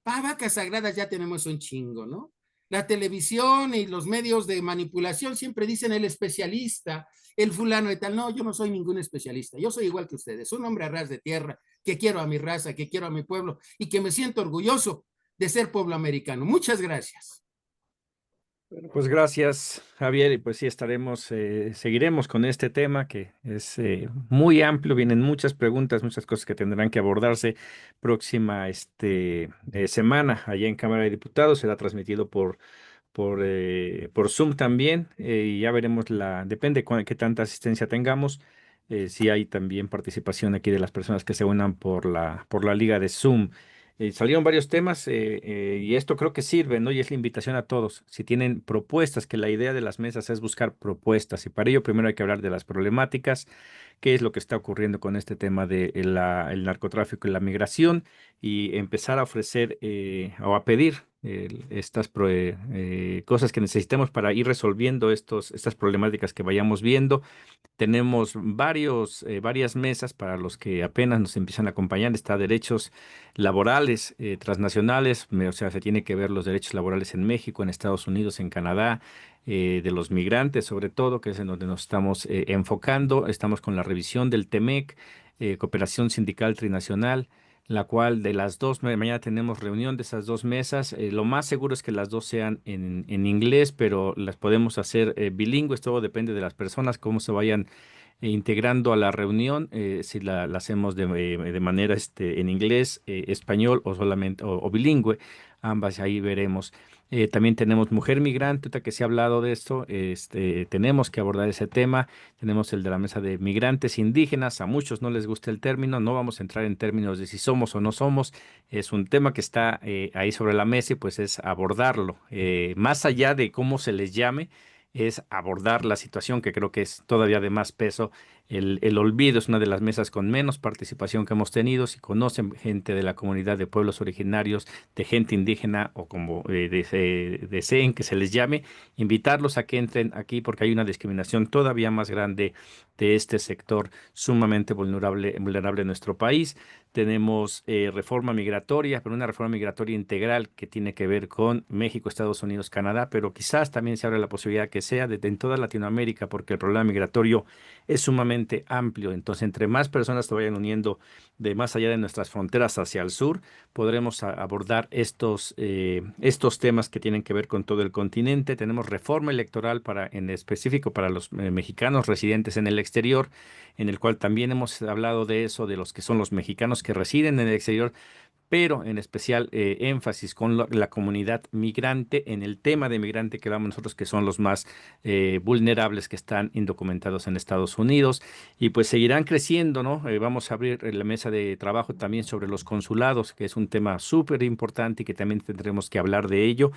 S2: para vacas sagradas ya tenemos un chingo, ¿no? La televisión y los medios de manipulación siempre dicen el especialista, el fulano de tal. No, yo no soy ningún especialista, yo soy igual que ustedes, un hombre a ras de tierra, que quiero a mi raza, que quiero a mi pueblo y que me siento orgulloso de ser pueblo americano. Muchas gracias.
S1: Bueno, pues gracias, Javier, y pues sí seguiremos con este tema que es muy amplio, vienen muchas preguntas, muchas cosas que tendrán que abordarse próxima semana allá en Cámara de Diputados, será transmitido por Zoom también, y ya veremos depende qué tanta asistencia tengamos, si hay también participación aquí de las personas que se unan por la liga de Zoom. Salieron varios temas y esto creo que sirve, ¿no? Y es la invitación a todos. Si tienen propuestas, que la idea de las mesas es buscar propuestas y para ello primero hay que hablar de las problemáticas, qué es lo que está ocurriendo con este tema de el narcotráfico y la migración y empezar a ofrecer o a pedir cosas que necesitemos para ir resolviendo estas problemáticas que vayamos viendo. Tenemos varias mesas para los que apenas nos empiezan a acompañar. Está derechos laborales transnacionales, o sea, se tiene que ver los derechos laborales en México, en Estados Unidos, en Canadá, de los migrantes sobre todo, que es en donde nos estamos enfocando. Estamos con la revisión del TEMEC, Cooperación Sindical Trinacional, la cual de las dos, mañana tenemos reunión de esas dos mesas. Lo más seguro es que las dos sean en inglés, pero las podemos hacer bilingües, todo depende de las personas, cómo se vayan integrando a la reunión, si la hacemos de manera en inglés, español o solamente o bilingüe, ambas ahí veremos. También tenemos mujer migrante, ahorita que se ha hablado de esto, tenemos que abordar ese tema. Tenemos el de la mesa de migrantes indígenas, a muchos no les gusta el término, no vamos a entrar en términos de si somos o no somos, es un tema que está ahí sobre la mesa y pues es abordarlo, más allá de cómo se les llame, es abordar la situación que creo que es todavía de más peso. El olvido es una de las mesas con menos participación que hemos tenido. Si conocen gente de la comunidad de pueblos originarios, de gente indígena o como deseen que se les llame, invitarlos a que entren aquí porque hay una discriminación todavía más grande de este sector sumamente vulnerable en nuestro país. Tenemos reforma migratoria, pero una reforma migratoria integral que tiene que ver con México, Estados Unidos, Canadá, pero quizás también se abre la posibilidad que sea en toda Latinoamérica, porque el problema migratorio es sumamente amplio. Entonces, entre más personas se vayan uniendo de más allá de nuestras fronteras hacia el sur, podremos abordar estos temas que tienen que ver con todo el continente. Tenemos reforma electoral en específico para los mexicanos residentes en el exterior, en el cual también hemos hablado de eso, de los que son los mexicanos que residen en el exterior, pero en especial énfasis con la comunidad migrante, en el tema de migrante que vamos nosotros, que son los más vulnerables que están indocumentados en Estados Unidos, y pues seguirán creciendo, ¿no? Vamos a abrir la mesa de trabajo también sobre los consulados, que es un tema súper importante y que también tendremos que hablar de ello.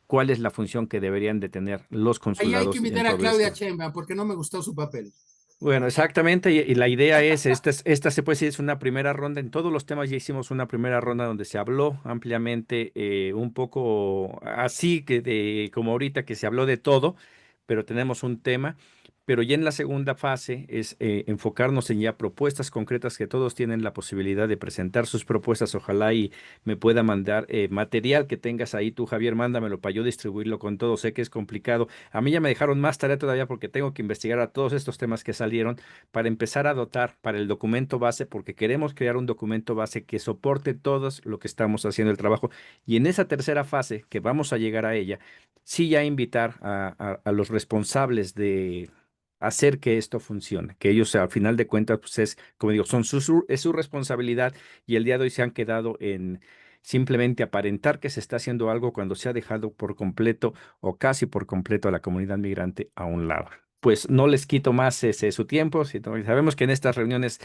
S1: ¿Cuál es la función que deberían de tener los
S2: Ahí hay que
S1: consulados en
S2: invitar a
S1: todo
S2: Claudia
S1: esto?
S2: Sheinbaum porque no me gustó su papel.
S1: Bueno, exactamente, y la idea es, esta se puede decir es una primera ronda, en todos los temas ya hicimos una primera ronda donde se habló ampliamente, un poco así como ahorita que se habló de todo, pero tenemos un tema, pero ya en la segunda fase es enfocarnos en ya propuestas concretas que todos tienen la posibilidad de presentar sus propuestas, ojalá y me pueda mandar material que tengas ahí tú, Javier, mándamelo para yo distribuirlo con todos, sé que es complicado. A mí ya me dejaron más tarea todavía porque tengo que investigar a todos estos temas que salieron para empezar a dotar para el documento base, porque queremos crear un documento base que soporte todo lo que estamos haciendo el trabajo. Y en esa tercera fase, que vamos a llegar a ella, sí ya invitar a los responsables de hacer que esto funcione, que ellos al final de cuentas, pues es, como digo, es su responsabilidad y el día de hoy se han quedado en simplemente aparentar que se está haciendo algo cuando se ha dejado por completo o casi por completo a la comunidad migrante a un lado. Pues no les quito más su tiempo. Sabemos que en estas reuniones,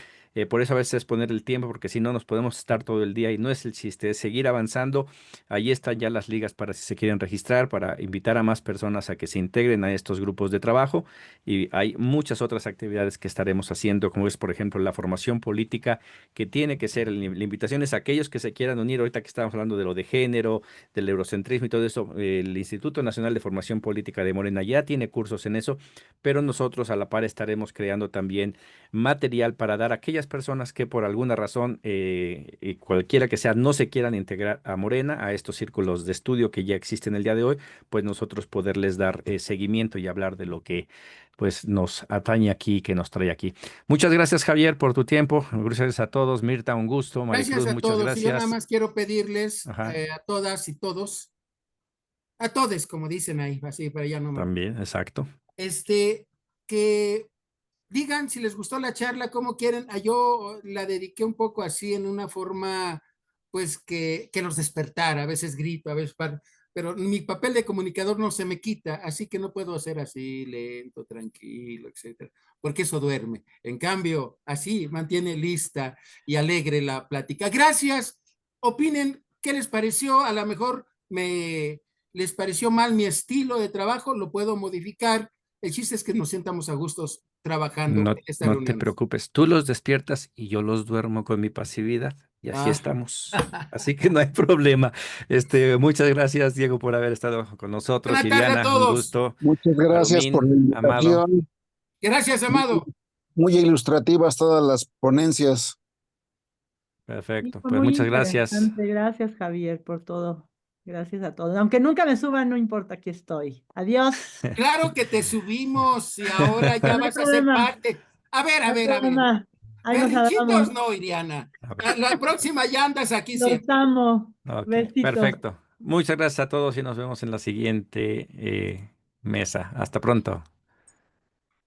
S1: por eso a veces es poner el tiempo, porque si no nos podemos estar todo el día y no es el chiste, es seguir avanzando. Ahí están ya las ligas para si se quieren registrar, para invitar a más personas a que se integren a estos grupos de trabajo. Y hay muchas otras actividades que estaremos haciendo, como es, por ejemplo, la formación política, que tiene que ser, la invitación es a aquellos que se quieran unir, ahorita que estamos hablando de lo de género, del eurocentrismo y todo eso, el Instituto Nacional de Formación Política de Morena ya tiene cursos en eso, pero nosotros a la par estaremos creando también material para dar a aquellas personas que por alguna razón, y cualquiera que sea, no se quieran integrar a Morena, a estos círculos de estudio que ya existen el día de hoy, pues nosotros poderles dar seguimiento y hablar de lo que pues nos atañe aquí, que nos trae aquí. Muchas gracias, Javier, por tu tiempo. Gracias a todos. Mirta, un gusto.
S2: Gracias
S1: Maricruz,
S2: a
S1: muchas
S2: todos. Y yo nada
S1: gracias.
S2: más quiero pedirles
S1: Ajá,
S2: a todas y todos, a todes, como dicen ahí, así, pero ya no me...
S1: también, exacto.
S2: Que digan si les gustó la charla, cómo quieren. Yo la dediqué un poco así en una forma, pues que los despertara. A veces grito, a veces pero mi papel de comunicador no se me quita, así que no puedo hacer así lento, tranquilo, etcétera, porque eso duerme. En cambio, así mantiene lista y alegre la plática. Gracias. Opinen qué les pareció. A lo mejor les pareció mal mi estilo de trabajo, lo puedo modificar. El chiste es que nos sientamos a gustos trabajando
S1: No,
S2: en esta
S1: no te
S2: reunión.
S1: preocupes. Tú los despiertas y yo los duermo con mi pasividad. Y así
S2: Ah.
S1: estamos. Así que no hay problema. Muchas gracias, Diego, por haber estado con nosotros.
S2: Buena tarde a
S1: Iriana, un
S2: todos.
S1: gusto.
S10: Muchas gracias por la
S1: Arumín, Amado.
S10: invitación.
S2: Gracias, Amado.
S10: Muy ilustrativas todas las ponencias.
S4: Sí,
S1: Perfecto.
S4: fue
S1: Pues
S4: muy
S1: muchas gracias.
S4: interesante. Gracias, Javier, por todo. Gracias a todos. Aunque nunca me suban, no importa, aquí estoy. Adiós.
S2: Claro que te subimos y ahora ya
S4: No hay
S2: vas a ser
S4: problema.
S2: parte. A ver,
S4: No
S2: a
S4: hay
S2: ver, a ver.
S4: problema. Ahí nos
S2: Berrinchitos
S4: hablamos.
S2: no, Iriana.
S1: A ver.
S2: La próxima ya andas aquí
S4: Los
S2: siempre.
S4: amo.
S1: Ok,
S4: Besitos.
S1: perfecto. Muchas gracias a todos y nos vemos en la siguiente mesa. Hasta pronto.